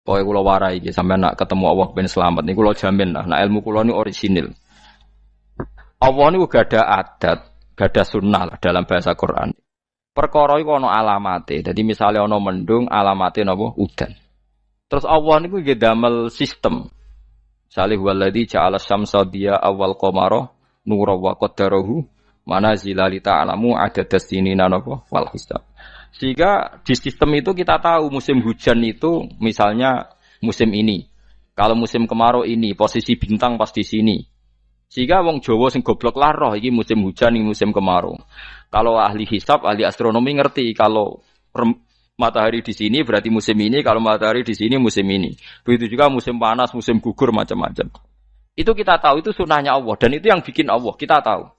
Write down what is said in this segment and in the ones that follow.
Pokoke kula warai iki sampeyan nak ketemu Allah ben selamat niku kula jamin lah. Nah ilmu kula niku orisinil. Allah niku gada adat, gada sunnah lah dalam bahasa Quran. Perkara iku ana alamate. Dadi misale ana mendung alamate napa udan. Terus Allah niku nggih damel sistem. Salih waladzi ja'ala syamsa diya awal qamara nura wa qaddarahu manazila li ta'lamu adadas sinina napa wal hisab. Sehingga di sistem itu kita tahu musim hujan itu misalnya musim ini. Kalau musim kemarau ini posisi bintang pas di sini. Sehingga wong Jawa sing goblok lah roh iki musim hujan iki musim kemarau. Kalau ahli hisab, ahli astronomi ngerti kalau matahari di sini berarti musim ini, kalau matahari di sini musim ini. Begitu juga musim panas, musim gugur macam-macam. Itu kita tahu, itu sunnahnya Allah dan itu yang bikin Allah, kita tahu.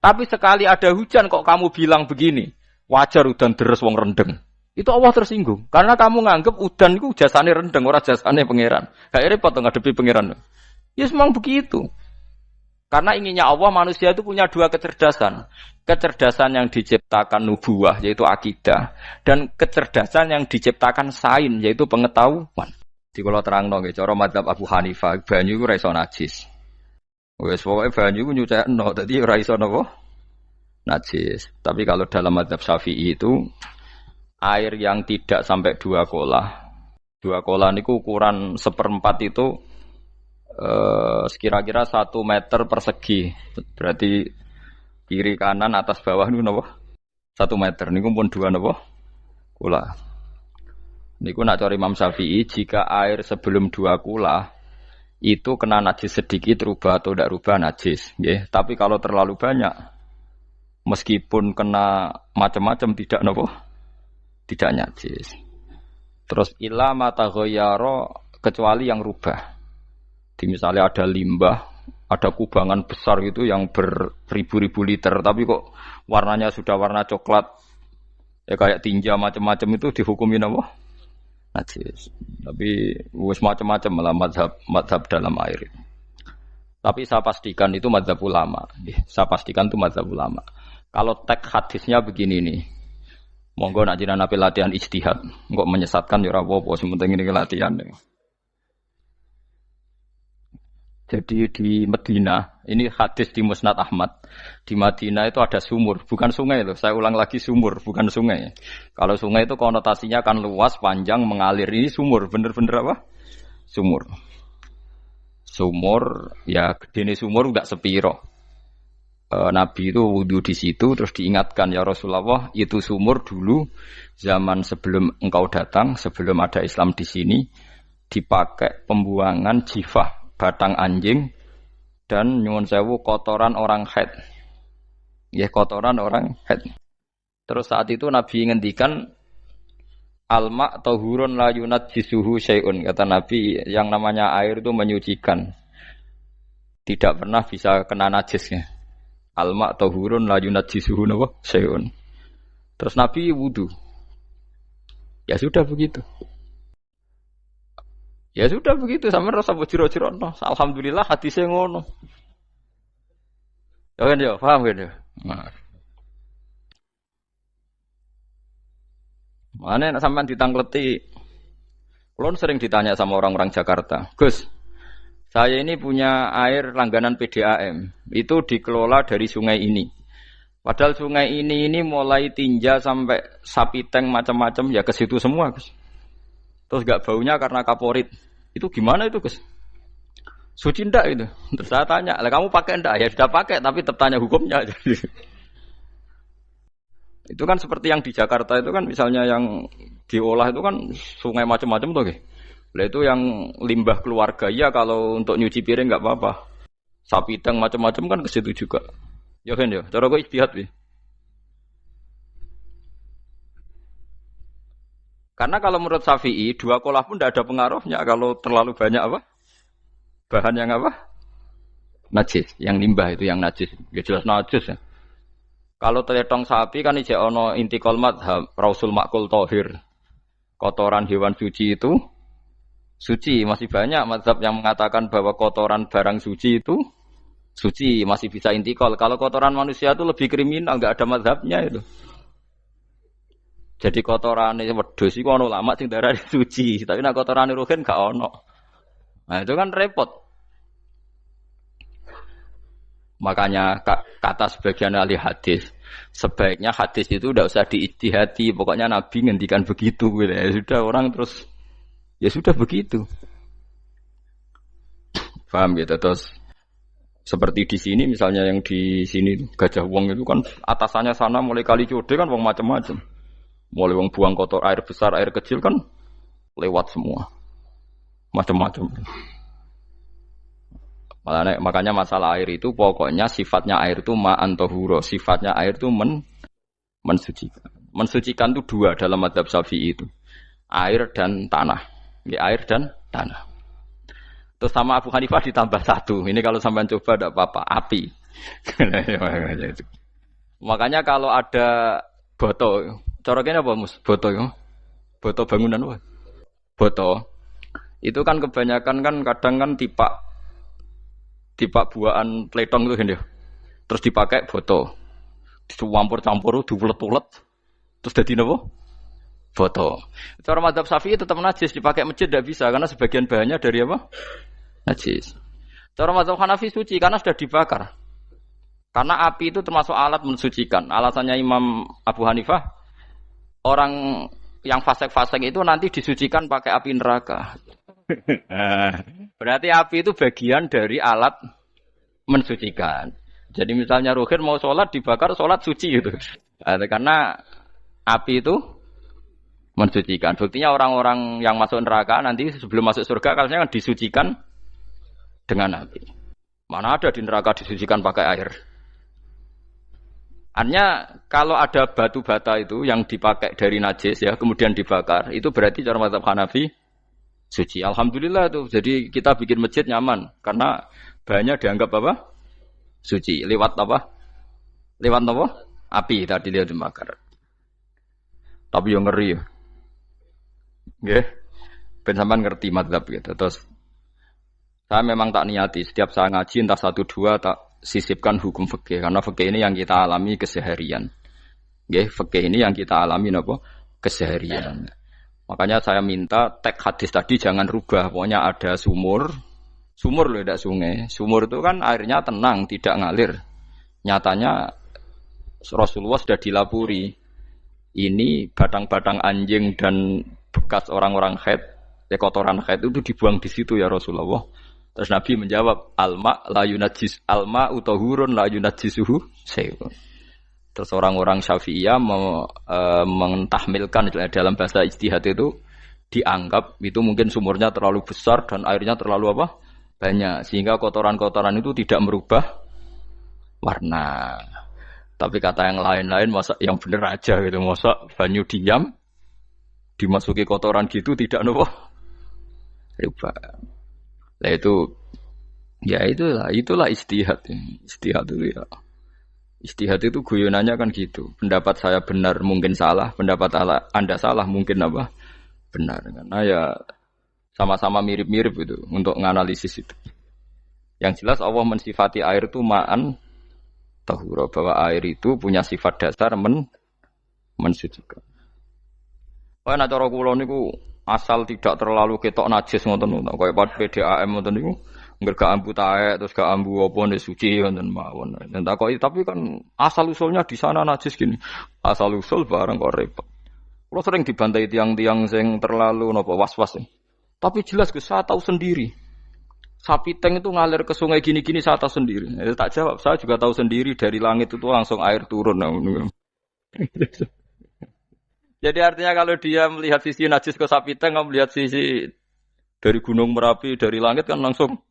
Tapi sekali ada hujan kok kamu bilang begini, wajar udan deres wong rendeng. Itu Allah tersinggung karena kamu nganggep udan itu jasane rendeng, ora jasane pangeran. Gak repot ngadepi pangeran. Ya memang begitu. Karena inginnya Allah manusia itu punya dua kecerdasan. Kecerdasan yang diciptakan nubuwah yaitu akidah dan kecerdasan yang diciptakan sains yaitu pengetahuan. Di kula terangno nggih cara mazhab Abu Hanifah banyu iku ora iso najis. Wes pokoke banyu iku nyucekno dadi ora iso napa? Najis. Tapi kalau dalam mazhab Syafi'i itu air yang tidak sampai 2 kolah. 2 kolah niku ukuran 1/4 itu sekira-kira 1 meter persegi. Berarti kiri kanan atas bawah niku napa? 1 meter niku pun 2 napa? Kula. Niku nak cara Imam Syafi'i jika air sebelum 2 kula itu kena najis sedikit rubah atau tidak rubah najis, nggih. Tapi kalau terlalu banyak meskipun kena macam-macam tidak napa? Tidak najis. Terus ila mata ghayyara kecuali yang rubah. Di misalnya ada limbah, ada kubangan besar gitu yang beribu-ribu liter, tapi kok warnanya sudah warna coklat, ya kayak tinja macam-macam itu dihukumin apa? Najis. Tapi wis macam-macam malah mazhab dalam air. Tapi saya pastikan itu mazhab ulama. Saya pastikan itu mazhab ulama. Kalau teks hadisnya begini nih, monggo nak jinan api latihan ijtihad, kok menyesatkan ya ora apa-apa, sementing ini latihan. Jadi di Medina, ini hadis di Musnad Ahmad. Di Madinah itu ada sumur, bukan sungai loh. Saya ulang lagi sumur, bukan sungai. Kalau sungai itu konotasinya kan luas, panjang, mengalir. Ini sumur, bener-bener apa? Sumur. Sumur, ya gede sumur enggak sepiro. Nabi itu wudu di situ, terus diingatkan ya Rasulullah, itu sumur dulu zaman sebelum engkau datang, sebelum ada Islam di sini, dipakai pembuangan jifah. Batang anjing dan nyuwun sewu kotoran orang haid. Ya kotoran orang haid. Terus saat itu Nabi ngendikan alma tahurun la yunajjisuhu syai'un. Kata Nabi yang namanya air itu menyucikan. Tidak pernah bisa kena najisnya. Alma tahurun la yunajjisuhu syai'un. Terus Nabi wudu. Ya sudah begitu. Ya sudah begitu sampe rasa bojiro-jiro no. Alhamdulillah hadisnya ngono. Ya kan ya, paham kan ya? Nah. Mana nek sampean ditangkleti. Kulon sering ditanya sama orang-orang Jakarta, "Gus, saya ini punya air langganan PDAM. Itu dikelola dari sungai ini. Padahal sungai ini mulai tinja sampai sapi tank macam-macam ya ke situ semua, Gus. Terus enggak baunya karena kaporit. Itu gimana itu, Gus? Suci ndak itu? Terus saya tanya, "Lah kamu pakai ndak?" Ya sudah pakai, tapi tetap tanya hukumnya. Itu kan seperti yang di Jakarta itu kan misalnya yang diolah itu kan sungai macam-macam tuh, Gus. Lah itu yang limbah keluarga ya kalau untuk nyuci piring enggak apa-apa. Sapi teng macam-macam kan ke situ juga. Ya kan ya, cara kok istihad wi. Karena kalau menurut Syafi'i 2 kolah pun tidak ada pengaruhnya kalau terlalu banyak apa? Bahan yang apa? Najis, yang limbah itu yang najis. Ya jelas najis ya. Kalau teletong sapi kan ijek ono intikal madhab, rausul makul tohir. Kotoran hewan suci itu suci. Masih banyak madhab yang mengatakan bahwa kotoran barang suci itu suci, masih bisa intikal. Kalau kotoran manusia itu lebih kriminal, enggak ada madhabnya itu. Jadi kotorane wedhus iku ana ulama sing darani suci, tapi nek kotorane ruhin gak ono. Nah, itu kan repot. Makanya kata sebagian ahli hadis, sebaiknya hadis itu udah usah diijtihadi, pokoknya Nabi ngendikan begitu gitu. Ya sudah orang terus ya sudah begitu. Paham gitu terus seperti di sini misalnya yang di sini Gajah Wong itu kan atasannya sana mulai kali Code kan wong macam-macam. Mulai wong buang kotor air besar, air kecil kan lewat semua. Macam-macam. Makanya masalah air itu pokoknya sifatnya air itu ma'an tahura, sifatnya air itu mensucikan. Mensucikan itu dua dalam mazhab Syafi'i itu. Air dan tanah. Ya, air dan tanah. Terus sama Abu Hanifah ditambah satu. Ini kalau sampean coba tidak apa-apa, api. Makanya kalau ada boto, coroknya apa Mus? Boto ya. Boto bangunan apa? Boto. Itu kan kebanyakan kan kadang kan tipak buahan pletong itu kan ya. Terus dipakai boto. Dicampur-campur, diulet-ulet. Terus jadi apa? Boto. Cara mazhab Syafi'i tetap najis, dipakai masjid tidak bisa karena sebagian bahannya dari apa? Najis. Cara mazhab Hanafi suci karena sudah dibakar. Karena api itu termasuk alat mensucikan. Alasannya Imam Abu Hanifah, orang yang fasik-fasik itu nanti disucikan pakai api neraka. Berarti api itu bagian dari alat mensucikan. Jadi misalnya Ruhin mau sholat dibakar, sholat suci gitu. Karena api itu mensucikan. Buktinya orang-orang yang masuk neraka nanti sebelum masuk surga kalanya disucikan dengan api. Mana ada di neraka disucikan pakai air? Artinya kalau ada batu bata itu yang dipakai dari najis ya kemudian dibakar, itu berarti cara mazhab Hanafi suci. Alhamdulillah tuh. Jadi kita bikin masjid nyaman karena bahannya dianggap apa? Suci. Lewat apa? Lewat apa? Api tadi dia dibakar. Tapi yang ngeri ya. Nggih. Ben sampean ngerti mazhab gitu. Terus saya memang tak niati setiap saya ngaji entah 1 2 tak sisipkan hukum fikih karena fikih ini yang kita alami keseharian. Nggih, fikih ini yang kita alami napa? Keseharian. Makanya saya minta teks hadis tadi jangan rubah. Pokoknya ada sumur loh, tidak sungai. Sumur itu kan airnya tenang, tidak ngalir. Nyatanya Rasulullah sudah dilapuri. Ini batang-batang anjing dan bekas orang-orang haid, kotoran haid itu dibuang di situ ya Rasulullah. Terus Nabi menjawab, alma la yunajjis alma utahurun la yunajjisuhu syai'un. Terus orang-orang Syafi'iyah mentahmilkan dalam bahasa ijtihad itu dianggap itu mungkin sumurnya terlalu besar dan airnya terlalu apa? Banyak sehingga kotoran-kotoran itu tidak merubah warna. Tapi kata yang lain-lain masa yang benar aja gitu, masa banyu diam dimasuki kotoran gitu tidak apa? Rubah. Nah itu ya itulah ijtihad. Ijtihad itu ya. Ijtihad itu guyonannya kan gitu. Pendapat saya benar mungkin salah, pendapat Anda salah mungkin apa? Benar. Karena ya sama-sama mirip-mirip itu untuk menganalisis itu. Yang jelas Allah mensifati air itu ma'an tahura, bahwa air itu punya sifat dasar mensucikan. Kaya nek cara kula niku asal tidak terlalu ketok najis ngoten niku. Kaya PDAM ngoten niku. Enggak gak ambu taek terus gak ambu apa nek suci wonten mawon. Dan takoki tapi kan asal usulnya di sana najis gini. Asal usul barang kok repot. Kulo sering dibantai tiang-tiang sing terlalu napa was-was. Tapi jelas saya tahu sendiri. Sapi teng itu ngalir ke sungai gini-gini saya tahu sendiri. Tak jawab, saya juga tahu sendiri dari langit itu langsung air turun. Jadi artinya kalau dia melihat sisi najis ke sapi teng, kamu melihat sisi dari gunung Merapi dari langit kan langsung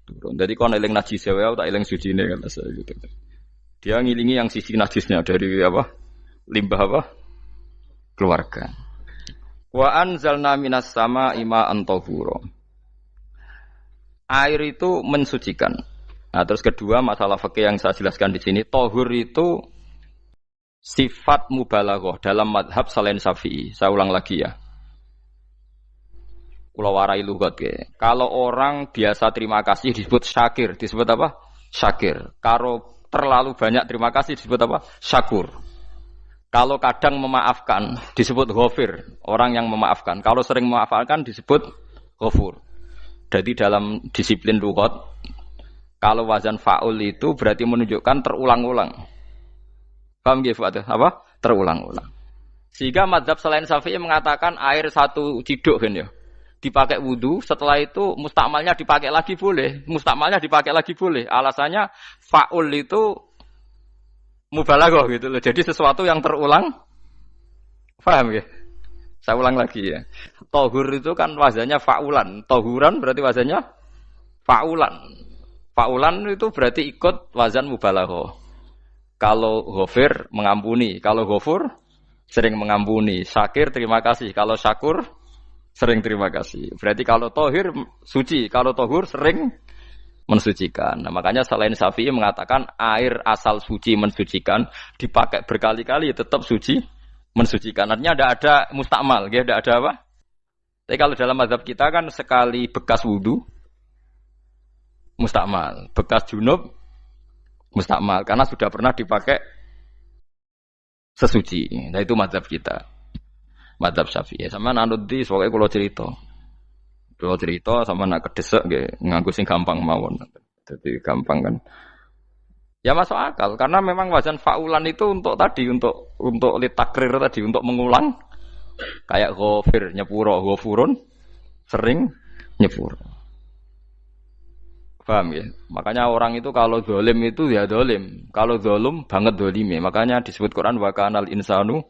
turun. Jadi kalau eling najis ya, tak eling suci ini kan saya gitu. Dia ngilingi yang sisi najisnya dari apa? Limbah apa? Keluarga. Wa anzalna minas sama'i ma'an tahura. Air itu mensucikan. Nah, terus kedua masalah fikih yang saya jelaskan di sini, tahur itu sifat mubalaghah dalam madhab selain Syafi'i. Saya ulang lagi ya. Kula warai lugat ya. Kalau orang biasa terima kasih disebut syakir, disebut apa? Syakir. Kalau terlalu banyak terima kasih disebut apa? Syakur. Kalau kadang memaafkan disebut ghafir, orang yang memaafkan. Kalau sering memaafkan disebut ghafur. Jadi dalam disiplin lughat, kalau wazan fa'ul itu berarti menunjukkan terulang-ulang. Paham nggih Fuad? Apa? Terulang-ulang. Sehingga mazhab selain Syafi'i mengatakan air satu ciduk kan ya. Dipakai wudu, setelah itu mustakmalnya dipakai lagi boleh. Mustakmalnya dipakai lagi boleh. Alasannya fa'ul itu mubalaghah gitu loh. Jadi sesuatu yang terulang. Paham ya? Saya ulang lagi ya. Tohur itu kan wazannya fa'ulan. Tohuran berarti wazannya fa'ulan. Fa'ulan itu berarti ikut wazan mubalaghah. Kalau ghafir mengampuni, kalau ghafur sering mengampuni. Syakir terima kasih. Kalau syakur sering terima kasih. Berarti kalau tohir suci, kalau tohur sering mensucikan. Nah, makanya selain Syafi'i mengatakan air asal suci mensucikan dipakai berkali-kali tetap suci mensucikan. Artinya ada mustakmal, ya, ada apa? Tapi kalau dalam mazhab kita kan sekali bekas wudu mustakmal, bekas junub mustakmal karena sudah pernah dipakai sesuci. Nah itu mazhab kita. Mazhab Syafi'i. Sama nanut di soalnya kalau cerita sama nak kedesek nggih nganggo sing gampang mawon. Jadi gampang kan. Ya masuk akal karena memang wazan fa'ulan itu untuk tadi untuk litakrir tadi untuk mengulang kayak ghafir nyepuro ghafurun sering nyepuro. Paham ya? Makanya orang itu kalau zalim itu ya zalim, kalau zalum banget zalime. Makanya disebut Quran wa kanal insanu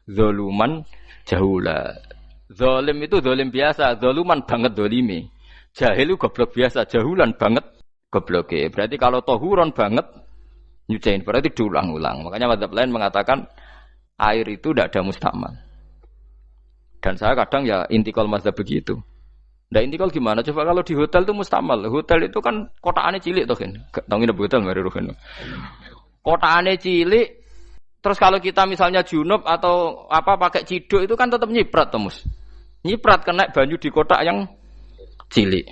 zaluman jahula. Zalim itu zalim biasa, zaluman banget zalime. Jahil itu goblok biasa, jahulan banget gobloke. Berarti kalau tohuron banget nyuciin berarti diulang-ulang. Makanya mazhab lain mengatakan air itu tidak ada mustakmal. Dan saya kadang ya intikal mazhab begitu. Nah intikal gimana? Coba kalau di hotel itu mustakmal. Hotel itu kan kotaannya cilik tuh kan. Tahu nggak hotel mari ruhen. Kotaannya cilik. Terus kalau kita misalnya junub atau apa pakai ciduk itu kan tetap nyiprat temus. Nyiprat kena banyu di kotak yang cilik.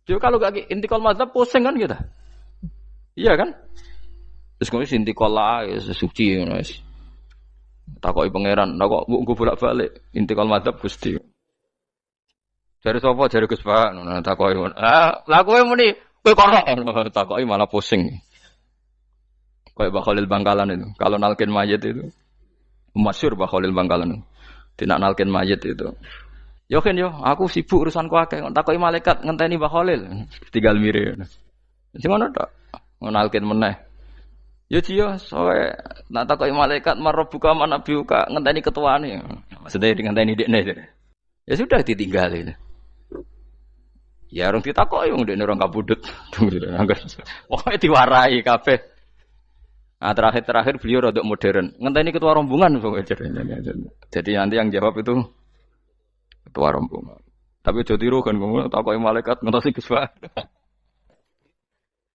Jadi kalau gak intikal mazhab pusing kan kita. Iya kan? Terus kemudian intikal lah suci guys. Takoki pangeran, kok mbok bolak-balik intikal mazhab Gusti. Jare sapa jare Gus Pak ngono takoki. Lah kowe muni kowe kok takoki malah pusing. Kayak Mbah Khalil Bangkalan itu. Kalau nalkin mayit itu masyhur Mbah Khalil Bangkalan. Tidak nalkin mayit itu. Yo kan yo, aku sibuk urusanku akeh. Takoki malaikat ngenteni Mbah Khalil. Tinggal mire. Sing ngono tok. Nalkin meneh. Yo jiyo, soe nak takoki malaikat marbuka manabiuka ngenteni ketuane. Maksudnya ngenteni dekne. Ya sudah ditinggalin. Ya orang ditakoki wong dekne orang kabudut. Pokoke diwarai kabeh. Nah, terakhir beliau rodok modern. Ngenteni ketua rombongan pokoknya. Jadi nanti yang jawab itu ketua rombongan. Tapi aja tiru kan ngomong takoki malaikat ngentosi Gus Pak.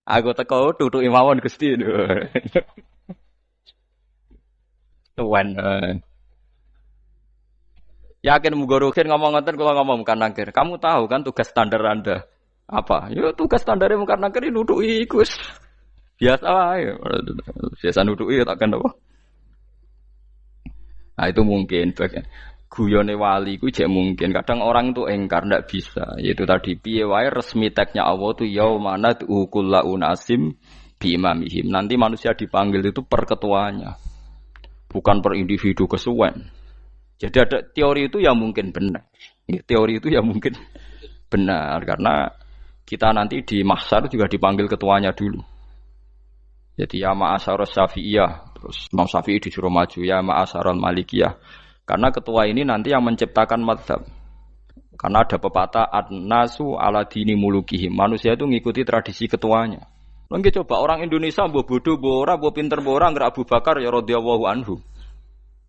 Aku teko tutuki mawon Gusti. Tuan. Yakin muga rukin ngomong ngoten kula ngomong bukan nangkir. Kamu tahu kan tugas standar Anda apa? Ya tugas standare mung nangkir nutuki Gus. Biasa wae. Biasa nutuki takkan apa? Nah itu mungkin bagian guyone wali ku jek mungkin. Kadang orang itu engkar ndak bisa. Yaitu tadi piye wae resmi teknya Allah tu yaumana kullu unasim bi imamihim. Nanti manusia dipanggil itu per ketuanya. Bukan per individu kesuwen. Jadi ada teori itu yang mungkin benar. Ya, teori itu yang mungkin benar karena kita nanti di mahsyar juga dipanggil ketuanya dulu. Jadi ya ma'asyarus syafi'iyah. Terus Imam Syafi'i disuruh maju ya ma'asyarul malikiyah. Karena ketua ini nanti yang menciptakan mazhab. Karena ada pepatah an-nasu ala dini mulukihim. Manusia itu ngikuti tradisi ketuanya. Lagi coba orang Indonesia mbok bodoh, mbok ora, mbok pinter, mbok ora ngger Abu Bakar ya radhiyallahu anhu.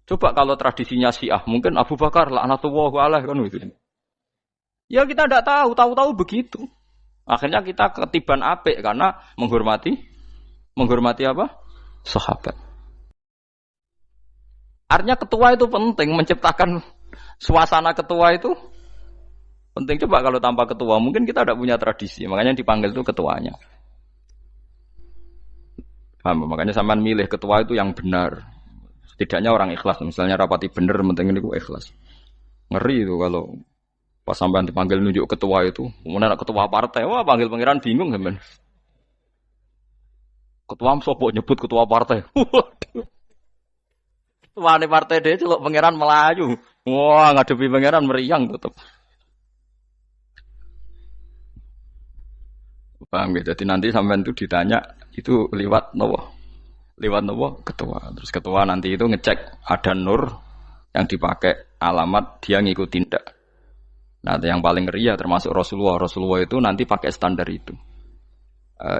Coba kalau tradisinya Syiah, mungkin Abu Bakar laknatullah alaihi kan gitu. Ya kita tidak tahu begitu. Akhirnya kita ketiban apik karena menghormati apa? Sahabat. Artinya ketua itu penting, menciptakan suasana ketua itu penting. Coba kalau tanpa ketua, mungkin kita tidak punya tradisi. Makanya yang dipanggil itu ketuanya. Paham? Makanya sampean milih ketua itu yang benar. Setidaknya orang ikhlas. Misalnya rapati bener, penting ini ikhlas. Ngeri itu kalau pas sampean dipanggil nunjuk ketua itu, kemudian ketua partai, wah panggil pangeran bingung sampean. Ketua sopo nyebut ketua partai. Ketua partai dia celuk pangeran Melayu. Wah ngadepi pangeran meriang tetep. Paham ya? Jadi nanti sampean itu ditanya itu lewat nopo? Lewat nopo? Ketua. Terus ketua nanti itu ngecek ada nur yang dipakai alamat dia ngikutin tidak. Nah, yang paling ngeri ya termasuk Rasulullah. Rasulullah itu nanti pakai standar itu.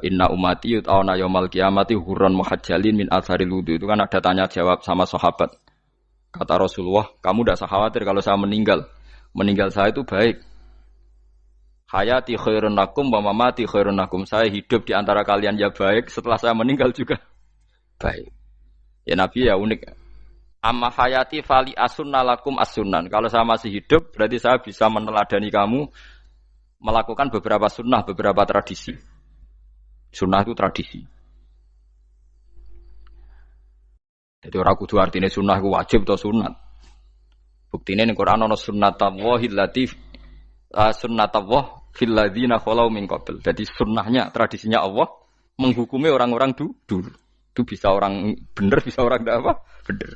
Inna umati yut'auna yaumal qiyamati hurran muhajjalin min atharil wudu. Itu kan ada tanya jawab sama sahabat. Kata Rasulullah, kamu tidak usah khawatir kalau saya meninggal. Meninggal saya itu baik. Hayati khairun lakum wa mamati khairun lakum. Saya hidup di antara kalian ya baik, setelah saya meninggal juga baik. Ya Nabi ya unik. Amma hayati fali asunna lakum as-sunan. Kalau saya masih hidup, berarti saya bisa meneladani kamu melakukan beberapa sunnah, beberapa tradisi. Sunnah itu tradisi. Jadi orang kudu artinya sunnah itu wajib atau sunat. Buktinya di Quran ada sunnatallahi latif sunnatullah fil ladzina khalau min qabl. Jadi sunnahnya, tradisinya Allah menghukumi orang-orang dulu. Itu bisa orang benar, bisa orang tidak apa? Benar.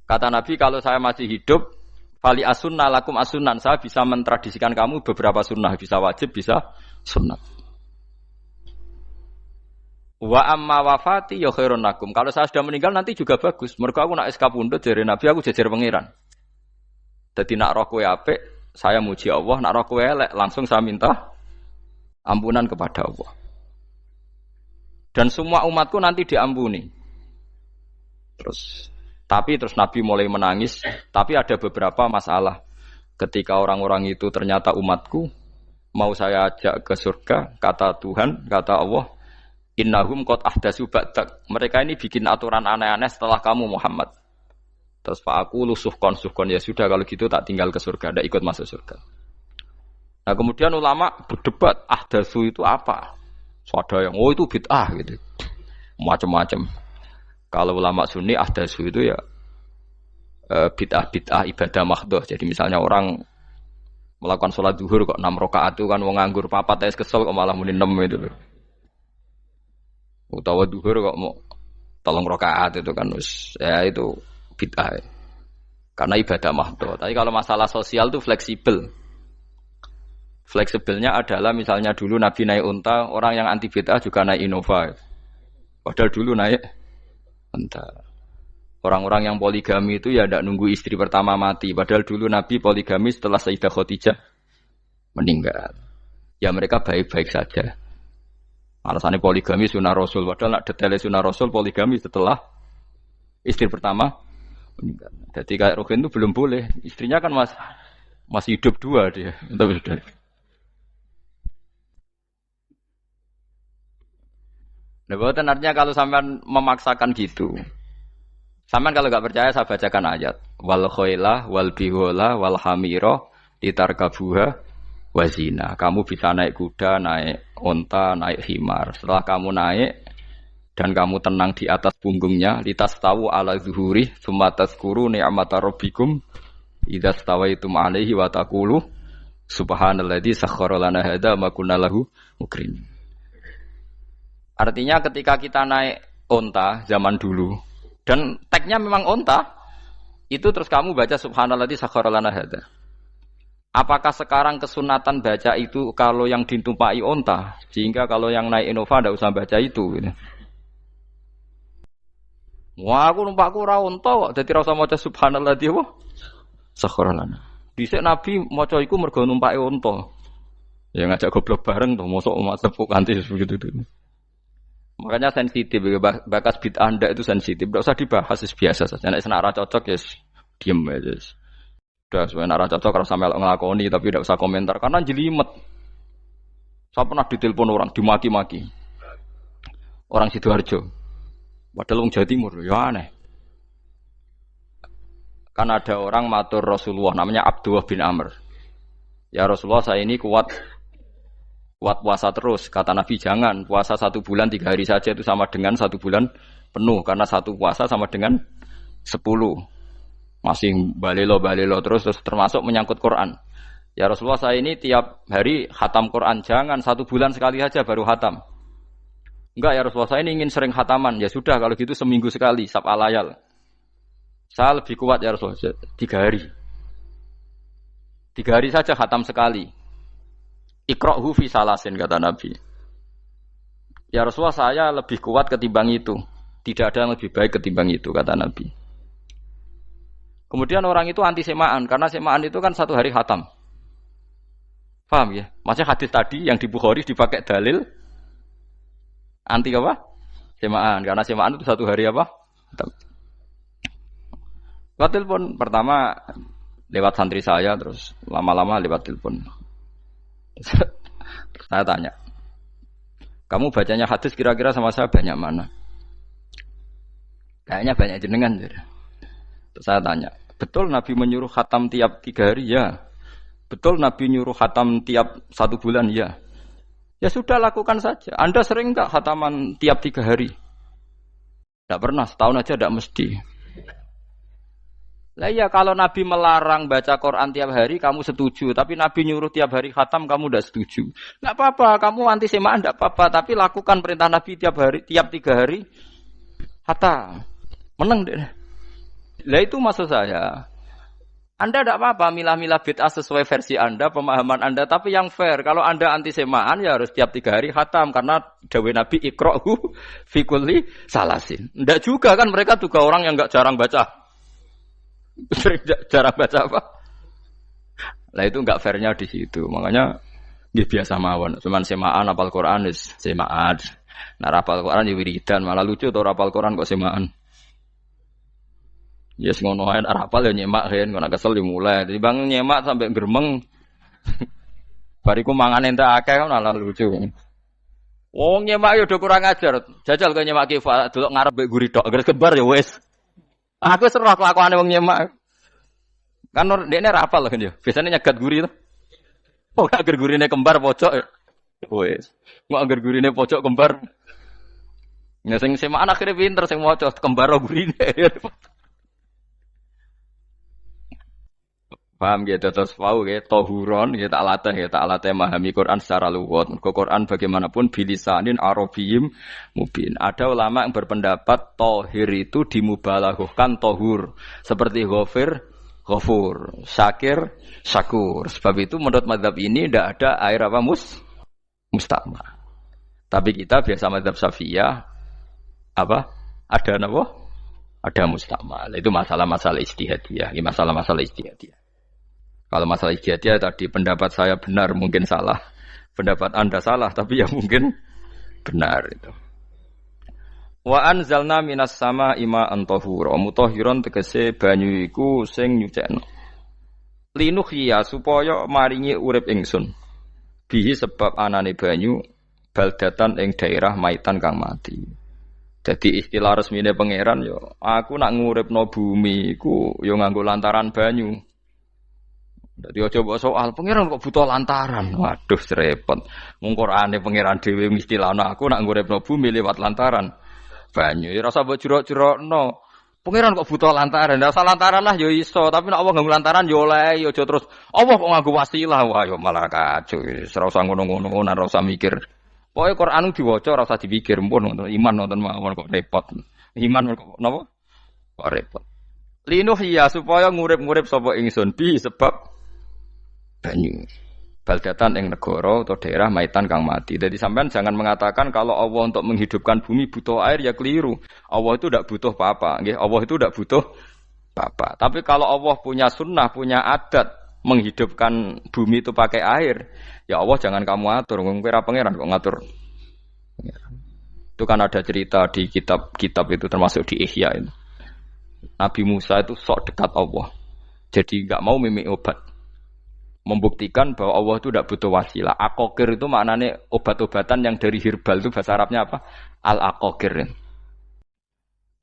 Kata Nabi, kalau saya masih hidup, fali asunna lakum asunan, saya bisa mentradisikan kamu beberapa sunnah, bisa wajib, bisa sunnah. Wa amma wafati ya khairun lakum. Kalau saya sudah meninggal nanti juga bagus. Mergo aku nak SK pundhut jare Nabi, aku jejer pangeran. Dadi nak roh kowe apik, saya muji Allah, nak roh kowe elek, langsung saya minta ampunan kepada Allah. Dan semua umatku nanti diampuni. Tapi terus Nabi mulai menangis. Tapi ada beberapa masalah. Ketika orang-orang itu ternyata umatku, mau saya ajak ke surga, kata Tuhan, kata Allah, innahum qad ahdatsu ba'dak. Mereka ini bikin aturan aneh-aneh setelah kamu Muhammad. Terus Pak aku suhkon ya sudah kalau gitu tak tinggal ke surga, tidak ikut masuk surga. Nah kemudian ulama berdebat ahdatsu itu apa? So, ada yang itu bid'ah gitu, macam-macam. Kalau ulama Sunni ahdatsu itu ya bid'ah ibadah mahdhah. Jadi misalnya orang melakukan sholat zuhur kok 6 rakaat itu kan wong nganggur papat es kesel kok malah muni 6 itu loh. Utawa zuhur kok mau 3 rakaat itu kan wis ya itu bid'ah. Karena ibadah mahdhah. Tapi kalau masalah sosial itu fleksibel. Fleksibelnya adalah misalnya dulu Nabi naik unta, orang yang anti bid'ah juga naik Innova. Padahal dulu naik unta. Orang-orang yang poligami itu ya tidak nunggu istri pertama mati. Padahal dulu Nabi poligami setelah Sayyidah Khadijah meninggal. Ya mereka baik-baik saja. Alasannya poligami sunnah Rasul. Padahal nak detailnya sunnah Rasul poligami setelah istri pertama meninggal. Jadi kayak Ruhin itu belum boleh. Istrinya kan masih hidup 2 dia. Tapi sudah. Nah, bukan artinya kalau sampean memaksakan gitu. Sampean kalau enggak percaya saya bacakan ayat. Wal khailah wal bihola wal hamira litarkabuha wazina. Kamu bisa naik kuda, naik unta, naik himar. Setelah kamu naik dan kamu tenang di atas punggungnya, litastawu ala zuhuri tsumma tazkuru ni'mata rabbikum idza stawaitum 'alaihi wa taqulu subhanalladzi sakhkhara lana hadza ma kunna lahu mukrin. Artinya ketika kita naik unta zaman dulu dan tagnya memang unta, itu terus kamu baca subhanalladzi sakhkhara lana hadza. Apakah sekarang kesunatan baca itu kalau yang ditumpai unta, sehingga kalau yang naik Innova tidak usah baca itu gitu. Wah, aku numpakku ora unta kok, dadi ora usah maca subhanalladzi wa sakhkhara lana. Dhisik Nabi maca iku mergo numpake unta. Ya ngajak goblok bareng to, mosok umat tepuk kanthi begitu itu. Makanya sensitif, bakas bid'ah ndak itu sensitif, tidak usah dibahas, biasa saja. Nek senara cocok ya diem aja. Sudah senara cocok kalau sampai ngelakoni tapi tidak usah komentar karena jelimet. Saya pernah ditelepon orang, dimaki-maki. Orang Sidoarjo. Padahal wong Jawa Timur, ya aneh. Kan ada orang matur Rasulullah namanya Abdullah bin Amr. Ya Rasulullah saya ini kuat puasa terus. Kata Nabi jangan, puasa 1 bulan 3 hari saja itu sama dengan 1 bulan penuh karena satu puasa sama dengan 10. Masih balelo terus termasuk menyangkut Quran. Ya Rasulullah, saya ini tiap hari khatam Quran, jangan 1 bulan sekali saja baru khatam. Enggak ya Rasulullah, saya ini ingin sering khataman. Ya sudah kalau gitu seminggu sekali sab'al layal. Saya lebih kuat ya Rasulullah, 3 hari. 3 hari saja khatam sekali. Iqra'hu fi salasin kata Nabi. Ya Rasulullah, saya lebih kuat ketimbang itu. Tidak ada yang lebih baik ketimbang itu kata Nabi. Kemudian orang itu anti semaan karena semaan itu kan 1 hari khatam. Paham ya? Maksudnya hadis tadi yang di Bukhari dipakai dalil anti apa? Semaan karena semaan itu 1 hari apa? Khatam. Lewat telepon pertama lewat santri saya, terus lama-lama lewat telepon. Saya tanya, kamu bacanya hadis kira-kira sama saya banyak mana? Kayaknya banyak jenengan. Terus saya tanya, betul Nabi menyuruh khatam tiap 3 hari? Ya. Betul Nabi nyuruh khatam tiap 1 bulan? Ya. Ya sudah lakukan saja. Anda sering enggak khataman tiap 3 hari? Tidak pernah, setahun aja tidak mesti. Lah iya kalau Nabi melarang baca Quran tiap hari kamu setuju, tapi Nabi nyuruh tiap hari khatam kamu tidak setuju. Enggak apa-apa, kamu anti semaan enggak apa-apa, tapi lakukan perintah Nabi tiap 3 hari khatam. Menang deh. Lah itu maksud saya. Anda tidak apa-apa milah-milah bid'ah sesuai versi Anda, pemahaman Anda, tapi yang fair. Kalau Anda anti semaan ya harus tiap 3 hari khatam karena dawuh Nabi iqra'hu fi kulli salasin. Enggak juga kan, mereka juga orang yang enggak jarang baca. Jarang baca apa? Lah itu enggak fairnya di situ. Makanya nggih biasa mawon. Cuman semaan hafal Quran wis semaan. Nah hafal Quran ya wiridan, malah lucu to hafal Quran kok semaan. Ya yes, ngono ae hafal ya nyemak kan, kok kesel dimulai. Jadi bang nyemak sampai gremeng. Bariku mangan entek akeh kan malah lucu. Wong nyemak yo udah kurang ajar. Jajal kok nyemak ki delok ngarep mbek guri tok, agar kebar ya wis. Aku seru kelakuane wong nyemak. Kan dekne ra hafal kan yo. Biasane nyegat guri to. Oh, agar gurine kembar pojok. Wis. Kok agar gurine pojok kembar. Ya sing semaan akhire pinter sing maca kembar gurine. Paham gitu terus wau gitu tohuron gitu tak latih memahami Quran secara luwat. Mergo Quran bagaimanapun bilisanin arabiyyin mubin. Ada ulama yang berpendapat tohir itu dimubalaghahkan tohur seperti ghafur, syakir, syakur. Sebab itu menurut mazhab ini tidak ada air apa musta'mal. Tapi kita biasa mazhab Syafi'iyah apa? Ada apa? Ada musta'mal. Itu masalah-masalah ijtihadiyah, ini masalah-masalah ijtihadiyah. Kalau masalah ijtihadiyah tadi pendapat saya benar mungkin salah, pendapat Anda salah tapi ya mungkin benar itu. Wa anzalna minas sama ima antahura mutahhiron tegese banyu iku sing nyucekno. Linuhya supaya maringi urip ingsun. Bihi sebab anane banyu baldatan ing daerah maitan kang mati. Jadi istilah resmine pangeran yo aku nak nguripno bumi iku yo nganggo lantaran banyu. Dadi aja mbok soal pangeran kok butuh lantaran. Waduh repot. Mung Qur'ane pangeran dhewe istilahno aku nak nguripno bumi lewat lantaran banyu. Ya rasa mbok jurok-jurokno. Pangeran kok butuh lantaran. Ndak usah lantaran lah ya iso, tapi nek Allah nganggo lantaran ya oleh ya aja terus Allah kok nganggo wasilah. Wah ya malah kacau. Ora usah ngono-ngono, ora usah mikir. Pokoke Qur'an diwaca ora usah dipikir, pun iman nonton mawon kok repot. Iman kok napa? Kok repot. Linuh ya supaya ngurip-ngurip sapa ingsun bi sebab banyu baldatan ing negara atau daerah maitan kang mati. Jadi sampean jangan mengatakan kalau Allah untuk menghidupkan bumi butuh air ya keliru. Allah itu tidak butuh apa-apa, nggih. Allah itu tidak butuh apa-apa. Tapi kalau Allah punya sunnah, punya adat menghidupkan bumi itu pakai air, ya Allah jangan kamu atur. Kira pangeran kok ngatur. Itu kan ada cerita di kitab-kitab itu termasuk di Ihya itu. Nabi Musa itu sok dekat Allah. Jadi enggak mau mimik obat. Membuktikan bahwa Allah itu tidak butuh wasilah. Aqaqir itu maknanya obat-obatan yang dari herbal itu bahasa Arabnya apa? Al-aqaqir.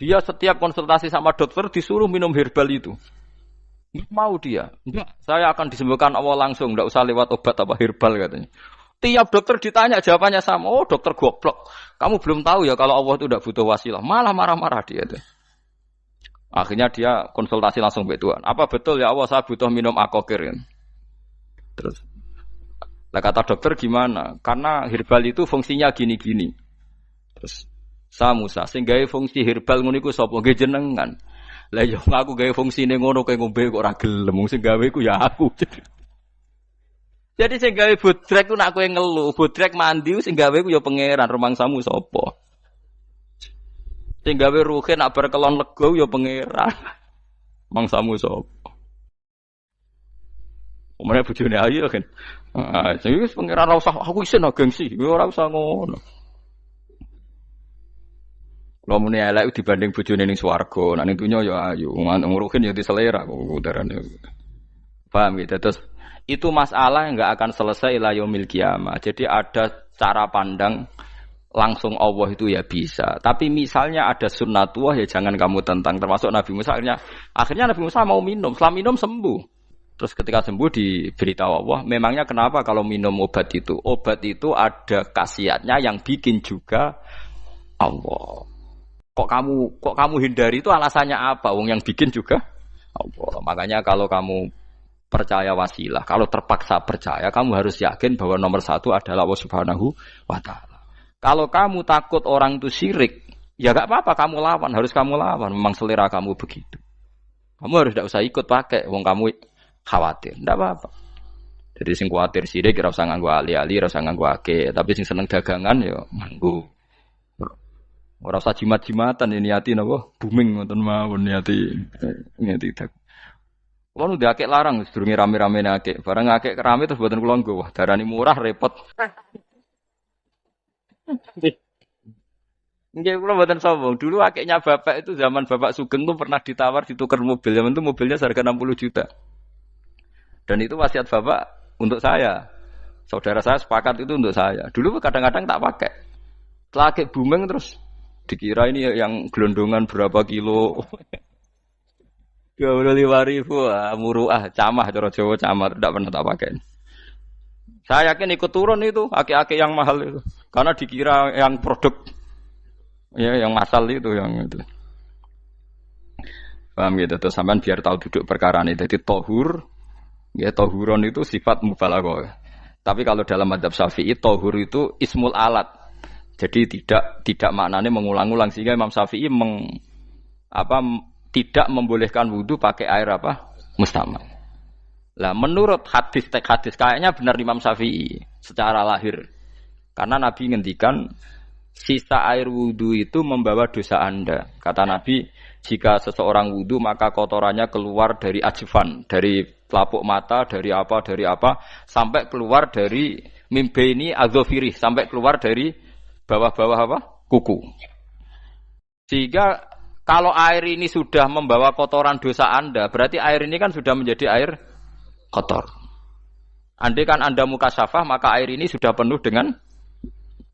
Dia setiap konsultasi sama dokter disuruh minum herbal itu. Nggak mau dia. Enggak, saya akan disembuhkan Allah langsung, enggak usah lewat obat apa herbal katanya. Tiap dokter ditanya jawabannya sama. Oh, dokter goblok. Kamu belum tahu ya kalau Allah itu tidak butuh wasilah. Malah marah-marah dia tuh. Akhirnya dia konsultasi langsung ke Tuhan. Apa betul ya Allah saya butuh minum akokir? Terus, lah kata dokter gimana? Karena herbal itu fungsinya gini-gini. Terus, saya Musa, sing gawe fungsi herbal ngono iku sapa? Nggih jenengan. Lah yo aku gawe fungsine ngono kowe ngombe kok ora gelem. Sing gawe ku ya aku. Jadi sing gawe bodrek ku nak kowe ngeluh, bodrek mandi sing gawe ku ya pangeran, rumangsamu sapa? Sing gawe ruhe nak bar kelon lega ya pangeran. Mangsamu sapa? Omane bojone ayu kan. Ah, sing wis pangeran ora usah aku isin gengsi, ora usah ngono. Lha muni elek dibanding bojone ning swarga, nek ning donya ya ayu, nguruhin ya diselera kok udarane. Paham gitu terus itu masalah yang enggak akan selesai ila yaumil qiyamah. Jadi ada cara pandang langsung Allah itu ya bisa. Tapi misalnya ada sunnatullah ya jangan kamu tentang. Termasuk Nabi Musa akhirnya Nabi Musa mau minum. Setelah minum sembuh. Terus ketika sembuh diberitahu Allah, memangnya kenapa kalau minum obat itu? Obat itu ada khasiatnya yang bikin juga Allah. Kok kamu hindari itu alasannya apa? Wong yang bikin juga Allah. Makanya kalau kamu percaya wasilah, kalau terpaksa percaya, kamu harus yakin bahwa nomor satu adalah Allah Subhanahu wa Ta'ala. Kalau kamu takut orang itu syirik, ya gak apa-apa, kamu lawan, harus kamu lawan. Memang selera kamu begitu. Kamu harus tidak usah ikut pakai, wong kamu khawatir, tidak apa-apa. Jadi sing khawatir syirik, ora usah nganggo ali-ali, ora usah nganggo ake. Tapi sing seneng dagangan, ya nganggo. Ora usah jimat-jimatan, ini niati napa? Booming ngoten mawon niati dagangan. Kulo nu diakek larang sedurunge rame-rame akek. Barang akek kerame terus mboten kula nggo. Wah, darani murah repot. Nggih kula mboten sombong. Dulu akeknya bapak itu zaman Bapak Sugeng tuh pernah ditawar ditukar mobil. Zaman itu mobilnya seharga 60 juta. Dan itu wasiat bapak untuk saya. Saudara saya sepakat itu untuk saya. Dulu kadang-kadang tak pakai. Setelah akek booming terus dikira ini yang gelondongan berapa kilo. 25.000 muruah camah cara Jawa camah tidak pernah tak pakai. Saya yakin ikut turun itu aki-aki yang mahal itu karena dikira yang produk ya yang masal itu yang itu. Paham gitu terus sampean biar tahu duduk perkara ini. Jadi tohur ya tohuron itu sifat mubalaghah. Tapi kalau dalam mazhab Syafi'i tohur itu ismul alat. Jadi tidak maknanya mengulang-ulang sehingga Imam Syafi'i tidak membolehkan wudu pakai air apa? Mustamal. Lah menurut hadis kayaknya benar Imam Syafi'i secara lahir. Karena Nabi ngendikan sisa air wudu itu membawa dosa Anda. Kata Nabi, jika seseorang wudu maka kotorannya keluar dari ajfan, dari pelapuk mata, dari apa sampai keluar dari mimbaini adzofirih, sampai keluar dari bawah-bawah apa? Kuku. Sehingga kalau air ini sudah membawa kotoran dosa Anda, berarti air ini kan sudah menjadi air kotor. Andai kan Anda mukasyafah, maka air ini sudah penuh dengan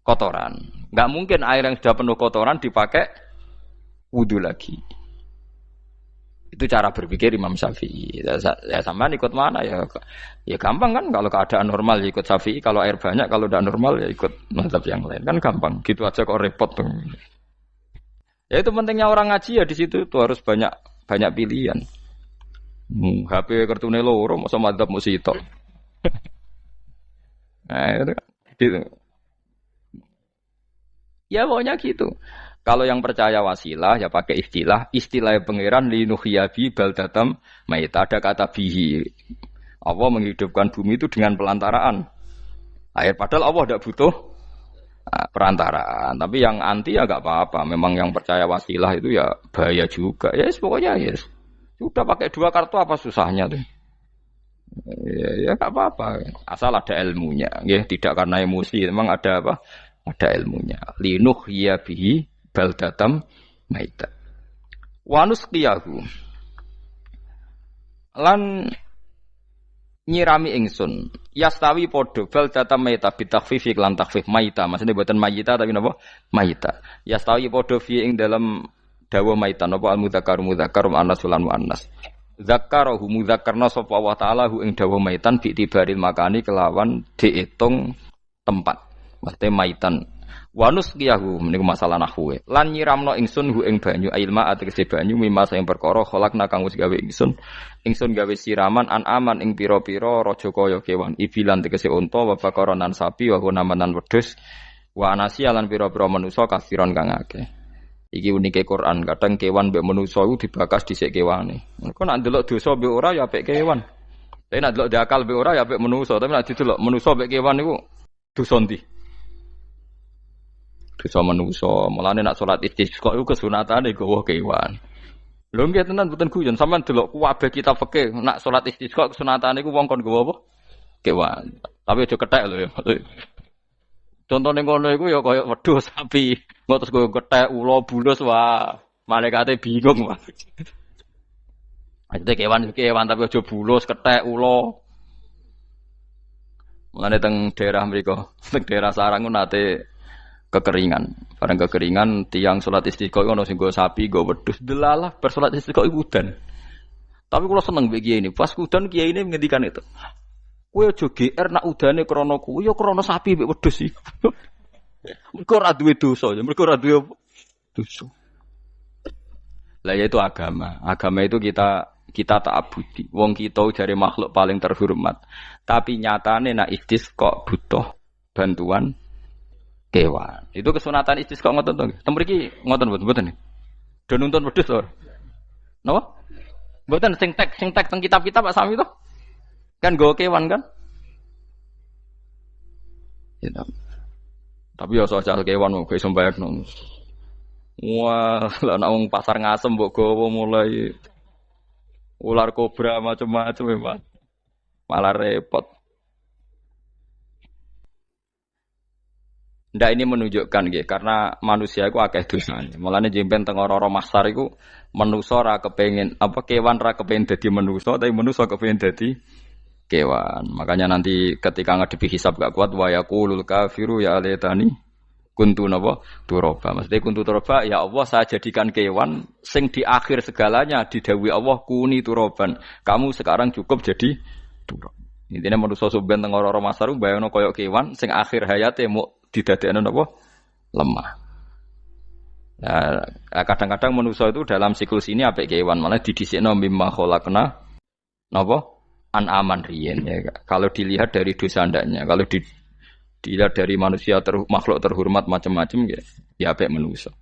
kotoran. Enggak mungkin air yang sudah penuh kotoran dipakai wudu lagi. Itu cara berpikir Imam Syafi'i. Ya sampean ikut mana ya? Ya gampang kan kalau keadaan normal ya ikut Syafi'i, kalau air banyak, kalau tidak normal ya ikut mazhab yang lain. Kan gampang. Gitu aja kok repot tuh. Ya itu pentingnya orang ngaji ya di situ tuh harus banyak pilihan. HP kartune loro masa madzhab mesti tok. Nah, itu gitu. Ya pokoknya gitu. Kalau yang percaya wasilah ya pakai istilah pangeran linuhyabi baldatam maita ada kata bihi. Allah menghidupkan bumi itu dengan pelantaraan air padahal Allah tidak butuh perantaraan. Tapi yang anti ya enggak apa-apa. Memang yang percaya wasilah itu ya bahaya juga. Ya yes, pokoknya yes. Sudah pakai 2 kartu apa susahnya tuh. Ya enggak apa-apa. Asal ada ilmunya. Ya, tidak karena emosi. Memang ada apa? Ada ilmunya. Linuh ya bihi baldatam maita. Wanus qiyahu. Lan nyirami ingsun yastawi podo baldatam maita bitakhfif lan takhfif maita maksudnya buatan mayita tapi napa maita yastawi podo fi ing dalam dawa maita napa al mudzakkar muannas lan muannas zakarahu mudzakkarna sapa Allah taala hu ing dawa maitan bi tibaril makani kelawan diitung tempat. Maksudnya maitan. Wanus kiyahu meniku masalah nahwu. Lan nyiramno ingsun hu ing banyu ilma ategese banyu mimma sing perkara kholakna kang wis gawe ingsun. Ingsun gawe siraman aman ing pira-pira raja kaya kewan. Ibilan tegese unta wa bakaronan sapi wa namanan wedhus. Wa anasya lan pira-pira manusa kafiron kang akeh. Iki unike Quran, kadang kewan mbek manusa iku dibakas dhisik kewane. Engko nek ndelok dosa mbek ora ya apik kewan. Tapi nek ndelok diakal mbek ora ya apik manusa, tapi nek didelok manusa mbek kewan iku dosa ndi? Dosa manusa. Mulane nek salat istisqa iku kesunatane gawa kewan. Lho nggih tenan mboten guyon, sampean delok kabeh kitab fikih, nek salat istisqa kesunatane iku wong kon gawa apa? Kewan. Tapi aja kethek lho ya. Contohnya ngono iku ya kaya wedhus sapi, ngotos kaya kethek ula bulus wah, malaikate bingung wah. Ajete kewan tapi aja bulus kethek ula. Mulane teng daerah mriku, teng daerah Sarang nate kekeringan. Bareng kekeringan tiang salat istisqa ono sing go sapi, go wedhus. Delalah bar salat istisqa iku udan. Tapi kula seneng mbek kiai ini. Pas udan kiai ini ngendikan itu. Kowe aja GR nak udane krana kuwi ya krana sapi mbek wedhus iki. Mergo ora duwe dosa, mergo ora duwe dosa. Lah ya itu agama. Agama itu kita ta'abudi. Wong kita jare makhluk paling terhormat. Tapi nyatane nak istisqa butuh bantuan kewan. Itu kesunatan istisqa ngoten to. Tem mriki ngoten mboten. Do nuntun wedhus to. Napa? Mboten sing tek teng kitab-kitab Pak Sami to. Kan go kewan kan? Ya, tapi ya soal kewan mau iso mbayakno. Wah, lah nek wong pasar ngasem mbok gowo mulai ular kobra macam-macam ya, malah repot. Ndak ini menunjukkan nggih, karena manusia iku akeh dosane. Mulane jemben teng ora-ora mahsyar iku manusa ora kepengin apa kewan ora kepengin dadi manusa, tapi manusa kepengin dadi kewan. Makanya nanti ketika ngadepi hisab gak kuat wa yaqulul kafiru ya laitani kuntu napa turaba. Maksudnya kuntu turaba ya Allah saya jadikan kewan sing di akhir segalanya didhawuhi Allah kuni turaban. Kamu sekarang cukup jadi turab. Intine manusa sampeyan teng ora-ora masaru bayangno kaya kewan sing akhir hayate mau didadekno napa lemah. Nah, kadang-kadang manusa itu dalam siklus ini apik kewan malah didhisikno mimma khalaqna napa an-aman riyen ya. Kalau dilihat dari dosa ndaknya, kalau dilihat dari manusia makhluk terhormat macam-macam ya apik manusa.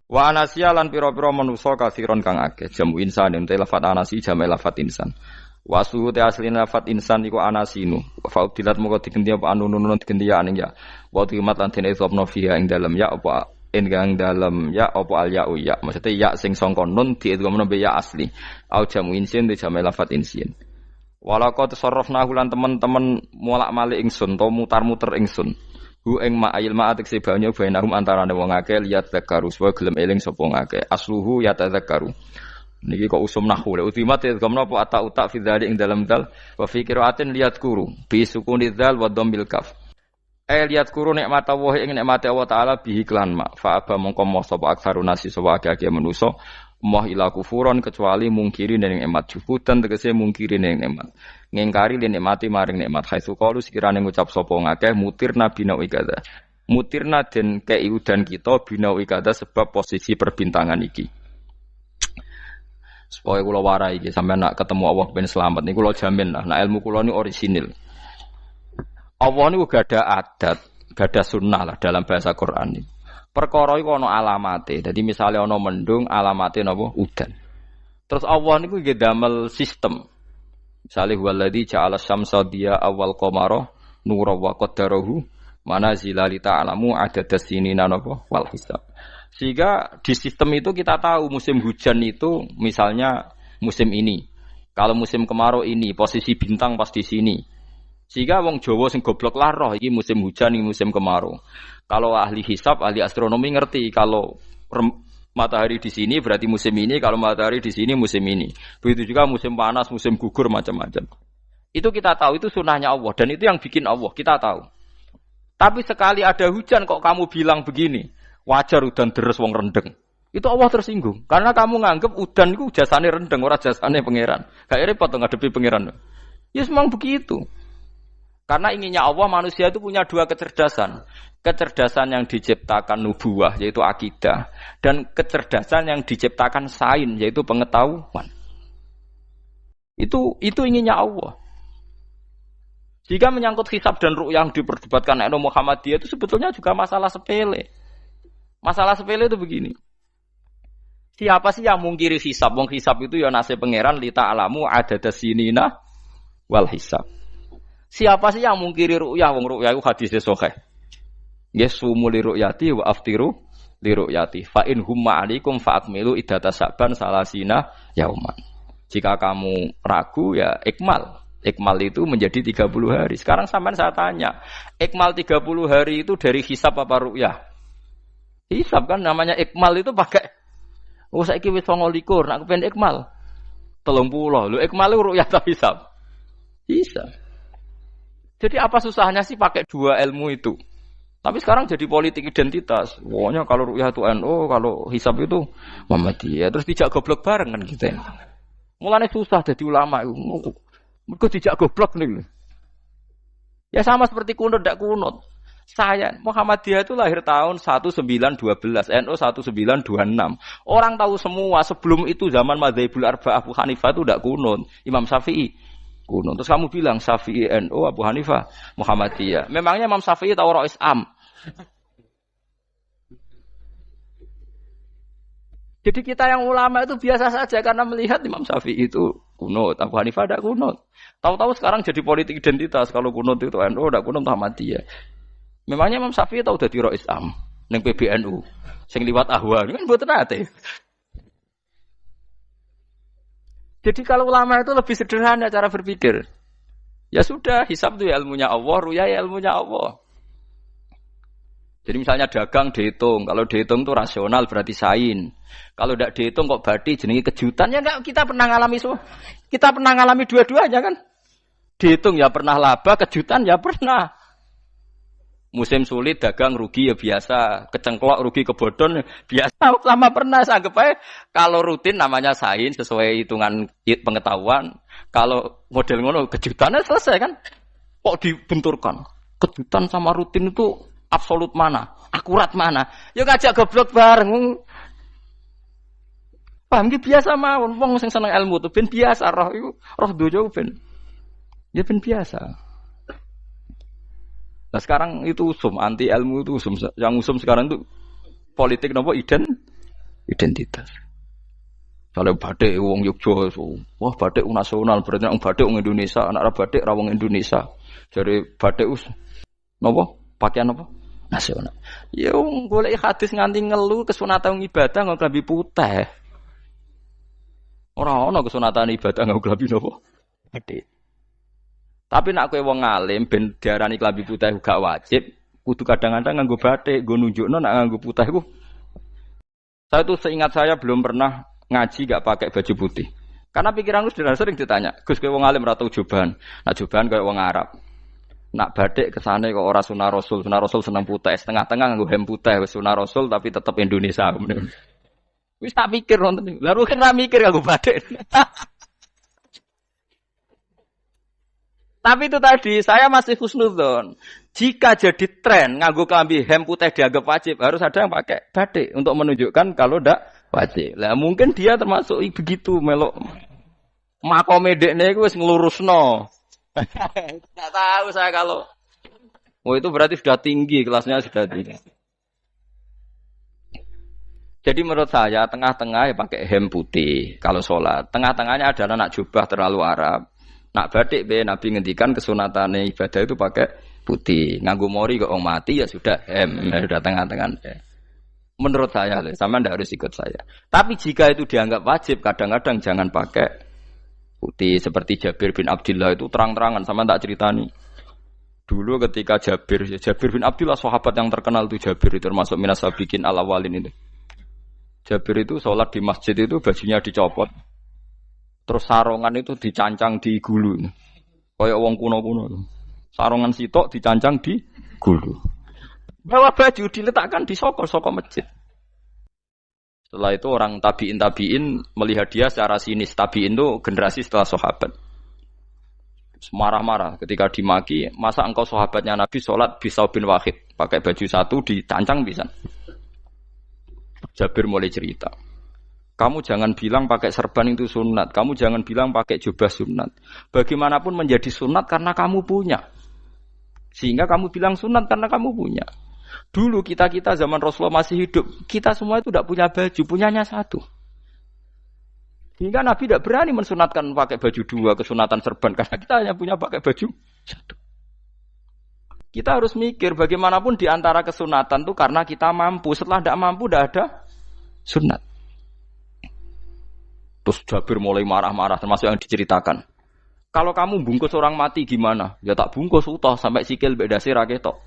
Wa anasya lan pira-pira manusa kasiron kang akeh. Jamu insan ente lafat anasi jamu lafat insan. Wa suhu te aslin lafat insan iku anasinu. Fa udilat moko digendi apa anunun digendi ya aning ya. Wa timat lan dene sopno fiha ing dalem ya apa enggang dalem ya apa al ya ya. Maksudnya ya sing sangka nun diidghamno be ya asli. Au jamu insin te jamu lafat insin. Walaqad tasarrafna lan teman-teman molak-malik ingsun to mutar-muter ingsun. Hu ing ma'il ma'atik se banyu bainahum antarane wong akeh liat zakaru supaya gelem eling sapa ngakeh. Asluhu ya tadzakaru. Niki kok usum nahwu le ultimat ya gamna apa ata fi dzalik ing dalam dal wa fi qiraatin liat kuru bi sukuni dzal wa dhammil kaf. Liat kuru nikmat Allah ing nikmat Allah taala bihi klan ma fa aba mongko moh sapa aksarun nasi sapa akeh manusa. Moh ila kufuron kecuali mungkiri ning nikmat juhudan tegese mungkiri ning nikmat ngingkari ning nikmati maring nikmat haitsu qalu sekirane ngucap sapa ngakeh mutirna bina ikada mutirna den kei udan kita bina ikada sebab posisi perbintangan iki supaya kula warai iki sampeyan nak ketemu Allah ben selamat niku kula jamin lah nak ilmu kula ni orisinil Allah niku gada adat gada sunnah lah dalam bahasa Quran ini. Perkara iku ana alamate. Dadi misale ana mendung, alamate napa? Udan. Terus Allah niku nggih damel sistem. Misale huwallazi ja'ala syamsa diya awal qamara nura wa qaddarahu manazila li ta'lamu adadas sinina napa wal hisab. Sehingga di sistem itu kita tahu musim hujan itu misalnya musim ini. Kalau musim kemarau ini, posisi bintang pas di sini. Sehingga wong Jawa sing goblok lah roh iki musim hujan, iki musim kemarau. Kalau ahli hisab, ahli astronomi ngerti kalau matahari di sini berarti musim ini, kalau matahari di sini musim ini. Begitu juga musim panas, musim gugur macam-macam. Itu kita tahu, itu sunahnya Allah dan itu yang bikin Allah, kita tahu. Tapi sekali ada hujan kok kamu bilang begini, wajar udan deres wong rendeng. Itu Allah tersinggung karena kamu nganggep udan itu jasane rendeng, ora jasane pangeran. Gak repot to ngadepi pangeran. Ya memang begitu. Karena inginnya Allah manusia itu punya dua kecerdasan. Kecerdasan yang diciptakan nubuwah yaitu akidah dan kecerdasan yang diciptakan sains yaitu pengetahuan. Itu inginnya Allah. Jika menyangkut hisab dan ru'yah yang diperdebatkan oleh Muhammadiyah itu sebetulnya juga masalah sepele. Masalah sepele itu begini. Siapa sih yang mungkiri hisab? Wong hisab itu ya nasib pangeran li ta'lamu adadasinina wal hisab. Siapa sih yang mungkiri ru'yah? Wong ru'yah itu hadisnya sahih. Yasumu li ru'yati wa aftiru li ru'yati. Fa in humma 'alaikum fa akmilu iddata sa'ban salasina yauman. Jika kamu ragu ya ikmal. Ikmal itu menjadi 30 hari. Sekarang sampean saya tanya, ikmal 30 hari itu dari hisab apa ru'yah? Hisab kan namanya ikmal itu pakai saiki wis 29, nak kepen ikmal 30. Lho ikmal itu ru'yah ta hisab? Hisab. Jadi apa susahnya sih pakai dua ilmu itu? Tapi sekarang jadi politik identitas. Pokoknya kalau ru'yah itu NU, kalau hisab itu Muhammadiyah. Terus dijak goblok bareng kan gitu ya. Mulane susah jadi ulama itu. Mergo dijak goblok nih. Ya sama seperti kunut ndak kunut. Saya Muhammadiyah itu lahir tahun 1912, NU 1926. Orang tahu semua sebelum itu zaman Madzhabul Arba'ah Abu Hanifah itu ndak kunut. Imam Syafi'i kunut. Terus kamu bilang Syafi'i NU, Abu Hanifah Muhammadiyah. Memangnya Imam Syafi'i tahu Rois Am? Jadi kita yang ulama itu biasa saja karena melihat Imam Syafi'i itu kunut, Abu Hanifah tidak kunut. Tahu-tahu sekarang jadi politik identitas kalau kunut itu NU, tidak kunut Muhammadiyah. Memangnya Imam Syafi'i tahu dadi Rois Am ning PBNU sing liwat ahwa kan mboten ate. Jadi kalau ulama itu lebih sederhana cara berpikir. Ya sudah, hisab itu ya ilmunya Allah, ruya ya ilmunya Allah. Jadi misalnya dagang dihitung, kalau dihitung itu rasional berarti sain. Kalau tidak dihitung kok berarti jenenge kejutan ya enggak, kita pernah ngalami kita pernah ngalami dua-duanya kan. Dihitung ya pernah laba, kejutan ya pernah. Musim sulit dagang rugi ya biasa, kecengklok rugi kebodhon biasa, lama pernah anggap aja kalau rutin namanya sain sesuai hitungan pengetahuan. Kalau model ngono kejutannya selesai kan. Kok dibenturkan? Kejutan sama rutin itu absolut mana? Akurat mana? Ya ngajak goblok bareng. Paham ki biasa mawon wong sing seneng ilmu tuh ben biasa roh iku roh dojo ben. Ya ben biasa. Nah sekarang itu usum, anti ilmu itu usum. Yang usum sekarang itu politik nopo identitas. Kalau batik wong Yogyakarta, wah batik nasional berarti wong batik wong Indonesia, anak batik ra wong Indonesia. Jadi batik nopo pakaian nopo nasional. Ya wong golek hadis nganti ngelu kesunatan ibadah nggo klambi putih. Ora ana kesunatan ibadah nggo klambi nopo? Batik. Tapi nak kowe wong alim ben diarani klambi putih gak wajib, kudu kadang-kadang nganggo batik, nggo nunjukno nak nganggo putih iku. Saya tuh seingat saya belum pernah ngaji gak pakai baju putih. Karena pikiranku sering ditanya, Gus kowe wong alim ra tau joban. Nak joban koyo wong Arab. Nak batik kesane kok ora sunah Rasul seneng putih, setengah-tengah nganggo hem putih wis sunah Rasul tapi tetep Indonesia. Wis tak pikir nonton. Lah kan ra mikir nganggo batik. Tapi itu tadi, saya masih husnudzon. Jika jadi tren, nganggo klambi hem putih dianggap wajib, harus ada yang pakai batik untuk menunjukkan kalau ndak wajib. Lah mungkin dia termasuk begitu melok. Makome dekne iku wis nglurusno. Enggak tahu saya kalau. Oh itu berarti sudah tinggi, kelasnya sudah tinggi. Jadi menurut saya tengah-tengah ya pakai hem putih kalau sholat. Tengah-tengahnya adalah nak jubah terlalu Arab. Nak batik be Nabi ngendikan kesunatane ibadah itu pakai putih. Nganggo mori kok mati ya sudah sudah tengah-tengah. Menurut saya, sama ndak harus ikut saya. Tapi jika itu dianggap wajib, kadang-kadang jangan pakai putih. Seperti Jabir bin Abdullah itu terang-terangan sama tak ceritani. Dulu ketika Jabir bin Abdullah sahabat yang terkenal itu Jabir itu termasuk minas sabiqin al-awwalin itu. Jabir itu sholat di masjid itu bajunya dicopot. Terus sarongan itu dicancang di gulu. Kayak wong kuno-kuno. Sarongan sitok dicancang di gulu. Bawa baju diletakkan di sokol masjid. Setelah itu orang tabiin melihat dia secara sinis. Tabiin itu generasi setelah sahabat. Marah-marah ketika dimaki, masa engkau sahabatnya Nabi sholat bisa bin Wahid pakai baju satu dicancang bisa. Jabir mulai cerita. Kamu jangan bilang pakai serban itu sunat, kamu jangan bilang pakai jubah sunat. Bagaimanapun menjadi sunat karena kamu punya. Sehingga kamu bilang sunat karena kamu punya. Dulu kita zaman Rasulullah masih hidup, kita semua itu tidak punya baju, punyanya satu. Hingga Nabi tidak berani mensunatkan pakai baju dua, kesunatan serban, karena kita hanya punya pakai baju satu. Kita harus mikir bagaimanapun di antara kesunatan itu karena kita mampu. Setelah tidak mampu, tidak ada sunat. Terus Jabir mulai marah-marah, termasuk yang diceritakan. Kalau kamu bungkus orang mati gimana? Ya tak bungkus utuh sampai sikil bedasi raketok.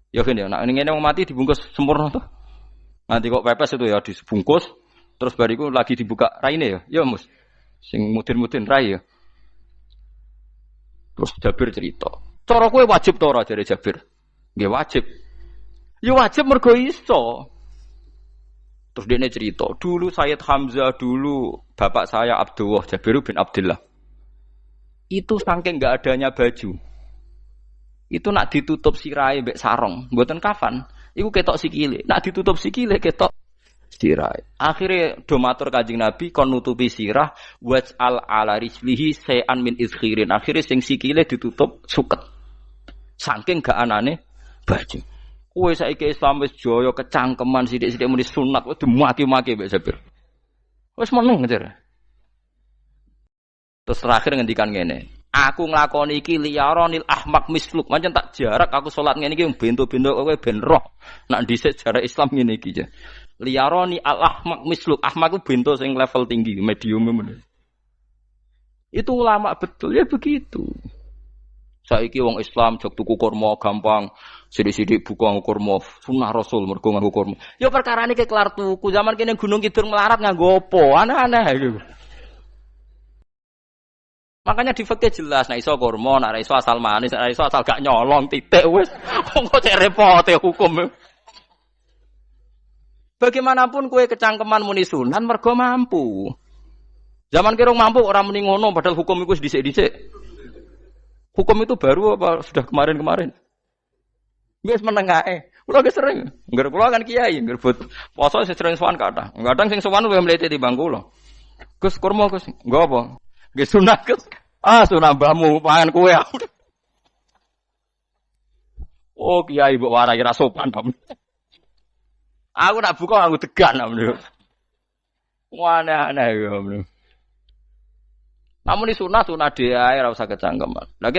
Ya kan ya, nah ini yang mati dibungkus sempurna tuh. Nanti kok pepes itu ya dibungkus. Terus bariku lagi dibuka raine ya. Ya mus. Sing mudin-mudin rai ya. Terus Jabir cerita. Cara kowe wajib ta ora jare Jabir? Nggih wajib. Ya wajib mergo iso. Terus dia cerita, dulu Sayyid Hamzah, dulu bapak saya Abdullah Jabir bin Abdullah. Itu saking enggak adanya baju. Itu nak ditutup sirahe mbek sarong, mboten kafan. Iku ketok sikile. Nak ditutup sikile ketok sirah. Akhirnya do matur Kanjeng Nabi kon nutupi sirah waj'al ala rijlihi sayan min izkhirin. Akhirnya sing sikile ditutup suket. Saking gak anane baju. Kowe saiki Islam wis jaya kecangkeman sithik-sithik muni sunat wis dimaki-maki mbek Jabir. Wis meneng ngejar. Terus terakhir ngendikan ngene. Aku nglakoni iki liyaronil ahmak misluk. Pancen tak jarak aku salat ngene iki bento-bento kowe ben roh. Nak dhisik jarak Islam ngene iki ya. Liyaroni al-ahmak misluk. Ahmak itu bento sing level tinggi, medium. Itu ulama betul, ya begitu. Saiki wong Islam jog tuku kurma gampang, sithik-sithik buka kurma, sunah Rasul mergo nganggo kurma. Ya perkarane ke kelar tuku, zaman kene Gunung Kidul melarat nganggo apa? Aneh-aneh iku. Makanya di fikih jelas, nek iso kurma, nek iso asal manis, nek iso asal gak nyolong titik wis. Kok cek repote hukum. Bagaimanapun kue kecangkeman muni sunan mergo mampu. Zaman kira mampu orang muni ngono padahal hukum itu dhisik-dhisik. Hukum itu baru apa sudah kemarin-kemarin? Wis meneng ae. Kula ge sering, ngger kula kan kiai, ngger poso sering sowan kathah. Kadang sing sowan luwih mlete timbang kula. Gus kurma Gus, nggo apa? Nggih sunah Gus. Ah sunah mbahmu pangan kue. Oh kiai mbok warai ra sopan to. Aku nak buka aku tegan namanya. Aneh-aneh ya namanya. Namun di sunah dia ora usah kecangkeman. Lagi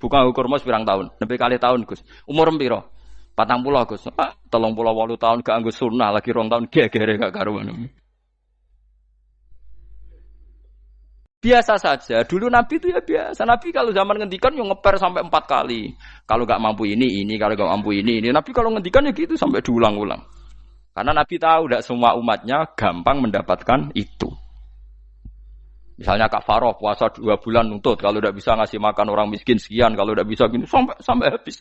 buka kurma pirang tahun, lebih kali tahun Gus. Umur piro? 40 Gus. 38 tahun gak anggo sunah lagi 2 tahun gegere gak karuan. Biasa saja. Dulu Nabi itu ya biasa. Nabi kalau zaman ngendikan yang ngeper sampai 4 kali. Kalau gak mampu ini, kalau gak mampu ini. Nabi kalau ngendikan ya gitu sampai diulang-ulang. Karena Nabi tahu tidak semua umatnya gampang mendapatkan itu. Misalnya kafaroh puasa 2 bulan nuntut, kalau tidak bisa ngasih makan orang miskin sekian, kalau tidak bisa gini sampai habis.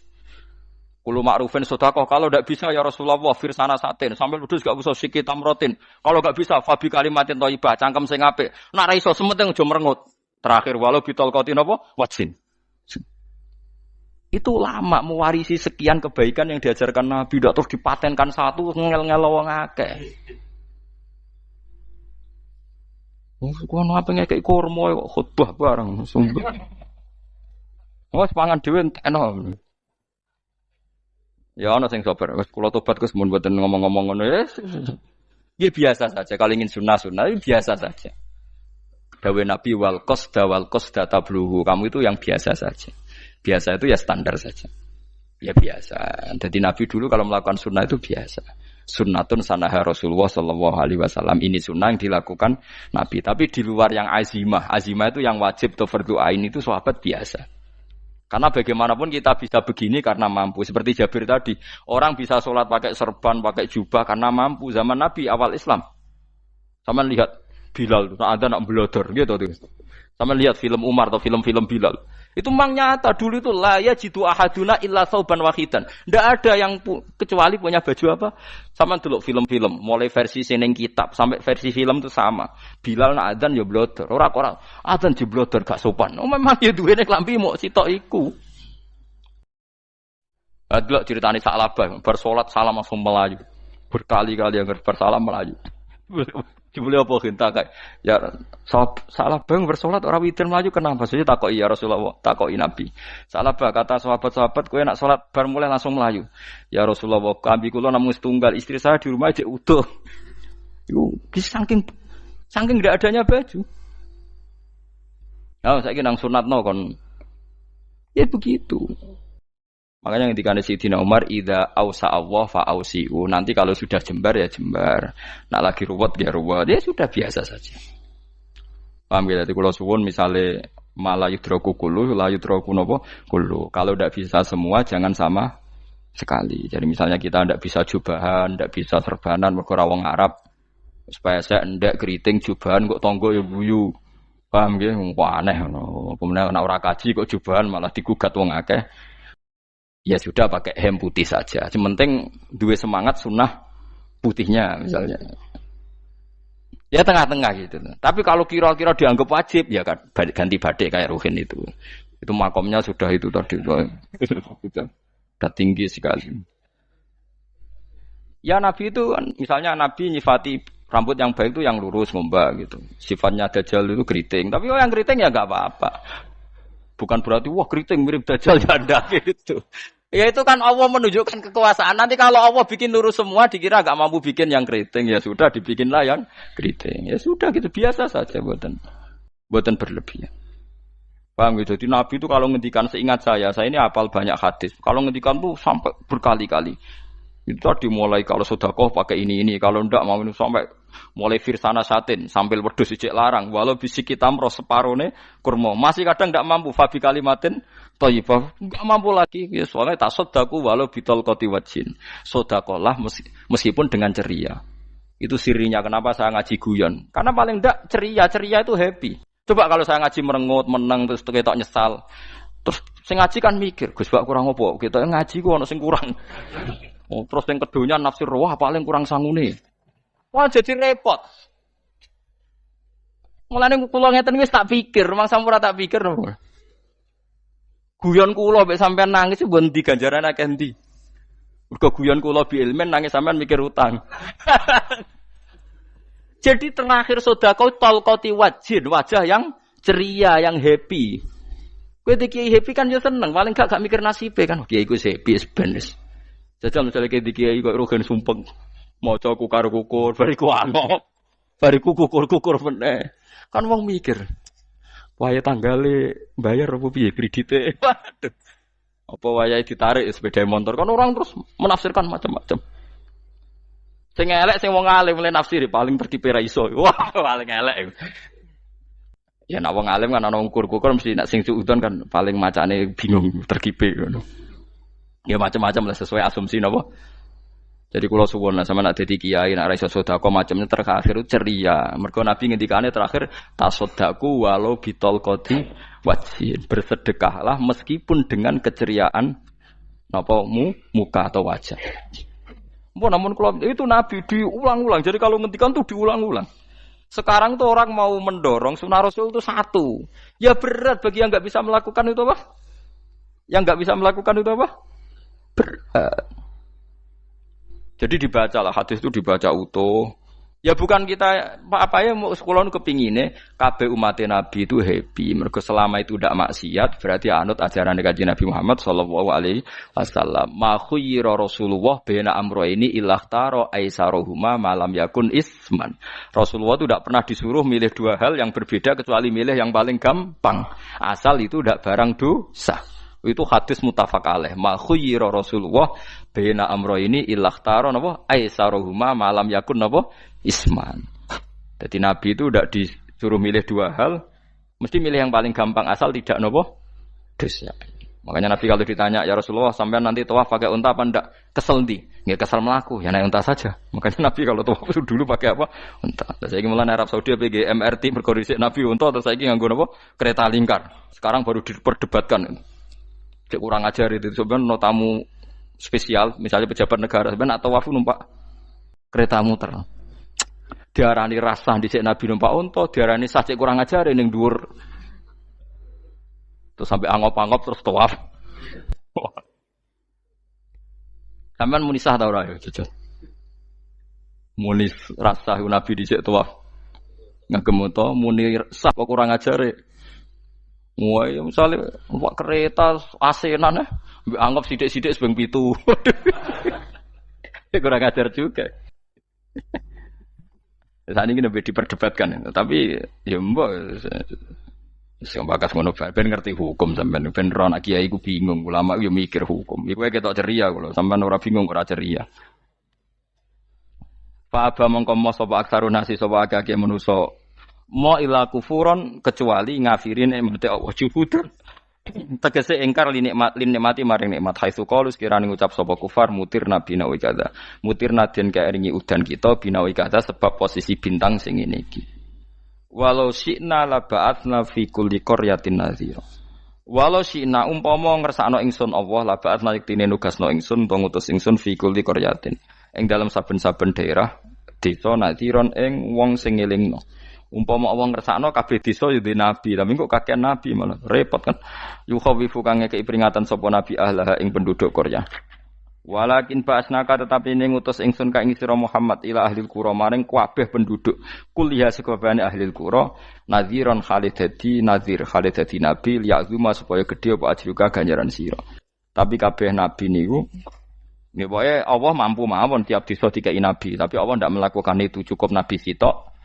Kulo ma'rufin sedekah, kalau tidak bisa ya Rasulullah firsana satin, sampai ludus gak usah sikit tamrotin. Kalau gak bisa fabi kalimatin thayyibah, cangkem sing apik. Nek ra iso sementing aja merengut. Terakhir walau bitol qatin apa? Wajin. Itu lama mewarisi sekian kebaikan yang diajarkan Nabi, tidak terus dipatenkan satu ngel-ngel wong akeh. Kono apa ngekek kurma kok khutbah bareng sumpah. Wes pangan dhewe entekno. Ya ana sing sabar, wis kula tobat Gus mun mboten ngomong-ngomong ngono ya. Ya biasa saja kalau ingin sunah-sunah biasa saja. Dawe Nabi wal qasda tabluhu. Kamu itu yang biasa saja. Biasa itu ya standar saja. Ya biasa. Jadi Nabi dulu kalau melakukan sunnah itu biasa. Sunnatun sanaha Rasulullah sallallahu alaihi wasallam. Ini sunnah yang dilakukan Nabi. Tapi di luar yang azimah. Azimah itu yang wajib atau fardhu ain itu sahabat biasa. Karena bagaimanapun kita bisa begini karena mampu. Seperti Jabir tadi. Orang bisa sholat pakai serban, pakai jubah karena mampu. Zaman Nabi awal Islam. Sama lihat Bilal. Ada nak belodor gitu tuh. Sama lihat film Umar atau film-film Bilal. Itu memang nyata dulu itu la yajidu ahaduna illa thawban wahidan. Tidak ada yang kecuali punya baju apa? Sama dulu film-film, mulai versi seneng kitab sampai versi film itu sama. Bilal nak adzan ya blodor, ora adzan jeblodor gak sopan. Oh memang ya duwene klambi mok sitok iku. Adlok ceritane Sa'labah, bar salat salam langsung melayu. Berkali-kali yang bersalam melayu. Jebule apa genta kae? Ya Sa'labah bersolat ora witir melayu kenapa? Saja takoki ya Rasulullah, takoki Nabi. Sa'labah kata sahabat-sahabat kowe nak salat bar mulai langsung melayu. Ya Rasulullah, kami kula namung setunggal, istri saya di rumah aja utuh. Iku saking tidak adanya baju. Nah, saiki nang sunatno kon. Ya begitu. Makanya ketika Sayyidina Umar idza ausa Allah fa ausiu. Nanti kalau sudah jembar ya jembar. Nak lagi ruwet ya ruwet. Ya sudah biasa saja. Paham ya? Jadi kalau suwun misalnya malah yudroku kulu, la yudroku nopo kulu. Kalau tidak bisa semua jangan sama sekali. Jadi misalnya kita tidak bisa jubahan, tidak bisa serbanan mergo wong Arab. Supaya saya ndak keriting jubahan kok tonggo ya guyu. Paham ya? Wah aneh ngono. Kemudian nek ora kaji kok jubahan malah digugat wong akeh. Ya sudah pakai hem putih saja. Sementing dua semangat sunnah putihnya misalnya. Ya tengah-tengah gitu. Tapi kalau kira-kira dianggap wajib ya kan ganti badik kayak Ruhin itu. Itu makomnya sudah itu tadi. Sudah tinggi sekali. Ya Nabi itu kan misalnya Nabi nyifati rambut yang baik itu yang lurus ngombak gitu. Sifatnya Dajjal itu keriting. Tapi yang keriting ya enggak apa-apa. Bukan berarti wah keriting mirip Dajjal ya enggak gitu. Ya itu kan Allah menunjukkan kekuasaan. Nanti kalau Allah bikin lurus semua dikira enggak mampu bikin yang keriting. Ya sudah dibikinlah yang keriting. Ya sudah gitu biasa saja buatan berlebihan. Paham gitu. Jadi Nabi itu kalau ngendikan seingat saya ini hafal banyak hadis. Kalau ngendikan tuh sampai berkali-kali. Itu tadi mulai kalau sedekah pakai ini. Kalau ndak mau ini sampai mulai firsana satin sambil wedhus ijek larang. Walau bisik kita meroh separone kurma. Masih kadang ndak mampu fabi kalimatin thayyibah. Enggak mampu lagi. Ya, soalnya tak sedekah walau bitol qoti wajin. Sedekahlah meskipun dengan ceria. Itu sirinya kenapa saya ngaji guyon. Karena paling ndak ceria itu happy. Coba kalau saya ngaji merengut, menang terus ketok nyesal. Terus sing ngaji kan mikir, Gus bak kurang apa? Kita ngaji ku ono sing kurang. Oh, terus yang keduanya nafsir wah paling kurang sangune. Wah jadi repot. Mulane kula ngeten wis tak pikir, mangsa ora tak pikir. Guyon kula mek sampean nangis mbon ndi ganjaran akeh ndi. Mergo guyon kula bi ilmen nangis sampean mikir utang. Jadi terakhir sedekah talqati wajhin, wajah yang ceria, yang happy. Kowe iki happy kan yo seneng, paling gak mikir nasibe kan. Kiai iku happy sebenes. Jajal misalnya kayak kiai kok Rugen sumpeng maca kukar-kukur, bariku angop. Bariku kukur-kukur meneh. Kan wong mikir. Wayahe tanggale bayar apa piye kredite. Waduh. Apa wayahe ditarik sepeda motor kan orang terus menafsirkan macam-macam. Sing elek sing wong alim mulai nafsiri paling tertipe ra iso. Wah, paling elek. Ya nek wong alim kan ana ukur-ukur mesti nek sing suudon kan paling macane bingung terkipe ngono. Ya macam-macam lah sesuai asumsi napa. Jadi kula suwun sama nek dadi kiai nek ra iso sedekah macamnya terakhir ceria. Mergo Nabi ngendikane terakhir tasaddaku walau bitol qoti wajhin. Bersedekahlah meskipun dengan keceriaan napa muka atau wajah. Namun kalau itu Nabi diulang-ulang. Jadi kalau ngendikan tuh diulang-ulang. Sekarang tuh orang mau mendorong sunnah Rasul itu satu. Ya berat bagi yang nggak bisa melakukan itu apa? Yang nggak bisa melakukan itu apa? Berat. Jadi dibacalah hadis itu dibaca utuh. Ya bukan kita apa ya sekolah kepingine kabeh umat Nabi itu happy. Mergo selama itu tidak maksiat berarti anut ajaran Kanjeng Nabi Muhammad sallallahu alaihi wasallam. Ma khuyira Rasulullah baina amrayni ilakhtara aisarohuma malam yakun isman. Rasulullah itu tidak pernah disuruh milih dua hal yang berbeda kecuali milih yang paling gampang. Asal itu tidak barang dosa. Itu hadis muttafaq alaih. Ma khuyira Rasulullah baina amrayni ilakhtara napa aisarohuma malam yakun napa isman. Jadi Nabi itu tidak disuruh milih dua hal, mesti milih yang paling gampang asal tidak nopo dosa. Makanya Nabi kalau ditanya, ya Rasulullah, sampai nanti tawaf pakai unta apa enggak? Kesel ndi? Nggak kesel melaku, ya naik unta saja. Makanya Nabi kalau tawaf dulu pakai apa? Unta. Terus saya mulai Arab Saudi PG MRT berkoordinasi Nabi unta, terus saya nganggo apa? Kereta lingkar. Sekarang baru diperdebatkan. Cek kurang ajar itu sebenarnya no tamu spesial, misalnya pejabat negara sebenarnya atau tawaf numpak kereta muter. Diarani rasa dhisik Nabi numpak unta, diarani sah cek kurang ajar ning dhuwur. Terus sampai angop-angop terus tawaf. Sampeyan muni sah ta ora ya, jajal. Muni rasa Nabi dhisik tawaf. Ngagem unta muni sah kok kurang ajare. Wah, ya misalnya numpak kereta asenan ya, mbek anggap sithik-sithik sebeng 7. Kurang ajar juga. Saat ini lebih diperdebatkan, tapi ya mbak. Sing bakas ngono ben ngerti hukum sampean ben ora anak kiai ku bingung ulama yo mikir hukum iku ketok ceria kula sampean ora bingung ora ceria fa aba mongko mo sapa aksarun nasi sapa akeh manusa mo ila kufuron kecuali ngafirin emate Allah juhud tegese ingkar nikmati maring nikmat haitsu qalu sekirane ngucap sapa kufar mutir nabi nawi kada mutir nadien kaeringi udan kita binawi kada sebab posisi bintang sing ngene iki. Walau syi'na la ba'atsna fi kulli qaryatin nadhira. Walau syi'na umpama ngersakno ingsun Allah la ba'atsna yektine nugasno ingsun utawa ngutus ingsun fi kulli qaryatin. Ing dalam saben-saben daerah desa nadhiron ing wong sing ngelingno. Umpama Allah ngersakno kabeh desa yo nabi, tapi kok kakek nabi malah repot kan. Yukhawifu kang ngekeki peringatan sapa nabi ahlah ing penduduk Qaryah. Walakin ba'asnaka tetapi ini ngutus ingsun ka ing sira Muhammad ila ahlil qura maring kabeh penduduk kuliah sekabehane ahlil qura nadhiran khalidati nadhir khalidati nabi liya'zuma supaya gedhe apa ajruka ganjaran sira. Tapi kabeh nabi niku nggih pokoke Allah mampu mawon tiap desa dikai nabi, tapi Allah ndak melakukan itu, cukup nabi sitok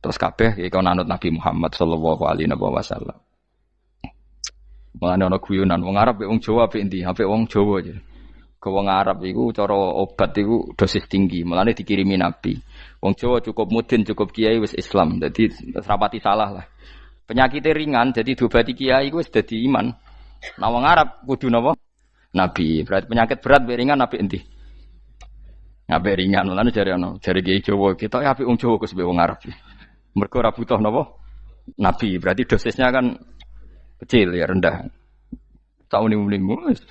terus kabeh iki kon anut Nabi Muhammad sallallahu alaihi wasallam. Mulane ana guyonan wong Arab wong Jawa apik endi? Apik wong Jawa aja. Wong Arab iku cara obat iku dosis tinggi, mulane dikirimi nabi. Wong Jawa cukup mudin, cukup kiai wis Islam. Dadi rapati salah lah. Penyakitnya ringan, jadi diobati kiai iku wis dadi iman. Nah wong Arab kudu napa? Nabi. Berarti penyakit berat mbek ringan apik endi? Apik ringan, mulane jare kiai Jawa, kita apik wong Jawa kus mbek wong Arab. Mergo ora butuh napa? Nabi. Berarti dosisnya kan kecil ya, rendah. Sauni-unimu wis.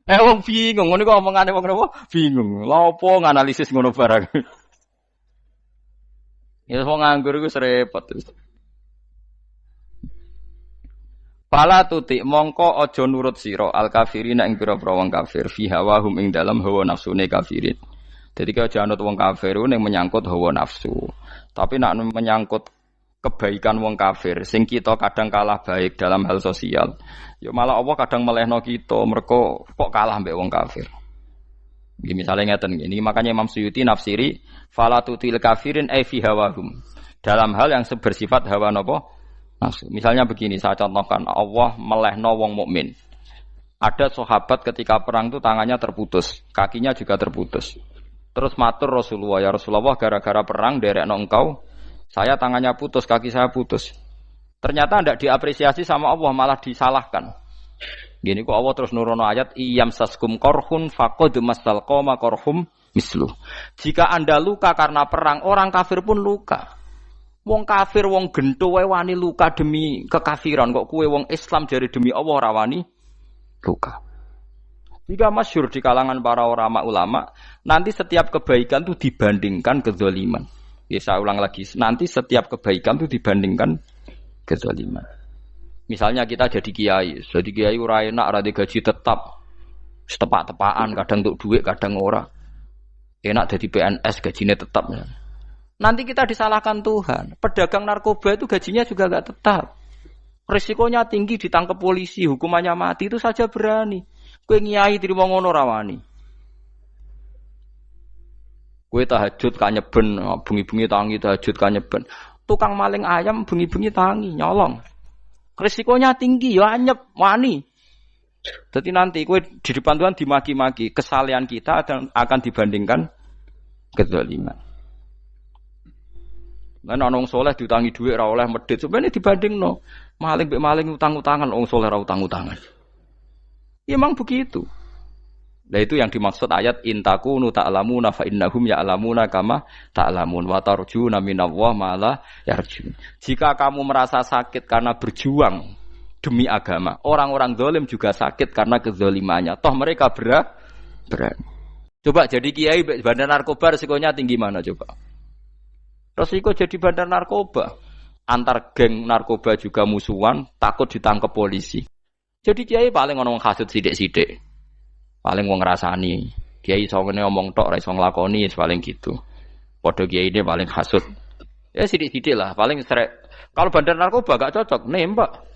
Wong bingung, ngono kok omongane wong napa? Bingung. Lha opo nganalisis ngono barang. Ya wong nganggur iku repot. Pala tutik mongko aja nurut sira al kafirin ing pira-pira wong kafir fi hawahum ing dalam hawa nafsune kafirin. Dadi kaya aja anut wong kafir ning menyangkut hawa nafsu. Tapi nek menyangkut kebaikan wong kafir sing kita kadang kalah baik dalam hal sosial. Ya malah Allah kadang melehno kita mergo kok kalah mbek wong kafir. Nggih misale ngeten iki makanya Imam Suyuti nafsiri falatutil kafirin ai fi hawahum. Dalam hal yang bersifat hawa napa? Nafsu. Misalnya begini saya contohkan Allah melehno wong mukmin. Ada sahabat ketika perang itu tangannya terputus, kakinya juga terputus. Terus matur Rasulullah, ya Rasulullah gara-gara perang derekno engkau saya tangannya putus, kaki saya putus. Ternyata tidak diapresiasi sama Allah, malah disalahkan. Gini kok Allah terus nurono ayat iyam saskum korhun faqad masal qoma korhum misluh. Jika Anda luka karena perang, orang kafir pun luka. Wong kafir wong gento wae wani luka demi kekafiran, kok kuwe wong Islam jare demi Allah ora wani luka. Jika masyhur di kalangan para ulama, nanti setiap kebaikan itu dibandingkan kezaliman. Ya saya ulang lagi, nanti setiap kebaikan itu dibandingkan kezaliman. Misalnya kita jadi kiai ora enak, ora gaji tetap, setepak-tepakan, kadang untuk duit, kadang ora. Enak jadi PNS, gajinya tetap. Nanti kita disalahkan Tuhan. Pedagang narkoba itu gajinya juga enggak tetap. Risikonya tinggi, ditangkap polisi, hukumannya mati, itu saja berani. Kowe nyai trimo ngono ra wani. Kowe tahajud kanyeben, bengi-bengi tangi tahajud kanyeben. Tukang maling ayam bengi-bengi tangi nyolong. Risikonya tinggi ya anyep wani. Jadi nanti kowe di depan Tuhan dimaki-maki, kesalehan kita akan dibandingkan kezaliman. Lan ana wong saleh diutangi dhuwit ora oleh medhit. Sebenarnya dibandingno maling mbek maling utang-utangan wong saleh ora utang-utangan. Ya emang begitu. Nah itu yang dimaksud ayat intakunu ta'lamuna fa innahum ya'lamuna kama ta'lamun wa tarjuna minallah ma la yarjun. Jika kamu merasa sakit karena berjuang demi agama, orang-orang zalim juga sakit karena kezalimannya. Toh mereka berat. Coba jadi kiai bandar narkoba resikonya tinggi mana coba? Resiko jadi bandar narkoba. Antar geng narkoba juga musuhan, takut ditangkap polisi. Jadi kiai paling ono kasut sithik-sithik. Paling wong ngrasani. Kiai iso ngene omong tok ora iso nglakoni paling gitu. Padha kiai ini paling hasud. Ya sithik-sithik lah, paling srek. Kalau bandar narkoba gak cocok nembak.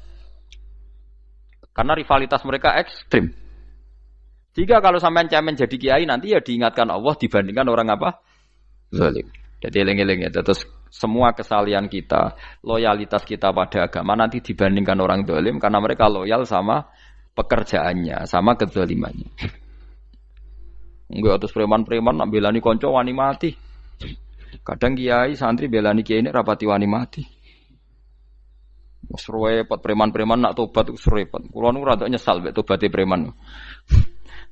Karena rivalitas mereka ekstrim. Jika kalau sampean cemen jadi kiai nanti ya diingatkan Allah dibandingkan orang apa? Zalim. Jadi eling-eling ya. Terus semua kesalahan kita, loyalitas kita pada agama nanti dibandingkan orang zalim karena mereka loyal sama pekerjaannya, sama kezalimannya. Enggak terus preman-preman nak belani kanca wani mati. Kadang kiai santri belani kiai ini rapati wani mati. Wes repot preman-preman nak tobat wis repot. Kula nu rada nyesal mek tobaté preman.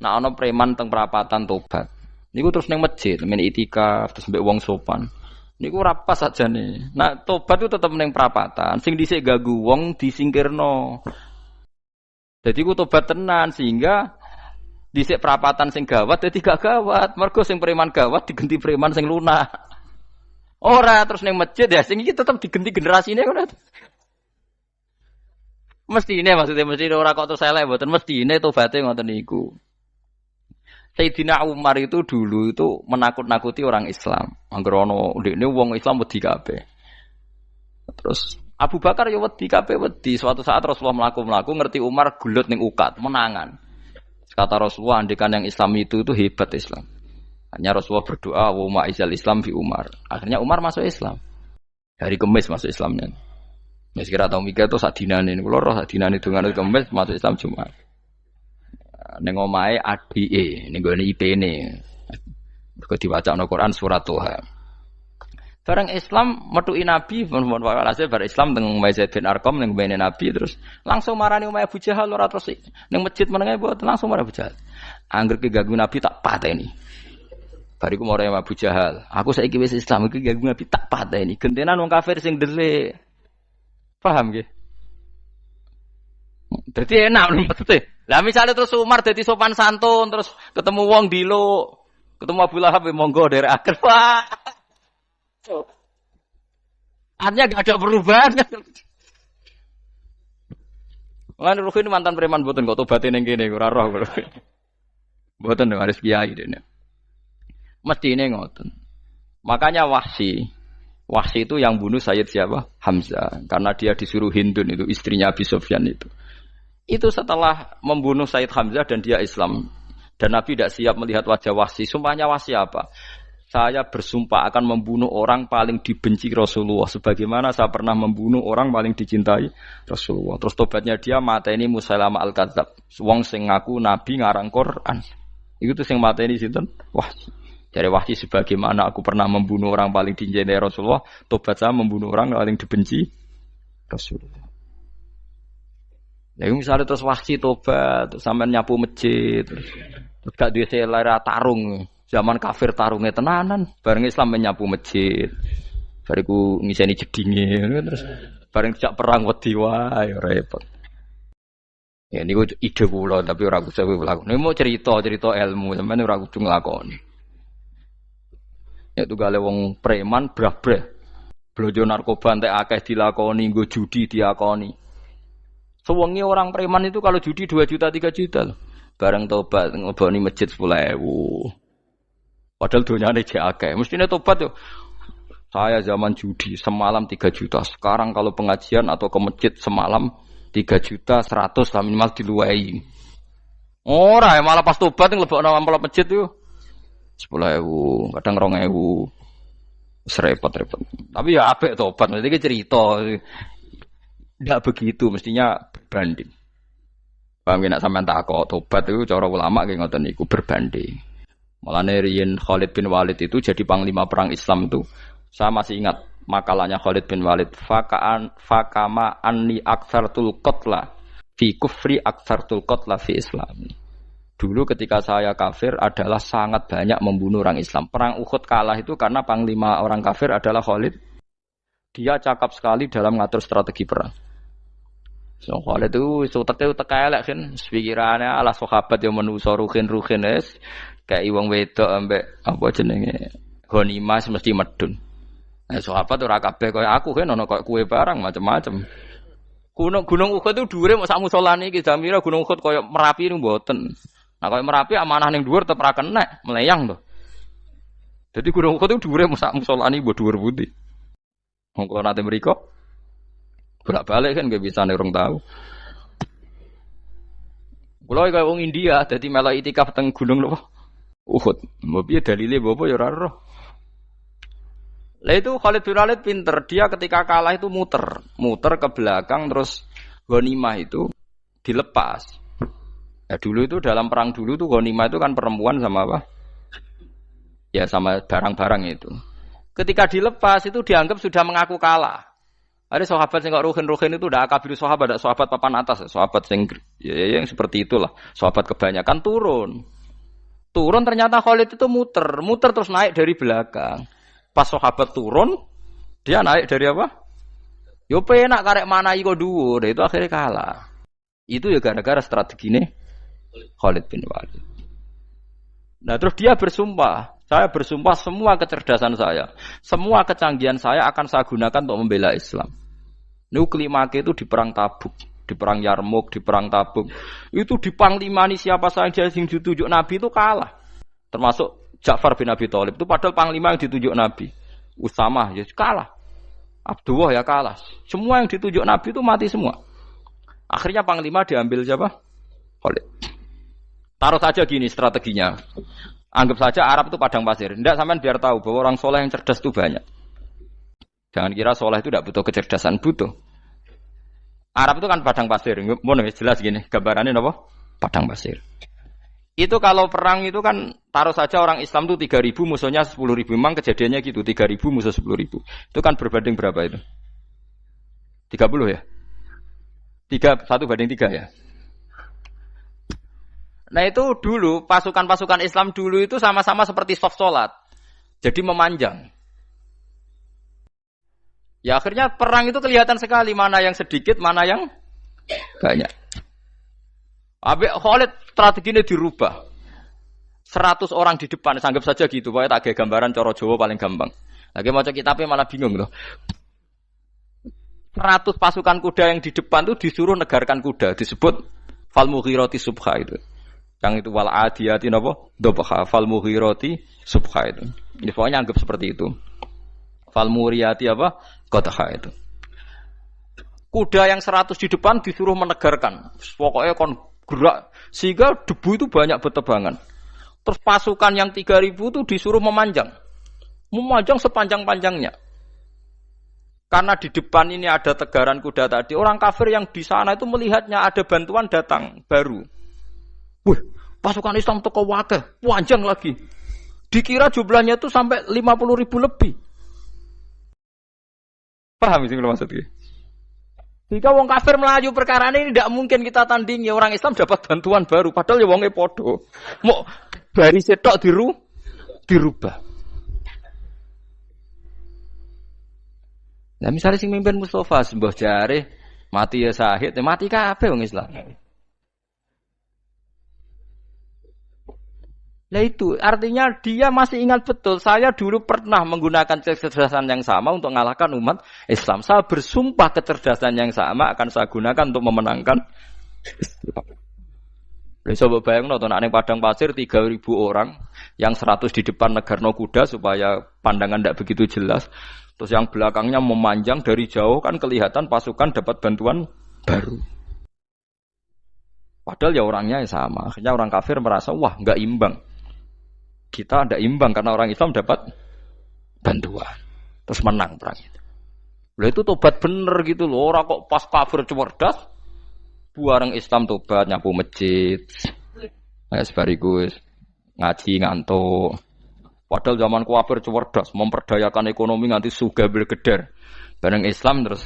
Nak ana preman teng perapatan tobat. Niku terus ning masjid, men itikaf terus mbek wong sopan. Niku ora pas sajane. Nak tobat itu tetep ning perapatan. Sing dhisik ganggu wong disingkirno. Jadi ku tobat tenan sehingga dhisik perapatan sing gawat dadi gak gawat. Mergo sing preman gawat diganti preman sing lunak. Ora terus ning masjid ya sing iki tetep diganti generasine ora. Mestine maksudnya mesti ora kok terus elek mboten mestine tobaté ngoten niku. Sayyidina Umar itu dulu itu menakut-nakuti orang Islam. Angger ana ndekne wong Islam wedi kabeh. Terus Abu Bakar ya wedi kabeh wedi. Suatu saat Rasulullah mlaku-mlaku ngerti Umar gulut ning ukat, menangan. Kata Rasulullah, andekan yang Islam itu hebat Islam. Hanya Rasulullah berdoa, wa ma'izal Islam fi Umar. Akhirnya Umar masuk Islam. Hari Kamis masuk Islamnya. Ya sekira tau mikir itu sak dinane. Kulo roh sak dinane dongan Kamis masuk Islam Jumat. Ning omahe adike, ning gone IP-ne. Mergo diwacana Quran surat Toha. Barang Islam metuki Nabi, mohon walhasil bar Islam teng Zaid bin Arqam ning mbene Nabi terus langsung marani omahe Abu Jahal ora terus ning masjid menenge mboten langsung marani Abu Jahal. Angger ki ganggu Nabi tak pateni. Bariku marani Abu Jahal, aku saiki wis Islam iki ganggu Nabi tak pateni. Gentenan wong kafir sing dhelik. Paham nggih? Dadi enak maksudnya. Lah misalnya terus Umar dadi sopan santun terus ketemu wong dilo, ketemu Abu Lahab monggo derek akhir. Wah. Artinya gak ada perubahan. Lan Ruhin mantan preman mboten kok tobaté ning kene ora roh. Mboten harus kiai dene. Mestine ngoten. Makanya Wahsy itu yang bunuh Sayyid siapa? Hamzah. Karena dia disuruh Hindun itu istrinya Abi Sufyan itu. Itu setelah membunuh Sayyid Hamzah dan dia Islam. Dan Nabi tidak siap melihat wajah Wahsy. Sumpahnya Wahsy apa? Saya bersumpah akan membunuh orang paling dibenci Rasulullah. Sebagaimana saya pernah membunuh orang paling dicintai Rasulullah. Terus tobatnya dia mateni Musailamah al-Kadzab. Wong sing ngaku Nabi ngarang Quran. Itu tuh sing mateni sinten? Wahsy. Dari Wahsy sebagaimana aku pernah membunuh orang paling dicintai Rasulullah. Tobat saya membunuh orang paling dibenci Rasulullah. Lalu misalnya terus Wahsy tobat, sampai nyapu masjid, terus gak duwe selera tarung. Zaman kafir tarungnya tenanan, bareng Islam menyapu masjid. Bariku ngiseni jedinge terus bareng dijak perang wedi wae repot. Ya niku ide kula tapi ora kudu nglakoni. Nek mau cerita ilmu sampeyan ora kudu nglakoni. Ya tugale wong preman brah-brah. Blojo narkoba entek akeh dilakoni, nggo judi diakoni. Sewengi orang preman itu kalau judi 2 juta 3 juta loh. Bareng tobat ngoboni masjid 10.000. Padahal donyane jek akeh. Mestine tobat yo. Saya zaman judi semalam 3 juta. Sekarang kalau pengajian atau ke masjid semalam 3 juta 100 lah minimal diluwei. Ora ya malah pas tobat nglebokno amplop masjid yo 10.000, kadang 2.000. Repot-repot. Tapi ya apik tobat, mesti cerita. Tidak begitu, mestinya berbanding. Paham nek sampean takok tobat itu cara ulama nggih ngoten niku berbanding. Mulane riyen Khalid bin Walid itu jadi panglima perang Islam itu saya masih ingat makalahnya Khalid bin Walid, fakama anni aktsartul qatla fi kufri aktsartul qatla fi islami. Dulu ketika saya kafir adalah sangat banyak membunuh orang Islam. Perang Uhud kalah itu karena panglima orang kafir adalah Khalid. Dia cakap sekali dalam mengatur strategi perang. So Khalid itu utek elek kan, pikirannya ala sahabat yang menuso ruhin es kayak wong wedok ambek apa jenenge ghanimah mesti medun. Nah, sahabat ora kabeh kaya aku kan ono kaya kue barang macam-macam. Gunung Uhud itu dhuwure mok sak musolane iki Jamira Gunung Uhud kaya Merapi niku mboten. Nah kaya Merapi amanah ning dhuwur tetep ra kenek, meleyang to. Jadi Gunung Uhud itu dhuwure mok sak musolane mbok dhuwur pundi. Wong kula nate mriko bolak-balik kan gak bisa orang tahu. Kulo kaya wong India dadi melok itikaf teng gunung lho. Uhud. Mbok piye dalile mbok ya ora roh. Lah itu Khalid bin Walid pinter, dia ketika kalah itu muter ke belakang terus ghanimah itu dilepas. Ya dulu itu dalam perang dulu tuh ghanimah itu kan perempuan sama apa? Ya sama barang-barang itu. Ketika dilepas itu dianggap sudah mengaku kalah. Ada sahabat yang kok ruhin itu udah akabir sahabat, ada sahabat papan atas, sahabat yang seperti itulah. Sahabat kebanyakan turun ternyata Khalid itu muter terus naik dari belakang. Pas sahabat turun, dia naik dari apa? Yo penak karek mana iko dhuwur, itu akhirnya kalah. Itu ya gara-gara strategi ini Khalid bin Walid. Nah terus dia bersumpah, saya bersumpah semua kecerdasan saya, semua kecanggihan saya akan saya gunakan untuk membela Islam. Nuklimake itu di perang Tabuk, di perang Yarmuk, di perang Tabuk. Itu di panglimani siapa saja yang ditunjuk Nabi itu kalah. Termasuk Ja'far bin Abi Thalib itu padahal panglima yang ditunjuk Nabi. Usamah ya kalah. Abdullah ya kalah. Semua yang ditunjuk Nabi itu mati semua. Akhirnya panglima diambil siapa? Khalid. Taruh saja gini strateginya. Anggap saja Arab itu padang pasir. Tidak sampean biar tahu bahwa orang soleh yang cerdas itu banyak. Jangan kira soleh itu tidak butuh kecerdasan, butuh. Arab itu kan padang pasir. Mau jelas gini, gambarannya apa? Padang pasir. Itu kalau perang itu kan taruh saja orang Islam itu 3.000 musuhnya 10.000. Memang kejadiannya gitu, 3.000 musuh 10.000. Itu kan berbanding berapa itu? 30 ya? 1 banding 3 ya? Nah itu dulu, pasukan-pasukan Islam dulu itu sama-sama seperti soft sholat. Jadi memanjang. Ya akhirnya perang itu kelihatan sekali mana yang sedikit, mana yang banyak. Habis Khalid strateginya dirubah. 100 orang di depan, anggap saja gitu. Pokoknya tak kayak gambaran coro Jawa paling gampang. Lagi mau kitabnya malah bingung loh. 100 pasukan kuda yang di depan itu disuruh negarkan kuda. Disebut fal mughirati subha itu. Yang itu wal adiyati napa? Dobha fal mughirati subha itu. Jadi pokoknya anggap seperti itu. Fal muriyati apa? Qadha itu. Kuda yang 100 di depan disuruh menegarkan. Pokoknya kon gerak sehingga debu itu banyak bertebangan. Terus pasukan yang 3.000 itu disuruh memanjang. Memanjang sepanjang-panjangnya. Karena di depan ini ada tegaran kuda tadi, orang kafir yang di sana itu melihatnya ada bantuan datang baru. Wih, pasukan Islam teko wakeh, panjang lagi. Dikira jumlahnya itu sampai 50.000 lebih. Paham sih kalau maksudnya? Jika wong kafir melaju perkara ini tidak mungkin kita tandingi. Orang Islam dapat bantuan baru. Padahal ya wongnya podo. Mau baris setok dirubah. Nah misalnya sing mimpin Mustafa sembah jare mati ya syahid, mati kabeh wong Islam. Nah itu artinya dia masih ingat betul. Saya dulu pernah menggunakan kecerdasan yang sama untuk mengalahkan umat Islam. Saya bersumpah kecerdasan yang sama akan saya gunakan untuk memenangkan Islam. Coba bayang nonton ning padang pasir 3.000 orang, yang 100 di depan negarno kuda supaya pandangan tidak begitu jelas. Terus yang belakangnya memanjang dari jauh kan kelihatan pasukan dapat bantuan baru. Padahal ya orangnya sama. Akhirnya orang kafir merasa wah nggak imbang. Kita ada imbang karena orang Islam dapat bantuan. Terus menang perang itu. Lah itu tobat bener gitu loh. Orang kok pas kafir cerdas, buareng Islam tobat nyapu masjid. Kayak sebariku ngaji ngantuk. Padahal zaman kafir cerdas, memperdayakan ekonomi nganti sugih bergeder. Bareng Islam terus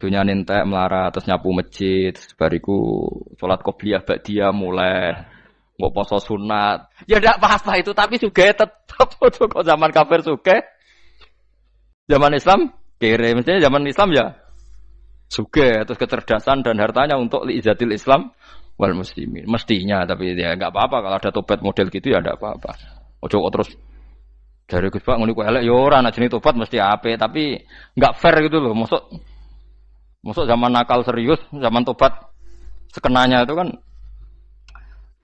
dunia nentek melarat terus nyapu masjid, bariku sholat qobliyah ba'diyah mulai mbok poso sunat. Ya ndak apa-apa itu tapi sugih tetep kok zaman kafir sugih. Zaman Islam kere, mestinya zaman Islam ya sugih terus kecerdasan dan hartanya untuk liizatil Islam wal muslimin. Mestinya tapi ya enggak apa-apa kalau ada tobat model gitu ya enggak apa-apa. Ojo kok terus dari Gus Pak ngono ku elek ya ora ana jenenge tobat mesti apik tapi enggak fair gitu loh. Maksud zaman nakal serius, zaman tobat sekenanya itu kan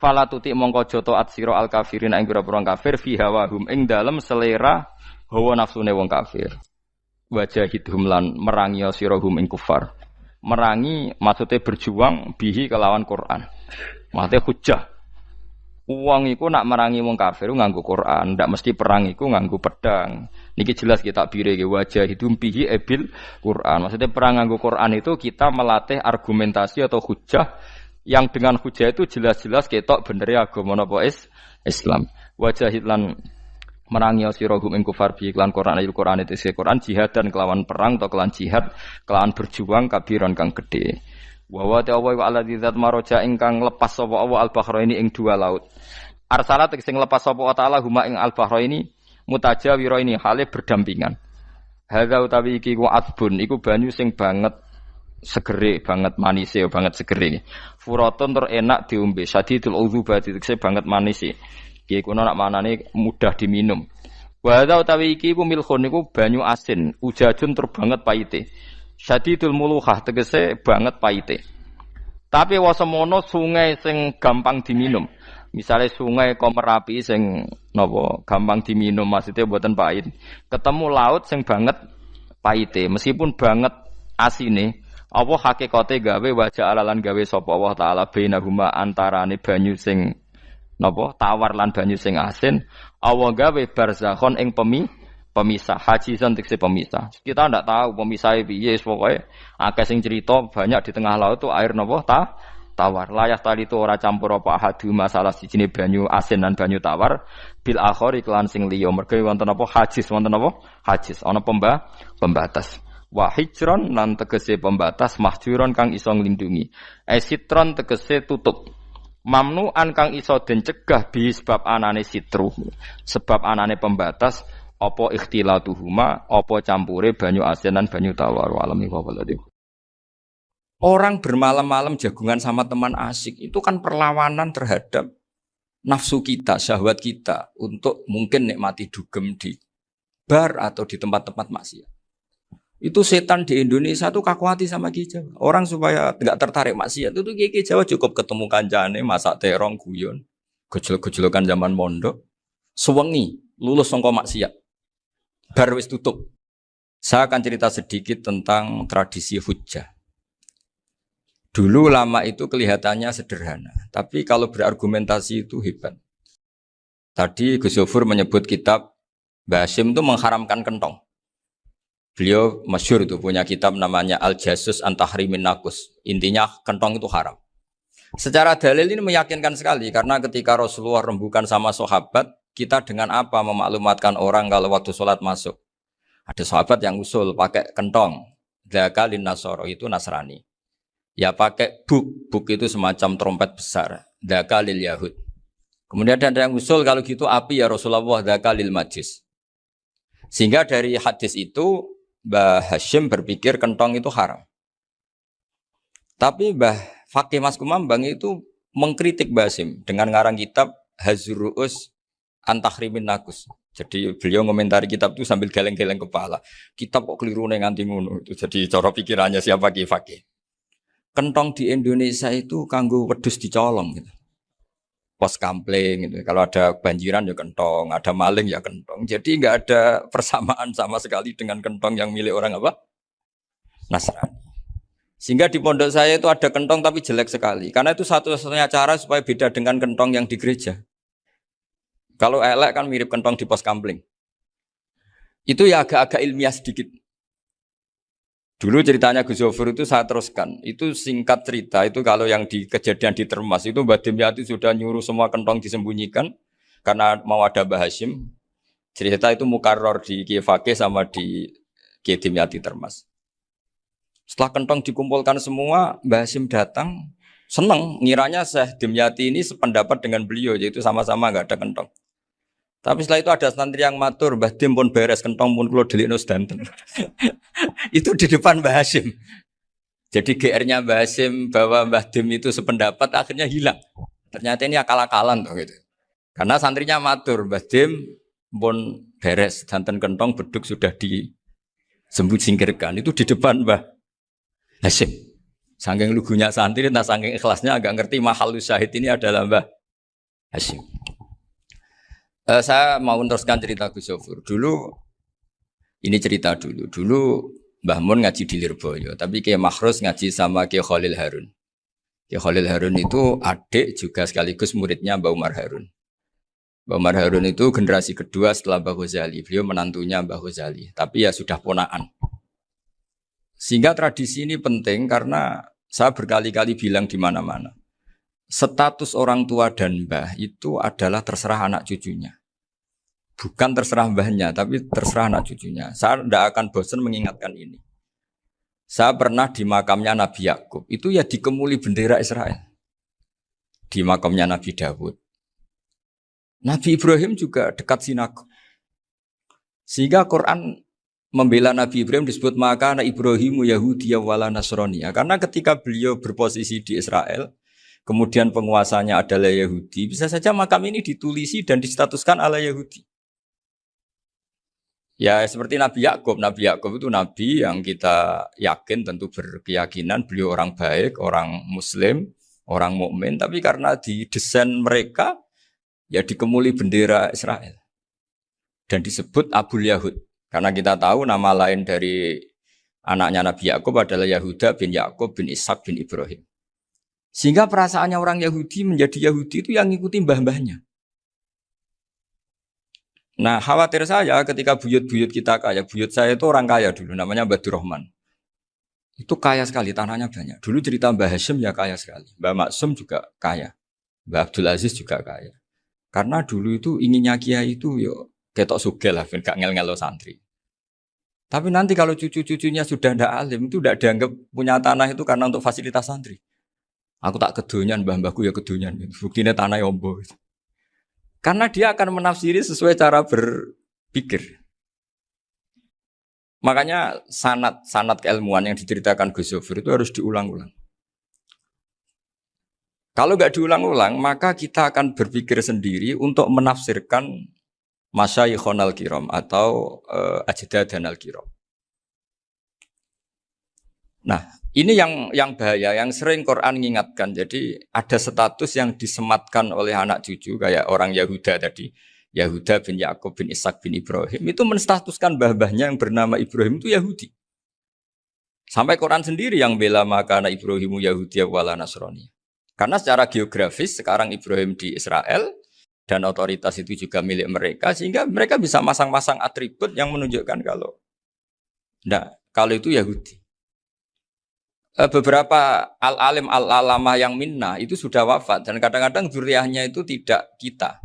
fala tuti mongko joto atsira al kafirin ing pira-pira kafir fi hawahum ing dalem selera hawa nafsune wong kafir. Wajahidhum lan merangi sirahum ing kufar. Merangi maksudnya berjuang bihi kelawan Quran. Maksudnya hujjah. Uang iku nak merangi wong kafir nganggo Quran, ndak mesti perang iku nganggo pedang. Niki jelas kita bire ke wajah hidum bihi ebil Quran. Maksudnya perang nganggo Quran itu kita melatih argumentasi atau hujjah yang dengan hujjah itu jelas-jelas ketok bener agama napa Islam. Wajah lan merangi sirahum ing kufar bihi lan Quran ayat Quran itu Quran jihad dan kelawan perang atau kelawan jihad, kelawan berjuang kabiran kang gede. Wa wa ta'ala wa alladzi zat maroja ingkang lepas sapa Allah al-bahraini ing dua laut. Arsalat sing lepas sapa ta'ala huma ing al-bahraini mutajawiraini hale berdampingan. Hadza utawi iki ku adbun iku banyu sing banget segere banget manise banget segere. Furatun tur enak diombe sadidul udzubati tekse banget manise. Iki kono nak manane mudah diminum. Wa hadza utawi iki ku milkhun iku banyu asin ujajun tur banget paite. Syadidul muluhah tegese banget paite. Tapi wasemono sungai sing gampang diminum. Misalnya sungai Komerapi sing napa gampang diminum maksudnya mboten pahit. Ketemu laut sing banget paite meskipun banget asine apa hakikate gawe wajah alalan gawe sapa Allah taala bainahuma antarane banyu sing napa tawar lan banyu sing asin Allah gawe barzakhon ing pemisah haji santikse pemisah. Kita ndak tahu pemisahnya piye pokoke akeh sing cerita banyak di tengah laut tuh air napa tawar. Layah tali itu ora campur apa hadu masalah sijine banyu asin dan banyu tawar bil akhir iklan sing liya mergo wonten apa hajis wonten apa hajis ana pembatas. Wa hijron lan tegese pembatas mahjuron kang iso nglindungi. Sitron tegese tutup. Mamnuan kang iso den cegah bi sebab anane sitru. Sebab anane pembatas apa ikhtilatuhuma, apa campure banyu asin dan banyu tawar walami wabaladih. Orang bermalam-malam jagungan sama teman asik itu kan perlawanan terhadap nafsu kita, syahwat kita untuk mungkin nikmati dugem di bar atau di tempat-tempat maksiat. Itu setan di Indonesia tuh kakuati sama Ki Jawa. Orang supaya tidak tertarik maksiat itu Ki Jawa cukup ketemu kancane masak terong guyon, gejol-gejolokan zaman mondok, sewengi lulus sangka maksiat. Bar wis tutup. Saya akan cerita sedikit tentang tradisi hujjah. Dulu lama itu kelihatannya sederhana, tapi kalau berargumentasi itu hebat. Tadi Gus Yofur menyebut kitab Mbah Hashim itu mengharamkan kentong. Beliau masyhur itu punya kitab namanya Al-Jasus an Tahrimin Nakus. Intinya kentong itu haram. Secara dalil ini meyakinkan sekali karena ketika Rasulullah rembukan sama sahabat, kita dengan apa memaklumatkan orang kalau waktu sholat masuk? Ada sahabat yang usul pakai kentong. Dzakalin Nasoro itu Nasrani. Ya pakai buk itu semacam trompet besar. Dzakalil Yahud. Kemudian ada yang usul kalau gitu api ya Rasulullah dzakalil Majus. Sehingga dari hadis itu Mbah Hashim berpikir kentong itu haram. Tapi Mbah Fakih Mas Kumambang itu mengkritik Mbah Hashim dengan ngarang kitab Hazruus Antahrimin Nakus. Jadi beliau ngomentari kitab itu sambil geleng-geleng kepala. Kitab kok keliru nganti ngono. Itu jadi cara pikirannya siapa Ki Fakih. Kentong di Indonesia itu kanggo wedhus dicolong gitu. Pos kampling gitu. Kalau ada banjiran ya kentong, ada maling ya kentong. Jadi enggak ada persamaan sama sekali dengan kentong yang milik orang apa? Nasrani. Sehingga di pondok saya itu ada kentong tapi jelek sekali. Karena itu satu-satunya cara supaya beda dengan kentong yang di gereja. Kalau elek kan mirip kentong di pos kampling. Itu ya agak-agak ilmiah sedikit. Dulu ceritanya Gus Yofur itu saya teruskan. Itu singkat cerita, itu kalau yang di kejadian di Termas itu Mbah Dimyati sudah nyuruh semua kentong disembunyikan karena mau ada Mbah Hashim. Cerita itu mukarrar di Kiai Fakih sama di Kiai Dimyati Termas. Setelah kentong dikumpulkan semua, Mbah Hasyim datang, seneng, ngiranya Syekh Dimyati ini sependapat dengan beliau, yaitu sama-sama nggak ada kentong. Tapi setelah itu ada santri yang matur, Mbah Dim pun beres, kentong pun kulo delikno sedanten. Itu di depan Mbah Hasyim. Jadi GR-nya Mbah Hasyim bahwa Mbah Dim itu sependapat akhirnya hilang. Ternyata ini akal-akalan tuh gitu. Karena santrinya matur, Mbah Dim pun beres, danten kentong beduk sudah disembut singkirkan. Itu di depan Mbah Hasyim. Saking lugunya santri, nah saking ikhlasnya agak ngerti mahalus syahid ini adalah Mbah Hasyim. Saya mau meneruskan cerita Gus Sofur. Dulu, ini cerita dulu. Dulu Mbah Mun ngaji di Lirboyo, tapi Kiai Makhrus ngaji sama Kiai Khalil Harun. Kiai Khalil Harun itu adik juga sekaligus muridnya Mbah Umar Harun. Mbah Umar Harun itu generasi kedua setelah Mbah Ghazali. Beliau menantunya Mbah Ghazali, tapi ya sudah ponaan. Sehingga tradisi ini penting karena saya berkali-kali bilang di mana-mana. Status orang tua dan mbah itu adalah terserah anak cucunya. Bukan terserah mbahnya, tapi terserah anak cucunya. Saya tidak akan bosan mengingatkan ini. Saya pernah di makamnya Nabi Yakub, itu ya dikemuli bendera Israel. Di makamnya Nabi Dawud. Nabi Ibrahim juga dekat sinagog. Sehingga Quran membela Nabi Ibrahim disebut maka anak Ibrahimu Yahudiyya wala Nasraniya. Karena ketika beliau berposisi di Israel, kemudian penguasanya adalah Yahudi, bisa saja makam ini ditulisi dan distatuskan ala Yahudi. Ya seperti Nabi Yakub. Nabi Yakub itu nabi yang kita yakin tentu berkeyakinan beliau orang baik, orang muslim, orang mukmin, tapi karena didesain mereka ya dikemuli bendera Israel. Dan disebut Abul Yahud. Karena kita tahu nama lain dari anaknya Nabi Yakub adalah Yahuda bin Yakub bin Ishak bin Ibrahim. Sehingga perasaannya orang Yahudi menjadi Yahudi itu yang ngikuti mbah-mbahnya. Nah khawatir saya ketika buyut-buyut kita kaya, buyut saya itu orang kaya dulu, namanya Badur Rahman. Itu kaya sekali, tanahnya banyak. Dulu cerita Mbah Hasyim ya kaya sekali. Mbah Maksum juga kaya. Mbah Abdul Aziz juga kaya. Karena dulu itu inginnya kiai itu yo ketok sugih lah, gak ngel-ngelo santri. Tapi nanti kalau cucu-cucunya sudah ndak alim, itu ndak dianggap punya tanah itu karena untuk fasilitas santri. Aku tak kedonyan, mbah-mbahku ya kedonyan. Buktinya tanah ombo. Karena dia akan menafsiri sesuai cara berpikir. Makanya sanad keilmuan yang diceritakan Gus Sofir itu harus diulang-ulang. Kalau nggak diulang-ulang, maka kita akan berpikir sendiri untuk menafsirkan Masyayikhon al-Kiram atau Ajdadan al-Kiram. Nah, ini yang bahaya, yang sering Quran mengingatkan. Jadi ada status yang disematkan oleh anak cucu kayak orang Yahuda tadi, Yahuda bin Yakub bin Ishak bin Ibrahim itu menstatuskan mbah-mbahnya yang bernama Ibrahim itu Yahudi. Sampai Quran sendiri yang bela maka anak Ibrahimu Yahudi wala Nasrani. Karena secara geografis sekarang Ibrahim di Israel dan otoritas itu juga milik mereka sehingga mereka bisa masang-masang atribut yang menunjukkan kalau itu Yahudi. Beberapa al-alim al-alamah yang minnah itu sudah wafat dan kadang-kadang dzurriahnya itu tidak kita.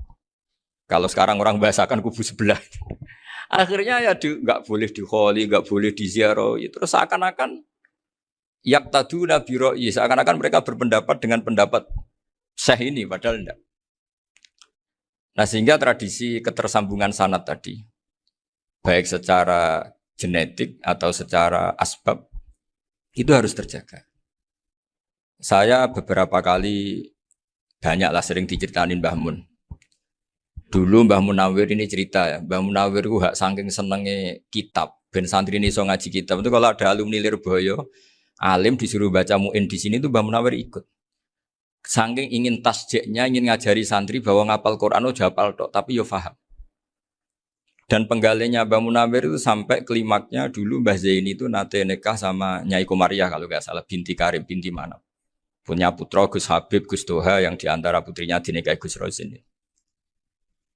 Kalau sekarang orang bahasakan kubu sebelah. Akhirnya ya nggak boleh dikholi, nggak boleh diziarah. Terus seakan-akan yaqtaduna bi ra'yi, seakan-akan mereka berpendapat dengan pendapat syekh ini padahal enggak. Nah, sehingga tradisi ketersambungan sanad tadi baik secara genetik atau secara asbab itu harus terjaga. Saya beberapa kali banyaklah sering diceritain Mbah Mun. Dulu Mbah Munawir ini cerita ya, Mbah Munawir itu saking senenge kitab, ben santri ini so ngaji kitab. Itu kalau ada alumni Lirboyo, alim disuruh baca muin di sini itu Mbah Munawir ikut. Saking ingin tasjeknya, ingin ngajari santri bahwa ngapal Quran udah hafal tok, tapi yo paham. Dan penggalinya Mbah Munawir itu sampai klimaknya dulu Mbah Zaini itu nate nikah sama Nyai Komariah kalau nggak salah, binti Karim, binti mana. Punya putra Gus Habib, Gus Doha yang diantara putrinya dinikahi Gus Rosin.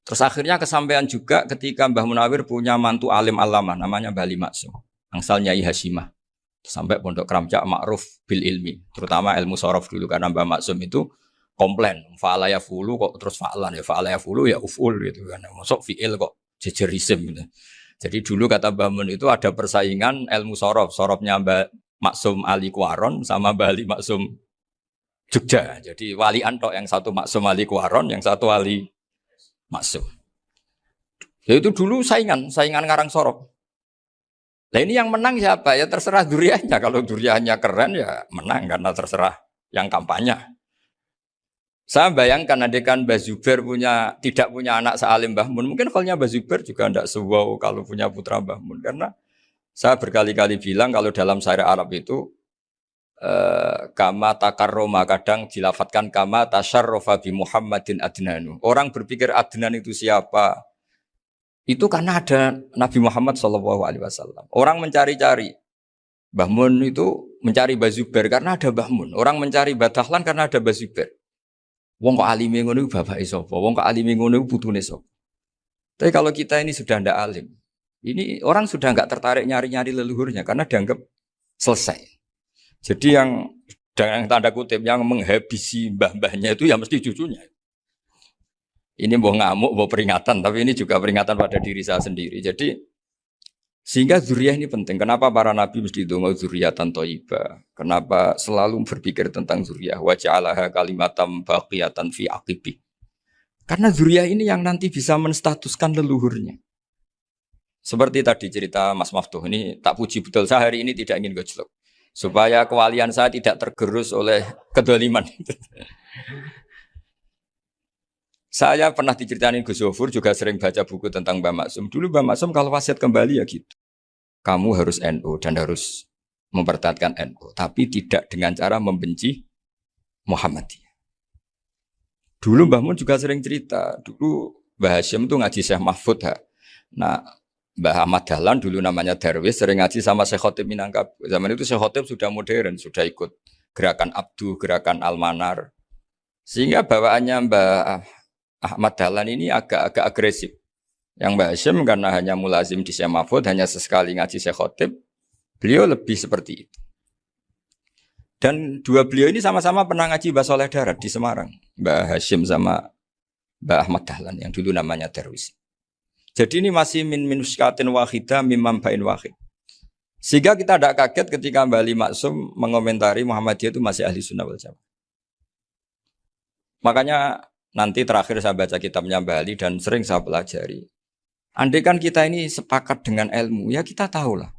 Terus akhirnya kesampaian juga ketika Mbah Munawir punya mantu alim alamah namanya Mbah Ali Maksum, angsal Nyai Hasyimah. Sampai pondok Kramcak ma'ruf bil ilmi, terutama ilmu sorof dulu karena Mbah Maksum itu komplain, fa'ala ya fulu kok terus fa'lan ya fa'ala ya fulu ya uf'ul gitu kan. Masuk fi'il kok jejer isim gitu. Jadi dulu kata Mbah Mun itu ada persaingan ilmu sorof. Sorofnya Mbah Maksum Ali Kuaron sama Mbah Ali Maksum Jogja. Jadi wali antok yang satu Maksum Ali Kuaron, yang satu Ali Maksum. Ya itu dulu saingan ngarang sorof. Nah ini yang menang siapa? Ya terserah duriannya. Kalau duriannya keren ya menang karena terserah yang kampanye. Saya bayangkan adekan Mbah Zubair tidak punya anak sealim Mbah Mun, mungkin kalau Mbah Zubair juga tidak sewow kalau punya putra Mbah Mun. Karena saya berkali-kali bilang kalau dalam syair Arab itu kama takarroma, kadang dilafatkan kama tasyarrofa bi Muhammadin adnanu. Orang berpikir Adnan itu siapa? Itu karena ada Nabi Muhammad SAW. Orang mencari-cari Mbah Mun itu mencari Mbah Zubair karena ada Mbah Mun. Orang mencari Mbah Dahlan karena ada Mbah Zubair. Wong kok alime ngono iku bapake sapa? Wong kok alime ngono iku putune sapa? Tapi kalau kita ini sudah ndak alim, ini orang sudah nggak tertarik nyari-nyari leluhurnya karena dianggap selesai. Jadi yang dengan tanda kutip yang menghabisi mbah-mbahnya itu ya mesti cucunya. Ini mbok ngamuk, mbok peringatan, tapi ini juga peringatan pada diri saya sendiri. Jadi sehingga zuriyah ini penting. Kenapa para nabi mesti donga zuriyatan thayyibah? Kenapa selalu berpikir tentang zuriyah? Wa ja'alaha kalimatam baqiyatan fi aqibi. Karena zuriyah ini yang nanti bisa menstatuskan leluhurnya. Seperti tadi cerita Mas Maftuh ini tak puji betul. Saya hari ini tidak ingin gojlok. Supaya kewalian saya tidak tergerus oleh kedoliman. Saya pernah diceritain Gus Zofur juga sering baca buku tentang Mbah Maksum. Dulu Mbah Maksum kalau wasiat kembali ya gitu. Kamu harus NU dan harus mempertahankan NU. Tapi tidak dengan cara membenci Muhammadiyah. Dulu Mbah Mun juga sering cerita. Dulu Mbah Hashim itu ngaji Syekh Mahfud. Nah Mbah Ahmad Dahlan dulu namanya Darwis sering ngaji sama Syekh Khotib Minangkabau. Zaman itu Syekh Khotib sudah modern. Sudah ikut gerakan Abdu, gerakan Almanar. Sehingga bawaannya Mbah Ahmad Dahlan ini agak agresif. Yang Mbah Hashim karena hanya mulazim di Syekh Mahfud, hanya sesekali ngaji Syekh Khotib, beliau lebih seperti itu. Dan dua beliau ini sama-sama pernah ngaji Mbah Soleh Darat di Semarang. Mbah Hashim sama Mbah Ahmad Dahlan yang dulu namanya Darwis. Jadi ini masih min minuskatin wahidah mimam bain wahid. Sehingga kita tidak kaget ketika Mbah Ali Maksum mengomentari Muhammadiyah itu masih ahli sunnah wal jamaah. Makanya nanti terakhir saya baca kitabnya Mbah Ali dan sering saya pelajari. Andai kan kita ini sepakat dengan ilmu, ya kita tahulah.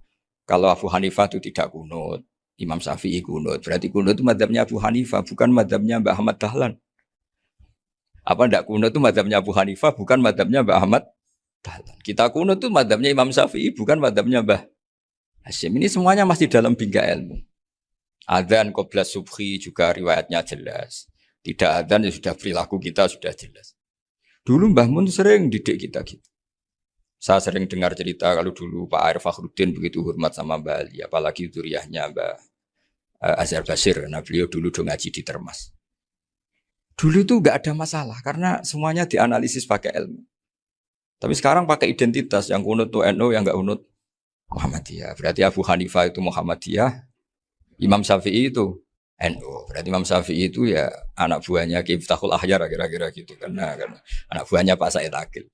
Kalau Abu Hanifah itu tidak kunut, Imam Syafi'i kunut. Berarti kunut itu mazhabnya Abu Hanifah, bukan mazhabnya Mbah Ahmad Dahlan. Apa tidak kunut itu mazhabnya Abu Hanifah, bukan mazhabnya Mbah Ahmad Dahlan. Kita kunut itu mazhabnya Imam Syafi'i, bukan mazhabnya Mbah Hashim. Ini semuanya masih dalam bingkai ilmu. Adzan qabla subhi juga riwayatnya jelas. Tidak adzan ya sudah perilaku kita sudah jelas. Dulu Mbah Mun sering didik kita gitu. Saya sering dengar cerita kalau dulu Pak Arif Fakhruddin begitu hormat sama Mbah Ali, apalagi zuriyahnya Mbah Azhar Basir, karena beliau dulu do ngaji di Termas. Dulu itu enggak ada masalah karena semuanya dianalisis pakai ilmu. Tapi sekarang pakai identitas, yang kunut tuh NU, yang enggak kunut Muhammadiyah. Berarti Abu Hanifah itu Muhammadiyah, Imam Syafi'i itu NU. Berarti Imam Syafi'i itu ya anak buahnya Ki Miftahul Ahyar kira-kira gitu karena anak buahnya Pak Said Akil.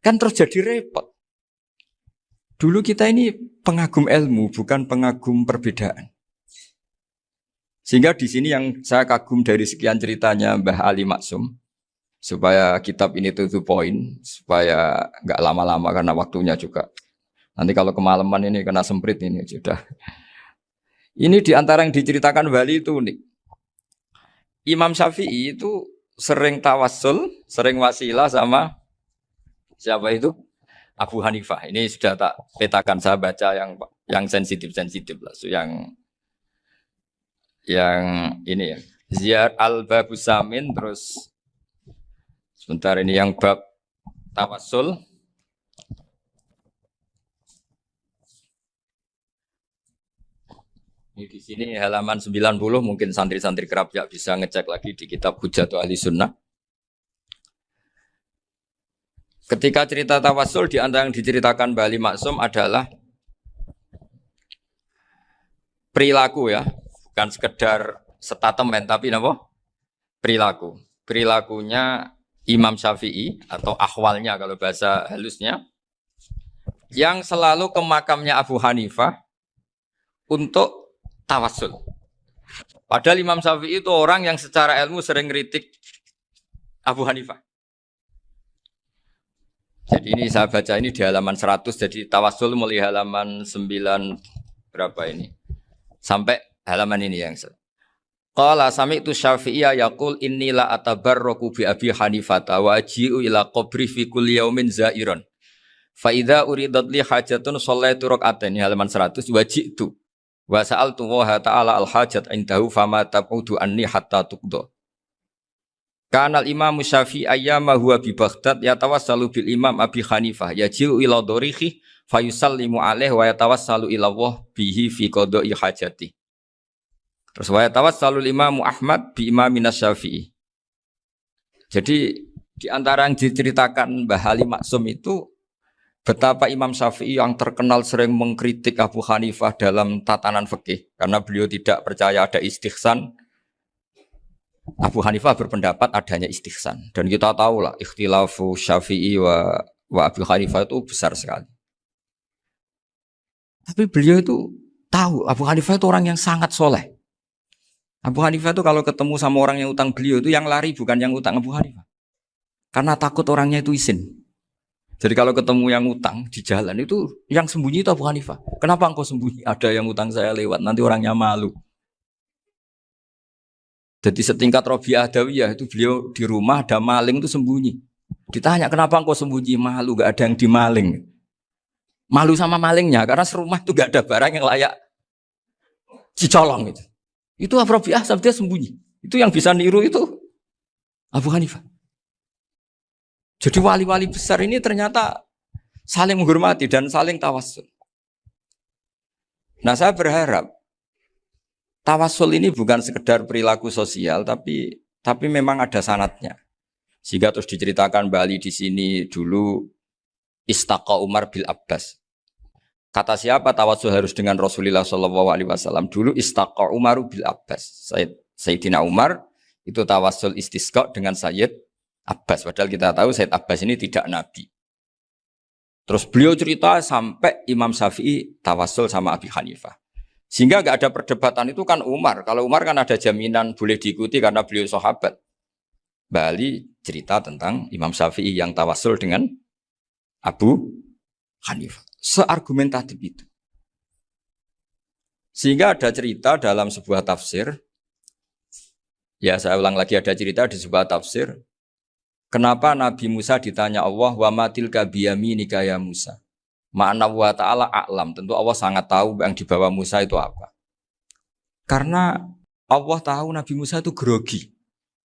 Kan terus jadi repot. Dulu kita ini pengagum ilmu, bukan pengagum perbedaan. Sehingga di sini yang saya kagum dari sekian ceritanya Mbah Ali Maksum, supaya kitab ini to the point, supaya nggak lama-lama karena waktunya juga. Nanti kalau kemalaman ini kena semprit ini sudah. Ini diantara yang diceritakan Bali itu unik. Imam Syafi'i itu sering tawassul, sering wasilah sama siapa itu? Abu Hanifah. Ini sudah tak petakan, saya baca yang sensitif-sensitif lah. So, yang ini ya. Ziyar al-Babus Samin, terus sebentar ini yang bab tawassul. Ini di sini halaman 90, mungkin santri-santri kerap ya bisa ngecek lagi di kitab Hujjatul Ahli Sunnah. Ketika cerita tawassul di antara yang diceritakan Mbah Ali Maksum adalah perilaku ya, bukan sekedar statement tapi apa? Perilaku. Perilakunya Imam Syafi'i atau ahwalnya kalau bahasa halusnya yang selalu ke makamnya Abu Hanifah untuk tawassul. Padahal Imam Syafi'i itu orang yang secara ilmu sering kritik Abu Hanifah. Jadi ini saya baca ini di halaman 100, jadi tawassul mulai halaman 9 berapa ini? Sampai halaman ini yang qala sami'tu Syafi'iyya yaqul inni la atabarraku bi Abi Hanifah wa aji'u ila qabri fi kulli yaumin zairan. Fa idza uridat li hajatun shallaitu rak'atain halaman 100 waji'tu wa sa'altu wa ta'ala al hajat indahu fama tab'udu anni hatta tuqda. Kanal Imam Syafi'i ayyama huwa bi Baghdad yatawassalu bil Imam Abi Hanifah yaji'u ila dorihi fayusallimu alaihi wa yatawassalu ila Allah bihi fi qada'i hajati. Terus wa yatawassalu Imam Ahmad bi Imamina Syafi'i. Jadi di antara yang diceritakan Mbah Halim Maksum itu betapa Imam Syafi'i yang terkenal sering mengkritik Abu Hanifah dalam tatanan fikih karena beliau tidak percaya ada istihsan. Abu Hanifah berpendapat adanya istihsan dan kita tahu lah ikhtilafu Syafi'i wa Abu Hanifah itu besar sekali. Tapi beliau itu tahu Abu Hanifah itu orang yang sangat soleh. Abu Hanifah itu kalau ketemu sama orang yang utang beliau itu yang lari bukan yang utang Abu Hanifah. Karena takut orangnya itu izin. Jadi kalau ketemu yang utang di jalan itu yang sembunyi itu Abu Hanifah. Kenapa engkau sembunyi? Ada yang utang saya lewat, nanti orangnya malu. Jadi setingkat Rabi'ah Adawiyah itu beliau di rumah ada maling itu sembunyi. Ditanya kenapa engkau sembunyi? Malu, gak ada yang dimaling. Malu sama malingnya karena serumah itu gak ada barang yang layak dicolong itu. Itu Rabi'ah sampai dia sembunyi. Itu yang bisa niru itu Abu Hanifah. Jadi wali-wali besar ini ternyata saling menghormati dan saling tawassul. Nah saya berharap tawassul ini bukan sekedar perilaku sosial, tapi memang ada sanadnya. Sehingga terus diceritakan Bali di sini dulu istaqa Umar bil Abbas. Kata siapa tawassul harus dengan Rasulullah SAW? Dulu istaqa Umar bil Abbas. Sayyidina Umar itu tawassul istisqa dengan Sayyid Abbas. Padahal kita tahu Sayyid Abbas ini tidak nabi. Terus beliau cerita sampai Imam Syafi'i tawassul sama Abi Hanifah. Sehingga nggak ada perdebatan itu kan Umar. Kalau Umar kan ada jaminan boleh diikuti karena beliau sahabat. Bali cerita tentang Imam Syafi'i yang tawassul dengan Abu Hanifah. Seargumentatif itu. Sehingga ada cerita dalam sebuah tafsir. Ya saya ulang lagi ada cerita di sebuah tafsir. Kenapa Nabi Musa ditanya Allah wa matilka biyaminika ya Musa? Ma'ana wa ta'ala a'lam. Tentu Allah sangat tahu yang dibawa Musa itu apa. Karena Allah tahu Nabi Musa itu grogi.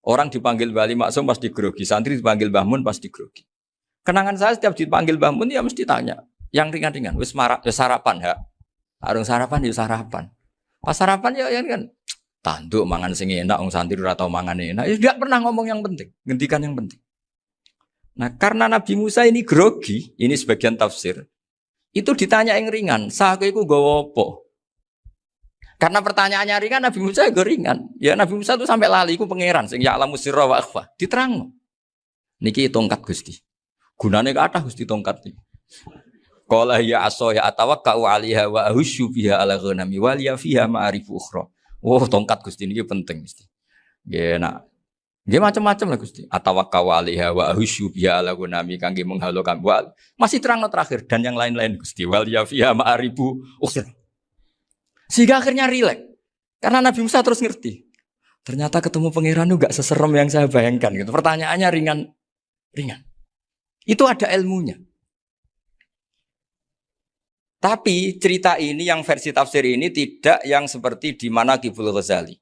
Orang dipanggil Bali Maksum pasti grogi. Santri dipanggil Mbah Mun pasti grogi. Kenangan saya setiap dipanggil Mbah Mun ya mesti tanya. Yang ringan-ringan. Wis sarapan ya. Arung sarapan ya sarapan. Pas sarapan ya kan. Tanduk mangan sing enak. Orang santri ora tau mangan enak. Ya tidak pernah ngomong yang penting. Ngendikan yang penting. Nah karena Nabi Musa ini grogi. Ini sebagian tafsir. Itu ditanya yang ringan, sahaja itu gawa apa? Karena pertanyaannya ringan, Nabi Musa juga ringan. Ya Nabi Musa itu sampai lali, itu pangeran, sing ya'lamu sirra wa akhfa. Diterang. Niki tongkat Gusti. Gunane kathah Gusti tongkat iki. Qala ya aso ya atawakkau 'alaiha wa ahusyu biha 'ala ghanami wa liya fiha ma'arifu ukhra. Oh, tongkat Gusti niki penting mesti. Nggih nak. Nggih macam-macam lah Gusti. Atawakkau 'alaiha wa ahusyu biha 'ala ghanami kangge menghalokan wa. Masih terang terakhir dan yang lain-lain Gusti. Wal ya fiha ma'arifu ukhra. Sehingga akhirnya rileks. Karena Nabi Musa terus ngerti. Ternyata ketemu pangeran itu gak seserem yang saya bayangkan gitu. Pertanyaannya ringan. Itu ada ilmunya. Tapi cerita ini yang versi tafsir ini tidak yang seperti di Manaqibul Ghazali.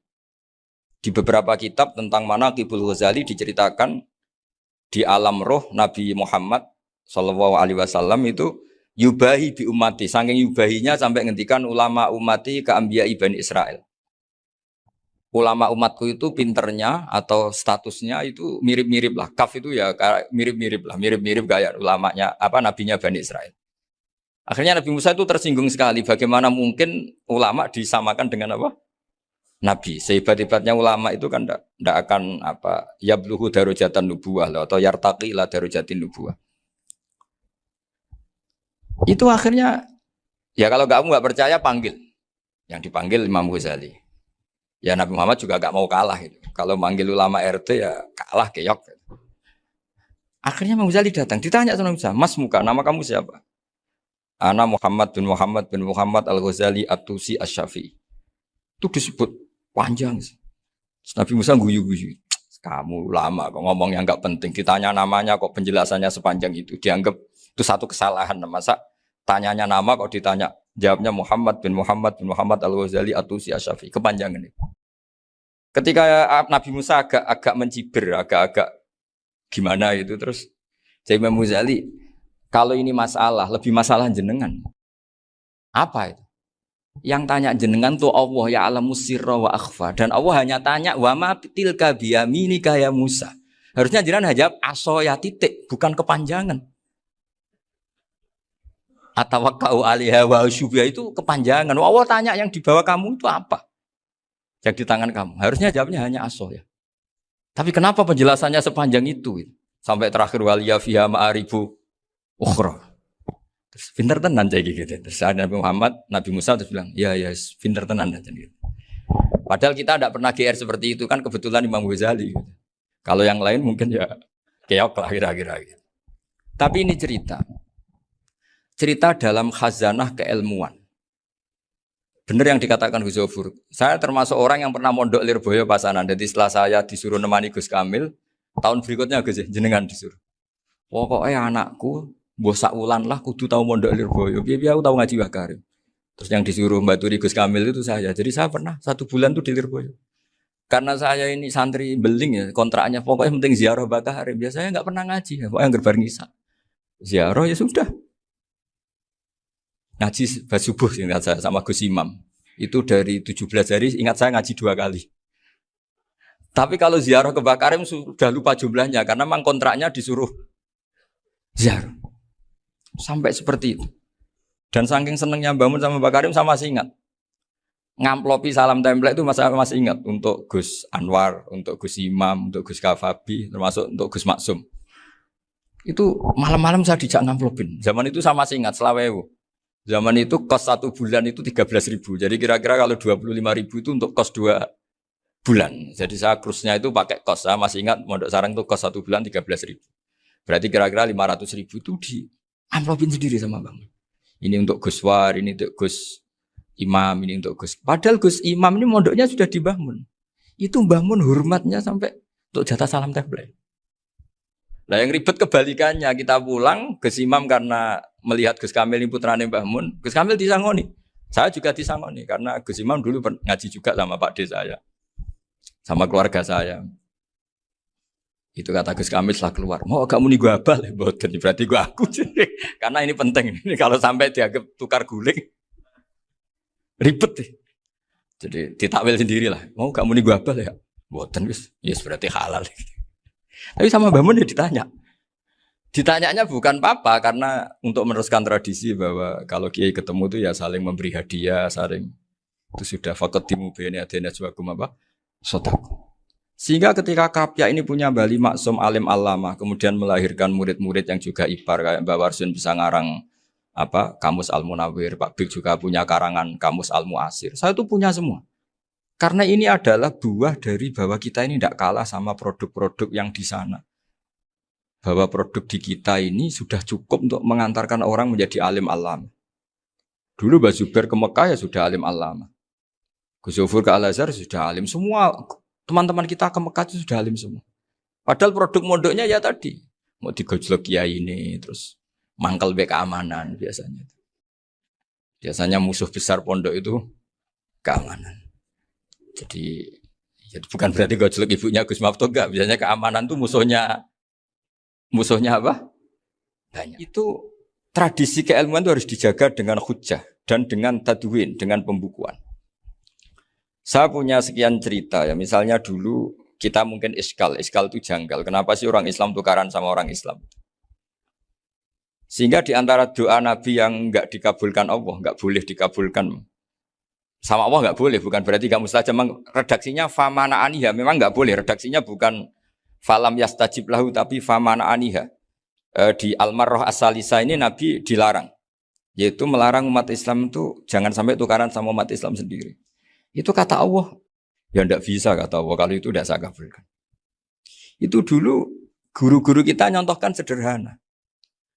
Di beberapa kitab tentang Manaqibul Ghazali diceritakan di alam roh Nabi Muhammad SAW itu yubahi bi ummati. Saking yubahinya sampai ngendikan ulama ummati ke anbiya Bani Israel. Ulama umatku itu pinternya atau statusnya itu mirip-mirip lah. Kaf itu ya mirip-mirip lah. Mirip-mirip kayak ulamanya nabinya Bani Israel. Akhirnya Nabi Musa itu tersinggung sekali. Bagaimana mungkin ulama disamakan dengan apa? Nabi. Sehebat-hebatnya ulama itu kan tidak akan yabluhu darajatan nubuwah atau yartaqi ila darajatin nubuwah. Itu akhirnya, ya kalau kamu nggak percaya panggil. Yang dipanggil Imam Ghazali. Ya Nabi Muhammad juga nggak mau kalah. Gitu. Kalau manggil ulama RT ya kalah keok. Akhirnya Imam Ghazali datang. Ditanya sama Musa, Mas Muka, nama kamu siapa? Ana Muhammad bin Muhammad Al-Ghazali At-Tusi Asy-Syafi'i. Itu disebut panjang. Nabi Musa guyu-guyu. Kamu lama kok ngomong yang nggak penting. Ditanya namanya kok penjelasannya sepanjang itu. Dianggap itu satu kesalahan. Masa tanyanya nama kok ditanya. Jawabnya Muhammad bin Muhammad Al-Ghazali At-Tusi Asy-Syafi'i. Kepanjangan itu. Ketika Nabi Musa agak mencibir, agak gimana itu. Terus jadi Imam Ghazali, kalau ini masalah, lebih masalah jenengan. Apa itu? Yang tanya jenengan tuh Allah ya alamus sirra wa akhfa. Dan Allah hanya tanya wa ma tilka biyaminika ya Musa. Harusnya jenengan jawab aso ya titik, bukan kepanjangan. Atawakkau alaiha wa syubha itu kepanjangan. Allah tanya yang di bawah kamu itu apa? Yang di tangan kamu. Harusnya jawabnya hanya aso ya. Tapi kenapa penjelasannya sepanjang itu? Sampai terakhir waliya fiha ma'aribu ukhra. Terus pinter tenan kayak gitu. Terus Nabi Musa terus bilang, ya pinter tenan aja gitu. Padahal kita tidak pernah GR seperti itu kan kebetulan Imam Ghazali. Gitu. Kalau yang lain mungkin ya keok lah kira-kira. Gitu. Tapi ini cerita dalam khazanah keilmuan. Benar yang dikatakan Gus Zofur. Saya termasuk orang yang pernah mondok Lirboyo Pasanan. Jadi setelah saya disuruh nemani Gus Kamil, tahun berikutnya Gus jenengan disuruh. Pokoknya anakku bosak ulan lah kudu tahu mondok Lirboyo. Biar aku tahu ngaji Wakarim. Terus yang disuruh Mbak Turi Gus Kamil itu saya. Jadi saya pernah 1 bulan tuh di Lirboyo. Karena saya ini santri beling ya, kontraknya pokoknya penting ziarah Bakarim. Biasanya nggak pernah ngaji, pokoknya gerbar ngisa. Ziarah ya sudah. Ngaji subuh ingat saya sama Gus Imam. Itu dari 17 hari ingat saya ngaji 2 kali. Tapi kalau ziarah ke Bakarim sudah lupa jumlahnya karena memang kontraknya disuruh ziarah. Sampai seperti itu. Dan saking senengnya bangun sama Mbak Karim sama masih ingat. Ngamplopi salam template itu masih ingat untuk Gus Anwar, untuk Gus Imam, untuk Gus Kafabi, termasuk untuk Gus Maksum. Itu malam-malam saya dijak ngamplopin. Zaman itu saya masih ingat selawewu. Zaman itu kos 1 bulan itu 13.000. Jadi kira-kira kalau 25.000 itu untuk kos 2 bulan. Jadi saya krusnya itu pakai kos. Saya masih ingat Mondok Sarang itu kos 1 bulan 13.000. Berarti kira-kira 500.000 itu di amplopin sendiri sama Bang. Ini untuk Gus War, ini untuk Gus Imam, ini untuk Gus. Padahal Gus Imam ini mondoknya sudah dibangun. Itu bangun hormatnya sampai untuk jatah salam template. Nah yang ribet kebalikannya, kita pulang, Gus Imam karena melihat Gus Kamil ini putrane Mbah Mun, Gus Kamil disangoni. Saya juga disangoni, karena Gus Imam dulu ngaji juga sama Pak D saya. Sama keluarga saya. Itu kata Gus Kamil setelah keluar, mau kamu nih gue abal, berarti gue aku. Karena ini penting, ini kalau sampai dianggap tukar guling, ribet deh. Jadi ditakwil sendiri lah, mau kamu nih gue abal ya, boten wis, yes berarti halal. Tapi sama Mbah Mun ya ditanya. Ditanyanya bukan apa karena untuk meneruskan tradisi bahwa kalau kiai ketemu itu ya saling memberi hadiah, saling itu sudah faqaddimu baina adena juakum apa? Sedekah. Sehingga ketika Kapya ini punya Bali Maksum alim alama, kemudian melahirkan murid-murid yang juga ibar kayak Mbak Warsun bisa ngarang apa Kamus Al-Munawwir, Pak Bik juga punya karangan Kamus Al-Mu'asir. Saya itu punya semua. Karena ini adalah buah dari bahwa kita ini tidak kalah sama produk-produk yang di sana. Bahwa produk di kita ini sudah cukup untuk mengantarkan orang menjadi alim alam. Dulu Mbak Zubair ke Mekah ya sudah alim alam. Gus Zofur ke Al-Azhar sudah alim. Semua teman-teman kita ke Mekah itu sudah alim semua. Padahal produk mondoknya ya tadi. Mau digojlok kiai ini, terus mangkel keamanan biasanya. Biasanya musuh besar pondok itu keamanan. Jadi ya bukan berarti gojlok ibunya Gus Maftuh enggak. Biasanya keamanan itu musuhnya apa? Banyak. Itu tradisi keilmuan itu harus dijaga dengan hujjah dan dengan tadwin, dengan pembukuan. Saya punya sekian cerita ya. Misalnya dulu kita mungkin iskal itu janggal. Kenapa sih orang Islam tukaran sama orang Islam? Sehingga di antara doa Nabi yang enggak dikabulkan Allah, enggak boleh dikabulkan sama Allah enggak boleh, bukan berarti enggak mustajab. Redaksinya famana aniha, memang enggak boleh. Redaksinya bukan falam yastajib lahu tapi famana aniha. Di Al-Marrah As-Salisa ini Nabi dilarang. yaitu melarang umat Islam itu jangan sampai tukaran sama umat Islam sendiri. Itu kata Allah, ya tidak bisa kata Allah, kalau itu tidak saya kabulkan. Itu dulu guru-guru kita nyontohkan sederhana.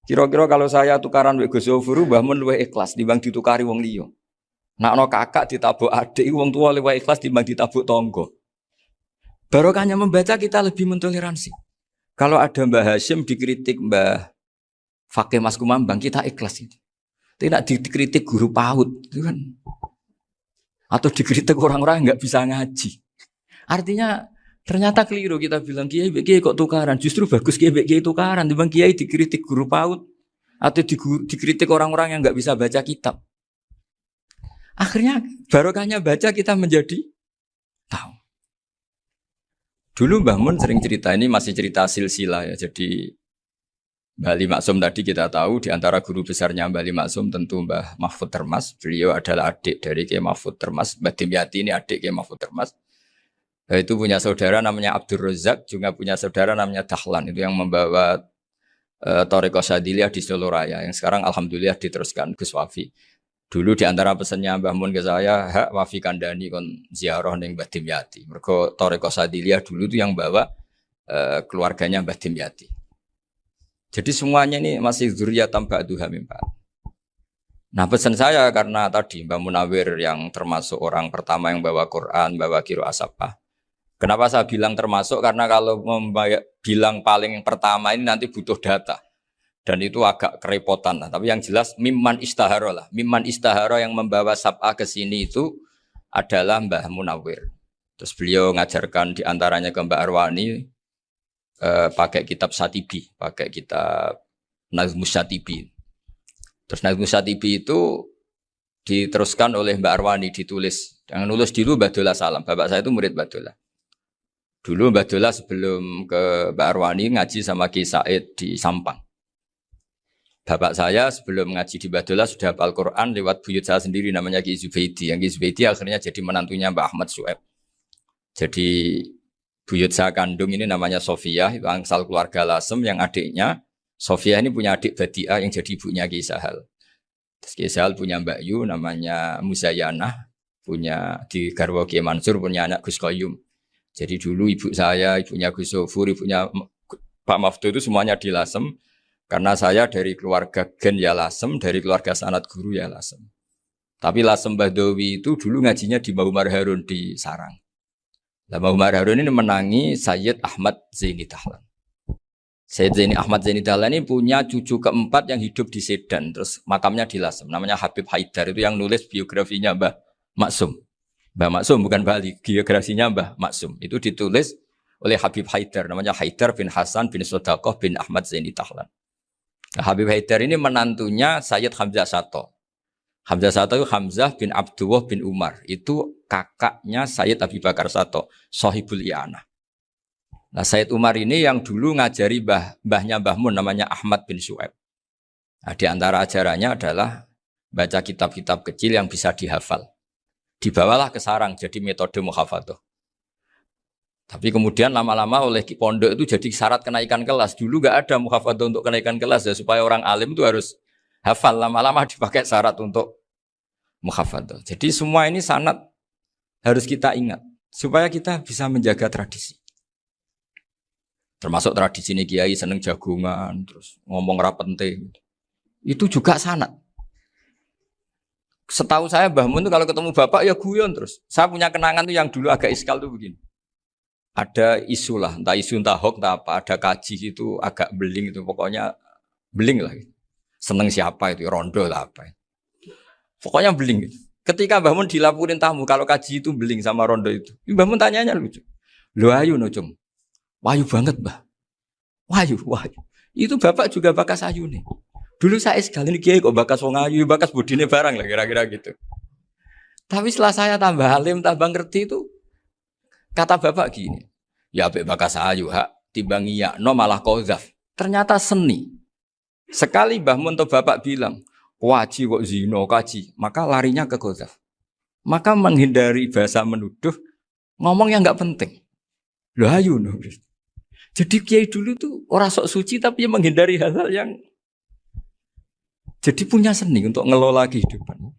Kira-kira kalau saya tukaran wek Gus Zofuru, Mbah Mun luwih ikhlas dibanding ditukari wong liya. Nak ana kakak ditabuk adik, wong tua luwih ikhlas dibanding ditabuk tangga. Barokahnya membaca kita lebih mentoleransi. Kalau ada Mbah Hashim dikritik Mbah Fakih Mas Kumambang, kita ikhlas itu. Tidak dikritik guru PAUD, itu kan. Atau dikritik orang-orang yang nggak bisa ngaji. Artinya ternyata keliru kita bilang kiai kok tukaran. Justru bagus kiai tukaran. Dibanding kiai dikritik guru PAUD atau dikritik orang-orang yang nggak bisa baca kitab. Akhirnya barokahnya baca kita menjadi tahu. Dulu Mbah Mun sering cerita, ini masih cerita silsilah ya. Jadi Mbah Ali Maksum tadi kita tahu di antara guru besarnya Mbah Ali Maksum tentu Mbah Mahfud Termas. Beliau adalah adik dari Kiai Mahfud Termas. Mbah Dimyati ini adik Kiai Mahfud Termas. Itu punya saudara namanya Abdul Razak, juga punya saudara namanya Dahlan. Itu yang membawa Thariqah Syadziliyah di Solo Raya. Yang sekarang alhamdulillah diteruskan Gus Wafi. Dulu di antara pesannya Mbah Mun ke saya, hak Wafi kandani kon ziarah ning Mbah Dimyati. Mergo Thariqah Syadziliyah dulu itu yang bawa keluarganya Mbah Dimyati. Jadi semuanya ini masih dzurriyyatan ba'duha min ba'd. Nah, pesan saya karena tadi Mbah Munawir yang termasuk orang pertama yang bawa Quran, bawa Qiraah Sabah. Kenapa saya bilang termasuk? Karena kalau bilang paling pertama ini nanti butuh data. Dan itu agak kerepotan lah. Tapi yang jelas mimman istahara lah. Mimman istahara yang membawa Sab'ah ke sini itu adalah Mbah Munawir. Terus beliau ngajarkan diantaranya ke Mbak Arwani pakai kitab Satibi, pakai kitab Nazmus Satibi. Terus Nazmus Satibi itu diteruskan oleh Mbak Arwani, ditulis. Yang nulis dulu Mbak Dola Salam. Bapak saya itu murid Mbak Dola. Dulu Mbak Dola sebelum ke Mbak Arwani ngaji sama Ki Said di Sampang. Bapak saya sebelum ngaji di Badola sudah hafal Quran lewat buyut saya sendiri namanya Ki Zubaidi. Yang Ki Zubaidi akhirnya jadi menantunya Mbak Ahmad Su'eb. Jadi buyut saya kandung ini namanya Sofia, itu angsal keluarga Lasem yang adiknya. Sofia ini punya adik Badiah yang jadi ibunya Ki Sahal. Terus Ki Sahal punya Mbak Yu namanya Muzayanah, punya di Garwo Ki Mansur punya anak Gus Qayyum. Jadi dulu ibu saya, ibunya Gus Sofur, ibunya Pak Maftu itu semuanya di Lasem. Karena saya dari keluarga Gen ya Lasem, dari keluarga sanad guru ya Lasem. Tapi Lasem Bahdawi itu dulu ngajinya di Mbah Umar Harun di Sarang. Nah, Mbah Umar Harun ini menangi Sayyid Ahmad Zaini Dahlan. Sayyid Ahmad Zaini Dahlan ini punya cucu keempat yang hidup di Sedan. Terus makamnya di Lasem. Namanya Habib Haidar. Itu yang nulis biografinya Mbah Maksum. Mbah Maksum bukan Bali. Biografinya Mbah Maksum. Itu ditulis oleh Habib Haidar. Namanya Haidar bin Hasan bin Sodaqoh bin Ahmad Zaini Dahlan. Nah, Habib Haidar ini menantunya Sayyid Hamzah Sato. Hamzah Sato itu Hamzah bin Abdullah bin Umar. Itu kakaknya Sayyid Abi Bakar Sato, Sohibul I'anah. Nah, Sayyid Umar ini yang dulu ngajari mbahnya Mbah Mun namanya Ahmad bin Su'eb. Nah, di antara ajarannya adalah baca kitab-kitab kecil yang bisa dihafal. Dibawalah ke sarang jadi metode muhafadzah. Tapi kemudian lama-lama oleh pondok itu jadi syarat kenaikan kelas. Dulu gak ada muhafadzah untuk kenaikan kelas ya, supaya orang alim itu harus hafal. Lama-lama dipakai syarat untuk muhafadzah. Jadi semua ini sanad harus kita ingat supaya kita bisa menjaga tradisi. Termasuk tradisi ini kiai seneng jagungan, terus ngomong penting. Itu juga sanad. Setahu saya Mbah Mun itu kalau ketemu bapak ya guyon terus. Saya punya kenangan tuh yang dulu agak iskal tuh begini. Ada isu lah, entah isu entah hoax entah apa, ada kaji itu agak beling itu, pokoknya beling lah. Seneng siapa itu, rondo lah apa. Pokoknya beling. Ketika Mbah Mun dilaporin tamu, kalau kaji itu beling sama rondo itu. Mbah Mun tanyanya lucu. Lu ayu no cung. Wahyu banget Mbah. Wahyu. Itu bapak juga bakas ayu nih. Dulu saya sekali ini kiai kok bakas wong ayu, bakas budine barang lah kira-kira gitu. Tapi setelah saya tambah alim, tambah ngerti itu, kata bapak gini, ya apik bakas ayu hak timbang iya no malah qadzaf. Ternyata seni. Sekali Mbah Mun atau bapak bilang, "Waji kok zina kaji," maka larinya ke qadzaf. Maka menghindari bahasa menuduh, ngomong yang enggak penting. Lho ayu no. Jadi kiai dulu tuh orang sok suci tapi menghindari hal-hal yang Jadi punya seni untuk ngelola kehidupan.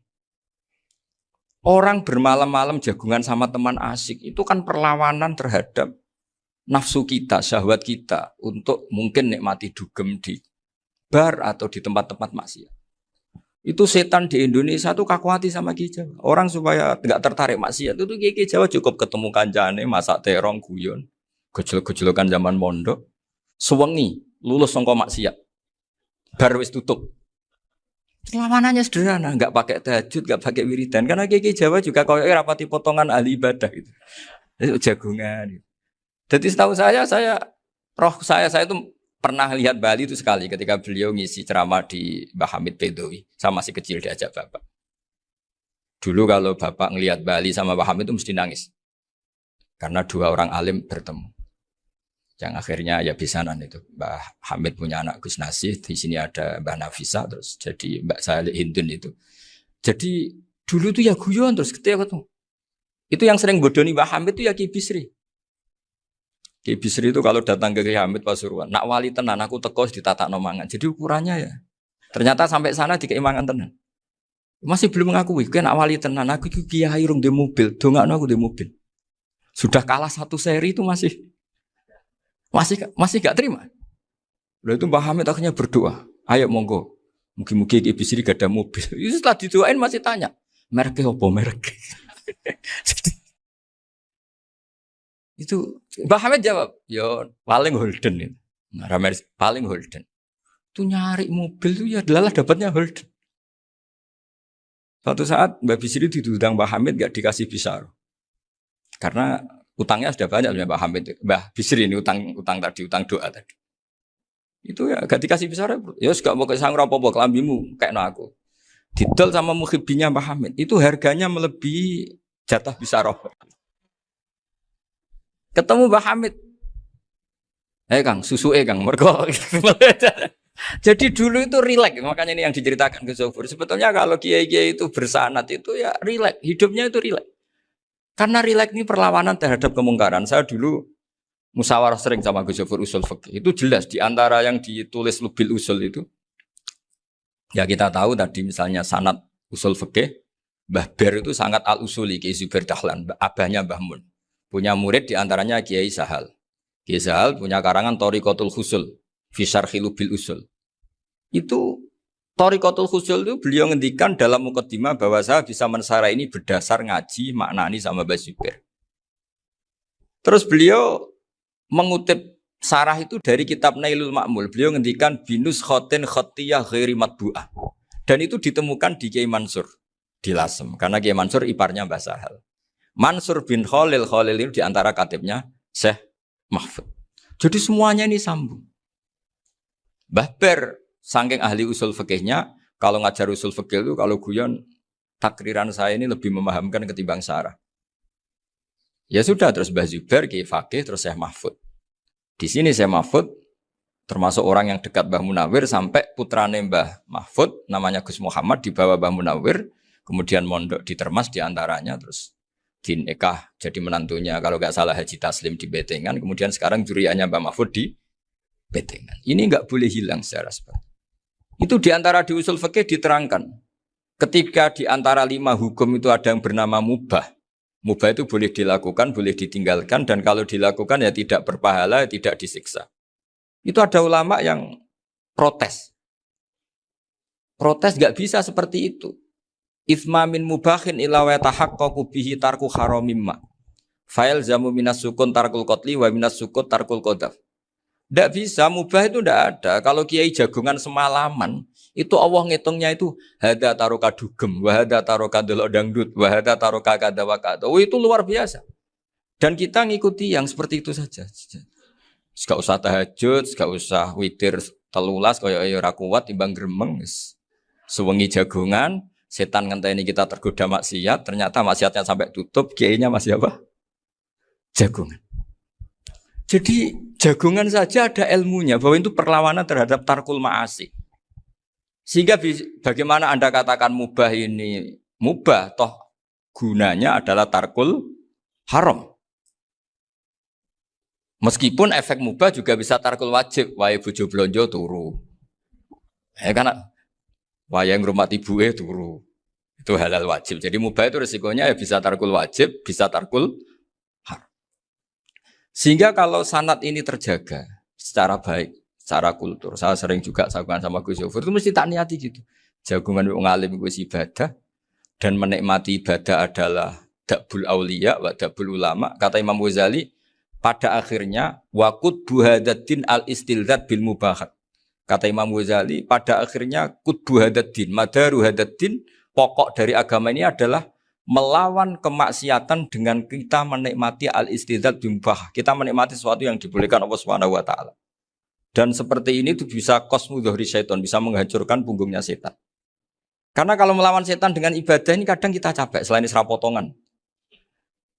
Orang bermalam-malam jagungan sama teman asik itu kan perlawanan terhadap nafsu kita, syahwat kita untuk mungkin nikmati dugem di bar atau di tempat-tempat maksiat. Itu setan di Indonesia tuh kakuati sama Ki Jawa. Orang supaya nggak tertarik maksiat itu Ki Jawa cukup ketemu kancane masak terong guyon, gejol-gejolokan zaman mondok, sewengi lulus sangka maksiat. Bar wis tutup. Perlawanannya sederhana, nggak pakai tahajud, nggak pakai wiridan. Karena Ki Jawa juga koyo rapati potongan ahli ibadah gitu. Itu jagungan. Gitu. Jadi setahu saya itu pernah lihat Bali itu sekali ketika beliau ngisi ceramah di Mbah Hamid Bedowi. Saya masih kecil diajak bapak. Dulu kalau bapak ngelihat Bali sama Mbah Hamid itu mesti nangis. Karena dua orang alim bertemu. Yang akhirnya ya bisanan itu. Mbah Hamid punya anak Gus Nasih, di sini ada Mbah Nafisa, terus jadi Mbak Salih Hindun itu. Jadi dulu tuh ya guyon terus ketika ketemu. Itu yang sering bodoni Mbah Hamid itu ya Ki Bisri. Ki Bisri itu kalau datang ke Ki Hamid Pasuruan, nak wali tenan aku teko ditata nomangan. Jadi ukurannya ya. Ternyata sampai sana dikeimangan tenan. Masih belum mengakui, kan nak wali tenan aku itu kiai rung di mobil, dongakno aku di mobil. Sudah kalah satu seri itu masih gak terima. Lalu itu Mbah Hamid akhirnya berdoa, ayo monggo, mungkin-mungkin Ki Bisri gak ada mobil. Itu setelah didoain masih tanya, mereknya apa merek? Itu Mbah Hamid jawab, yo paling Holden itu, paling Holden. Itu nyari mobil itu ya adalah dapatnya Holden. Suatu saat Mbah Bisri diundang Mbah Hamid gak dikasih bisar, karena utangnya sudah banyak Mbah Hamid. Mbah Bisri ini utang doa tadi. Itu ya gak dikasih besar. Ya gak mau kesang apa-apa kelambimu kayak aku. Didol sama muhibbinya Mbah Hamid. Itu harganya melebihi jatah besar. Ketemu Mbah Hamid. Kang, susu Kang, mergo. Jadi dulu itu rileks, makanya ini yang diceritakan ke Zofur. Sebetulnya kalau kiai-kiai itu bersanat itu ya rileks, hidupnya itu rileks. Karena rileks ini perlawanan terhadap kemungkaran. Saya dulu musyawarah sering sama Gus Zofur usul fikih. Itu jelas di antara yang ditulis Lubil Usul itu. Ya kita tahu tadi misalnya sanad usul fikih, Mbah Ber itu sangat al-usuli, Kiai Zubair Dahlan, abahnya Mbah Mun. Punya murid di antaranya Kiai Sahal. Kiai Sahal punya karangan Thariqatul Husul, fi syarhi Lubil Usul. Itu Thariqatul Husul itu beliau ngendikan dalam mukaddimah bahwa saya bisa mensarah ini berdasar ngaji maknani sama Mbah Zubair. Terus beliau mengutip sarah itu dari kitab Nailul Ma'mul. Beliau ngendikan binus khotin khotiyah ghairi matbu'ah. Dan itu ditemukan di Kiai Mansur di Lasem. Karena Kiai Mansur iparnya Mbah Sahal. Mansur bin Khalil itu diantara katibnya Syekh Mahfud. Jadi semuanya ini sambung. Mbah Ber saking ahli usul fikihnya, kalau ngajar usul fikih itu kalau guyon takriran saya ini lebih memahamkan ketimbang sarah. Ya sudah, terus Mbah Zubair, Kiai Fakih, terus Syekh Mahfud. Di sini Syekh Mahfud termasuk orang yang dekat Mbah Munawir sampai putrane Mbah Mahfud namanya Gus Muhammad dibawa Mbah Munawir, kemudian mondok di Termas diantaranya, terus dinikah jadi menantunya kalau nggak salah Haji Taslim di Betengan, kemudian sekarang juriannya Mbah Mahfud di Betengan. Ini nggak boleh hilang secara seperti itu. Diantara di usul fikih diterangkan ketika diantara 5 hukum itu ada yang bernama mubah. Mubah itu boleh dilakukan, boleh ditinggalkan, dan kalau dilakukan ya tidak berpahala, tidak disiksa. Itu ada ulama yang protes. Protes gak bisa seperti itu. Ithma min mubahin ila wa tahaqqaqu bihi tarku haramimma. Fa'il zamu minas sukun tarkul qatli wa minas sukut tarkul qadaf. Ndak bisa, mubah itu ndak ada. Kalau kiai jagungan semalaman, itu Allah ngitungnya itu hada taroka dugem, wahada taroka delok dangdut, wahada taroka kada wakada. Oh, itu luar biasa. Dan kita ngikuti yang seperti itu saja. Gak usah tahajud, gak usah witir telulas kaya ora kuat timbang gremeng. Sewengi jagungan, setan ngenteni kita tergoda maksiat, ternyata maksiatnya sampai tutup, kiainya masih apa? Jagungan. Jadi jagungan saja ada ilmunya bahwa itu perlawanan terhadap tarkul ma'asi. Sehingga bagaimana Anda katakan mubah ini mubah, toh gunanya adalah tarkul haram. Meskipun efek mubah juga bisa tarkul wajib, wae bojo blonjo turu. Karena Wayang ngurmati ibuke turu. Itu halal wajib. Jadi mubah itu resikonya ya bisa tarkul wajib, bisa tarkul haram. Sehingga kalau sanad ini terjaga secara baik, secara kultur, saya sering juga sakuan sama Gus Yofur, itu mesti tak niati gitu. Jagungan wong alim gue ibadah dan menikmati ibadah adalah dabul aulia wa dabul ulama. Kata Imam Ghazali, pada akhirnya waqud buhadatin al istilzat bil mubahat. Kata Imam Ghazali, pada akhirnya qutbu hadaddin, madaru hadaddin, pokok dari agama ini adalah melawan kemaksiatan dengan kita menikmati al-istidzat bimubah. Kita menikmati sesuatu yang dibolehkan Allah Subhanahu wa taala. Dan seperti ini itu bisa qasmu dhuhri syaitan, bisa menghancurkan punggungnya setan. Karena kalau melawan setan dengan ibadah ini kadang kita capek selain isra potongan.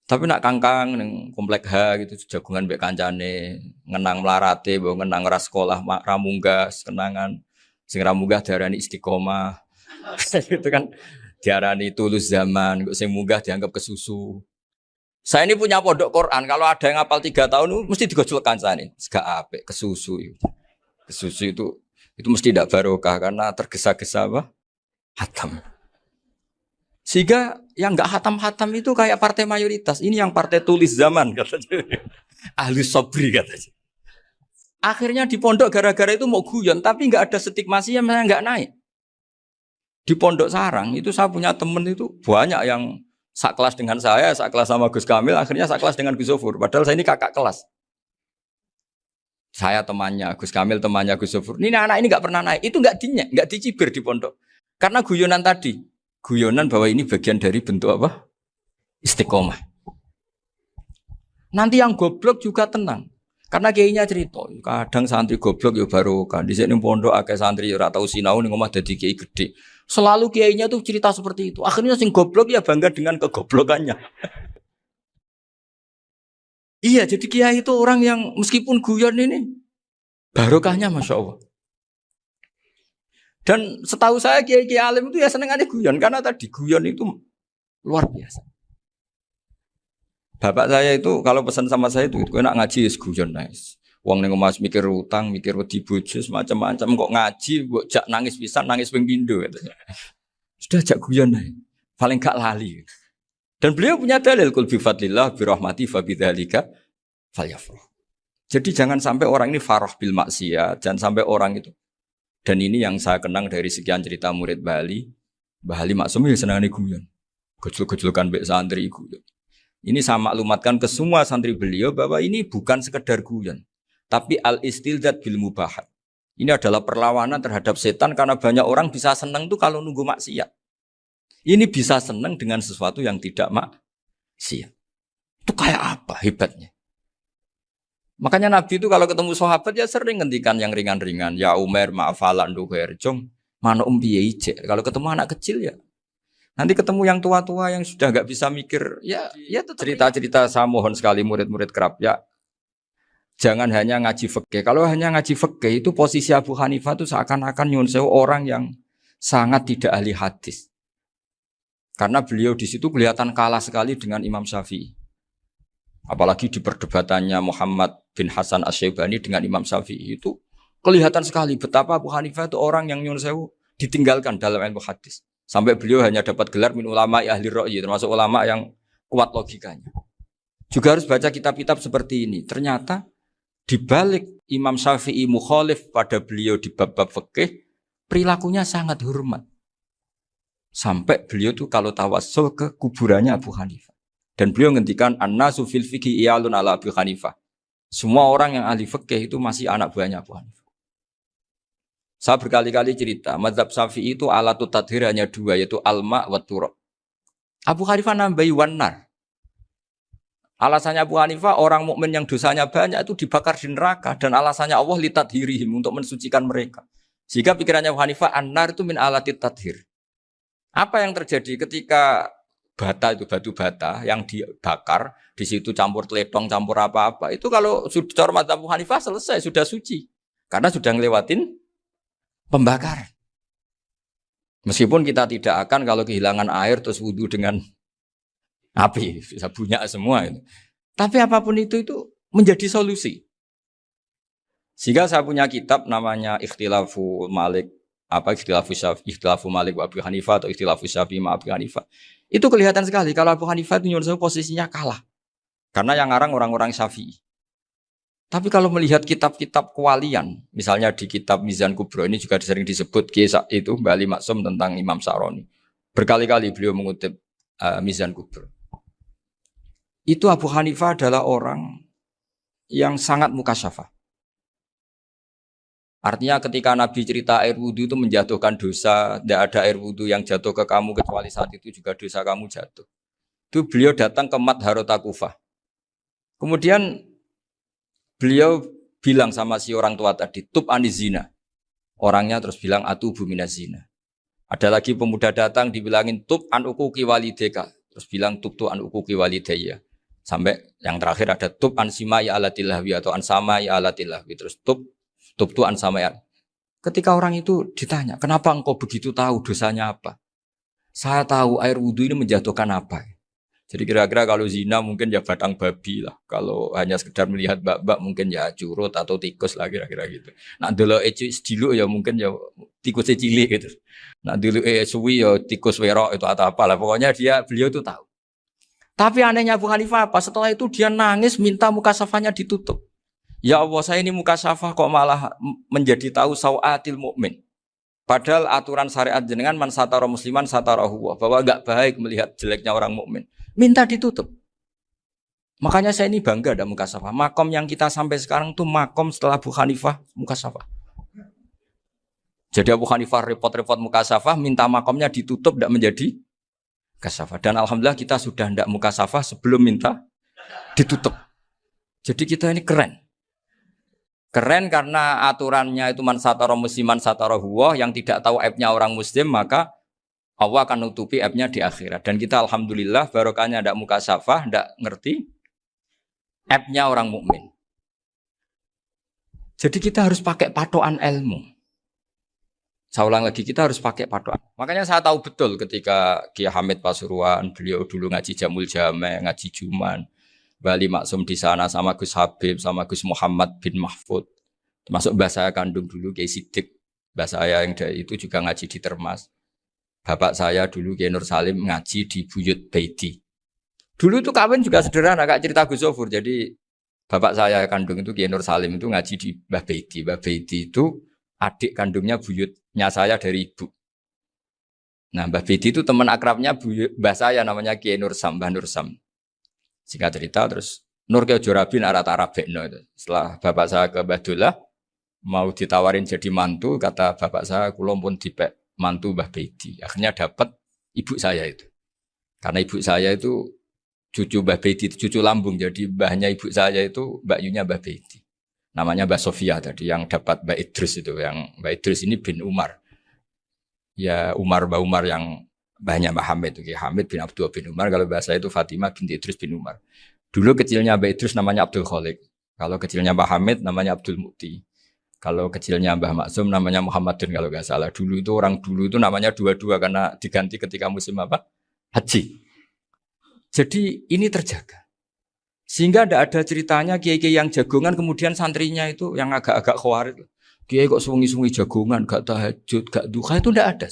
Tapi nak kangkang ning komplek H gitu jagungan mbek kancane, ngenang melarate, mbok ngenang ora sekolah ramunggah, kenangan sing ramunggah diarani istiqomah. Gitu kan. Diarani tulus zaman, kok sing munggah dianggap kesusu. Saya ini punya pondok Quran, kalau ada yang hafal 3 tahun mesti digojol kancane. Gak apik, kesusu itu. Kesusu itu mesti tidak barokah karena tergesa-gesa apa? Hatam. Sehingga yang enggak hatam-hatam itu kayak partai mayoritas. Ini yang partai tulis zaman katanya. Ahli sobri katanya. Akhirnya di pondok gara-gara itu mau guyon, tapi enggak ada stigmasi yang enggak naik. Di Pondok Sarang itu saya punya temen itu banyak yang sekelas dengan saya, sekelas sama Gus Kamil, akhirnya sekelas dengan Gus Sofur. Padahal saya ini kakak kelas. Saya temannya, Gus Kamil temannya Gus Sofur. Ini anak ini nggak pernah naik, itu nggak dicibir di pondok. Karena guyonan tadi, guyonan bahwa ini bagian dari bentuk apa? Istiqomah. Nanti yang goblok juga tenang. Karena kiainya cerita, kadang santri goblok ya baru kan. Di sini pondok akeh santri ya ora tau sinau ning omah dadi kiai gede. Selalu kiainya tuh cerita seperti itu. Akhirnya sing goblok ya bangga dengan kegoblokannya. Iya, jadi kiai itu orang yang meskipun guyon ini barokahnya Masya Allah. Dan setahu saya kiai-kiai alim itu ya senengannya guyon karena tadi guyon itu luar biasa. Bapak saya itu kalau pesan sama saya itu enak ngaji is guyon nice. Wong ning omah mikir utang, mikir wedi bojo macam-macam kok ngaji mbok jak nangis pisan, nangis ping pindho katanya. Sudah jak guyon ae. Paling gak lali. Dan beliau punya dalil kul bi fadlillah bi rahmati fa bidzalika falyafrah. Jadi jangan sampai orang ini farah bil maksiat, jangan sampai orang itu. Dan ini yang saya kenang dari sekian cerita murid Bali. Mbah Ali Maksum ya senengane guyon. Gojol-gojolkan mbek santri guyon. Ini saya maklumatkan ke semua santri beliau bahwa ini bukan sekedar guyon, tapi al-istilzat bil mubahat. Ini adalah perlawanan terhadap setan karena banyak orang bisa senang tuh kalau nunggu maksiat. Ini bisa senang dengan sesuatu yang tidak maksiat. Itu kayak apa hebatnya? Makanya Nabi itu kalau ketemu sahabat ya sering ngendikan yang ringan-ringan. Ya Umar ma'afalan duher jong mana piye ijek. Kalau ketemu anak kecil ya. Nanti ketemu yang tua-tua yang sudah nggak bisa mikir, ya cerita-cerita saya mohon sekali murid-murid kerap ya. Jangan hanya ngaji fikih. Kalau hanya ngaji fikih itu posisi Abu Hanifah itu seakan-akan nyun sewu orang yang sangat tidak ahli hadis. Karena beliau di situ kelihatan kalah sekali dengan Imam Syafi'i. Apalagi di perdebatannya Muhammad bin Hasan Asy-Syaibani dengan Imam Syafi'i itu kelihatan sekali betapa Abu Hanifah itu orang yang nyun sewu ditinggalkan dalam ilmu hadis. Sampai beliau hanya dapat gelar min ulama ahli ra'yi, termasuk ulama yang kuat logikanya. Juga harus baca kitab-kitab seperti ini. Ternyata di balik Imam Syafi'i mukhalif pada beliau di bab-bab fikih, perilakunya sangat hormat. Sampai beliau tuh kalau tawassul ke kuburannya Abu Hanifah. Dan beliau ngendikan an-nasu fil fiqhi iyalun ala Abu Hanifah. Semua orang yang ahli fikih itu masih anak buahnya Abu Hanifah. Saya berkali-kali cerita, mazhab Syafi'i itu alatut tadhir hanya 2, yaitu alma wa turab. Abu Hanifah nambahi wanar. Alasannya Abu Hanifah, orang mukmin yang dosanya banyak itu dibakar di neraka. Dan alasannya Allah litadhirihim, untuk mensucikan mereka. Jika pikirannya Abu Hanifah, an-nar itu min alatit tadhir. Apa yang terjadi ketika bata itu, batu bata yang dibakar, di situ campur teletong, campur apa-apa. Itu kalau sudah mazhab Abu Hanifah selesai, sudah suci. Karena sudah ngelewatin pembakaran. Meskipun kita tidak akan kalau kehilangan air terus wudu dengan api, bisa bunyak semua itu. Tapi apapun itu menjadi solusi. Sehingga saya punya kitab namanya Ikhtilaful Malik apa ikhtilafu Malik wa Abu Hanifah atau ikhtilafu Syafi'i ma Abu Hanifah. Itu kelihatan sekali kalau Abu Hanifah itu nyuruh posisinya kalah. Karena yang ngarang orang-orang Syafi'i. Tapi kalau melihat kitab-kitab kewalian, misalnya di kitab Mizan Kubro ini juga sering disebut kisah itu Mbak Ali Maksum tentang Imam Sa'roni. Berkali-kali beliau mengutip Mizan Kubro. Itu Abu Hanifah adalah orang yang sangat mukasyafah. Artinya ketika Nabi cerita air wudhu itu menjatuhkan dosa, tidak ada air wudhu yang jatuh ke kamu kecuali saat itu juga dosa kamu jatuh. Itu beliau datang ke Madharota Kufah. Kemudian beliau bilang sama si orang tua tadi, tub anizina. Orangnya terus bilang atubu minazina. Ada lagi pemuda datang dibilangin tub an ukuki walideka. Terus bilang tub tu an ukuki walidaya. Sampai yang terakhir ada tub an simai alatilahwi atau an samai alatilahwi. Terus tub tu an samai. Ketika orang itu ditanya, kenapa engkau begitu tahu dosanya apa? Saya tahu air wudhu ini menjatuhkan apa. Jadi kira-kira kalau zina mungkin ya batang babi lah. Kalau hanya sekedar melihat bak-bak mungkin ya curut atau tikus lah kira-kira gitu. Nak dulu dulu ya mungkin ya tikus cilik gitu. Nak dulu suwi ya tikus werok itu atau apalah. Pokoknya beliau itu tahu. Tapi anehnya Abu Hanifah apa? Setelah itu dia nangis minta mukasafahnya ditutup. Ya Allah, saya ini mukasafah kok malah menjadi tahu sawatil mukmin. Padahal aturan syariat jenengan man satara musliman satarahu, bahwa enggak baik melihat jeleknya orang mukmin. Minta ditutup. Makanya saya ini bangga ada mukasafah. Makom yang kita sampai sekarang tuh makom setelah Abu Hanifah mukasafah. Jadi Abu Hanifah repot-repot mukasafah, minta makomnya ditutup tidak menjadi mukasafah. Dan alhamdulillah kita sudah tidak mukasafah sebelum minta ditutup. Jadi kita ini keren. Keren karena aturannya itu man satara musliman satara huwa, yang tidak tahu aibnya orang muslim maka Allah akan nutupi aibnya di akhirat. Dan kita alhamdulillah barokahnya tidak mukasafah, tidak ngerti aibnya orang mukmin. Jadi kita harus pakai patokan ilmu. Saya ulang lagi, kita harus pakai patokan. Makanya saya tahu betul ketika Kiai Hamid Pasuruan, beliau dulu ngaji Jamul Jame, ngaji Juman, Bali Maksum di sana sama Gus Habib, sama Gus Muhammad bin Mahfud. Termasuk mbah saya kandung dulu Kiai Sidik. Mbah saya yang dari itu juga ngaji di Termas. Bapak saya dulu Kiai Nur Salim ngaji di Buyut Baiti. Dulu itu kawin juga sederhana, Kak, cerita Gus Sofur. Jadi bapak saya kandung itu Kiai Nur Salim itu ngaji di Mbah Baiti. Mbah Baiti itu adik kandungnya buyutnya saya dari ibu. Nah, Mbah Baiti itu teman akrabnya mbah saya namanya Kiai Nur Sam, Mbah Nur Sam. Singkat cerita terus Nur Kiai Jorabin arah-arah bekno itu. Setelah bapak saya ke Badullah mau ditawarin jadi mantu, kata bapak saya kula pun dipek mantu Mbah Baiti. Akhirnya dapat ibu saya itu. Karena ibu saya itu cucu Mbah Baiti, cucu lambung. Jadi mbahnya ibu saya itu Mbak Yunya Mbah Baiti. Namanya Mbak Sofia tadi yang dapat Mbak Idris itu. Yang Mbak Idris ini bin Umar. Ya Mbak Umar yang mbahnya Mbak Hamid. Hamid bin Abdul bin Umar. Kalau bahasa itu Fatimah binti Idris bin Umar. Dulu kecilnya Mbak Idris namanya Abdul Khalik. Kalau kecilnya Mbak Hamid namanya Abdul Mukti. Kalau kecilnya Mbah Maksum namanya Muhammadun kalau nggak salah. Dulu itu orang dulu itu namanya dua-dua karena diganti ketika musim apa? Haji. Jadi ini terjaga. Sehingga tidak ada ceritanya kiai-kiai yang jagongan kemudian santrinya itu yang agak-agak khawatir. Kiai kok sungi-sungi jagongan, gak tahajud, gak duha, itu tidak ada.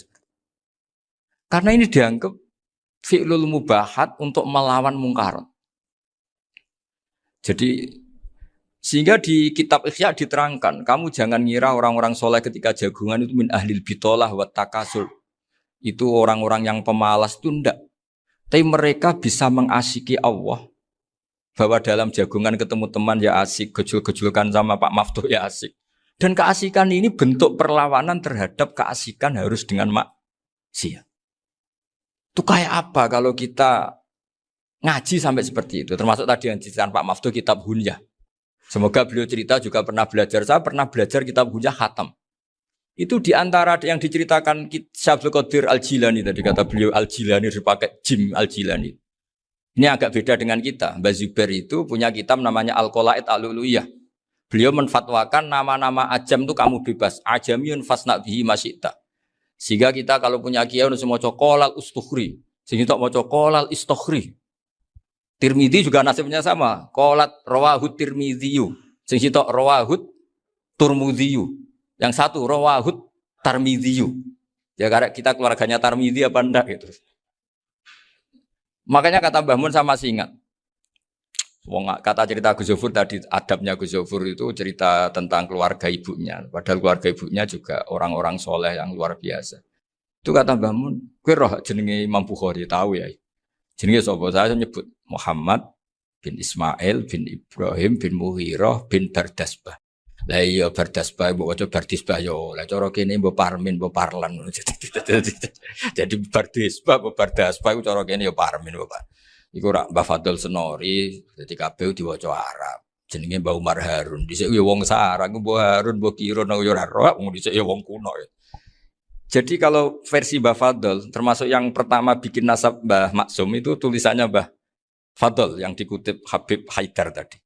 Karena ini dianggap fi'lul mubahat untuk melawan mungkar. Jadi sehingga di kitab Ihya diterangkan, kamu jangan ngira orang-orang soleh ketika jagungan itu min ahlil bitolah wa takasul. Itu orang-orang yang pemalas itu enggak. Tapi mereka bisa mengasyiki Allah. Bahwa dalam jagungan ketemu teman ya asik, gejul-gejulkan sama Pak Maftuh ya asik. Dan keasikan ini bentuk perlawanan terhadap keasikan harus dengan maksiat. Itu kayak apa kalau kita ngaji sampai seperti itu. Termasuk tadi yang diceritakan Pak Maftuh kitab Hunyah. Semoga beliau cerita juga pernah belajar. Saya pernah belajar kitab Hunyah khatam. Itu diantara yang diceritakan Syabdul Qadir Al-Jilani tadi kata beliau Al-Jilani dipakai Jim Al-Jilani. Ini agak beda dengan kita. Mbah Zubair itu punya kitab namanya Al-Qolaid Al-Uluyah. Beliau menfatwakan nama-nama ajam itu kamu bebas. Ajamiyun fasna bihi masyita. Sehingga kita kalau punya kiai harus mau cokolal ustukhri. Sehingga tak mau cokolal istukhri. Tirmidzi juga nasibnya sama. Qolat rawahut Tirmidziyu. Sing sitok rawahut Turmudziyu. Yang satu rawahut Tarmidhiyu. Ya karena kita keluarganya Tarmidhi apa enggak gitu. Makanya kata Mbah Mun sama masih ingat. Kata cerita Gus Zofur tadi, adabnya Gus Zofur itu cerita tentang keluarga ibunya. Padahal keluarga ibunya juga orang-orang soleh yang luar biasa. Itu kata Mbah Mun, kowe roh jenenge Imam Bukhari tahu ya. Jenenge sapa? Saya nyebut Muhammad bin Ismail bin Ibrahim bin Mughirah bin Bardasbah. Lah iya Bardasbah mbok waca Bardisbah yo. Lah cara kene mbok Parmin mbok Parlan. Jadi Bardisbah mbok Bardasbah iku cara kene yo Parmin mbok. Iku rak Mbah Fadl Senori, dadi kabeh diwaca Arab. Jenenge Mbah Umar Harun. Dhisik yo wong sarang Mbah Harun mbok kira nang yo ora roh, wong dhisik yo wong kuno ya. Jadi kalau versi Mbah Fadl, termasuk yang pertama bikin nasab Mbah Maksum itu tulisannya Mbah Fadl yang dikutip Habib Haidar tadi.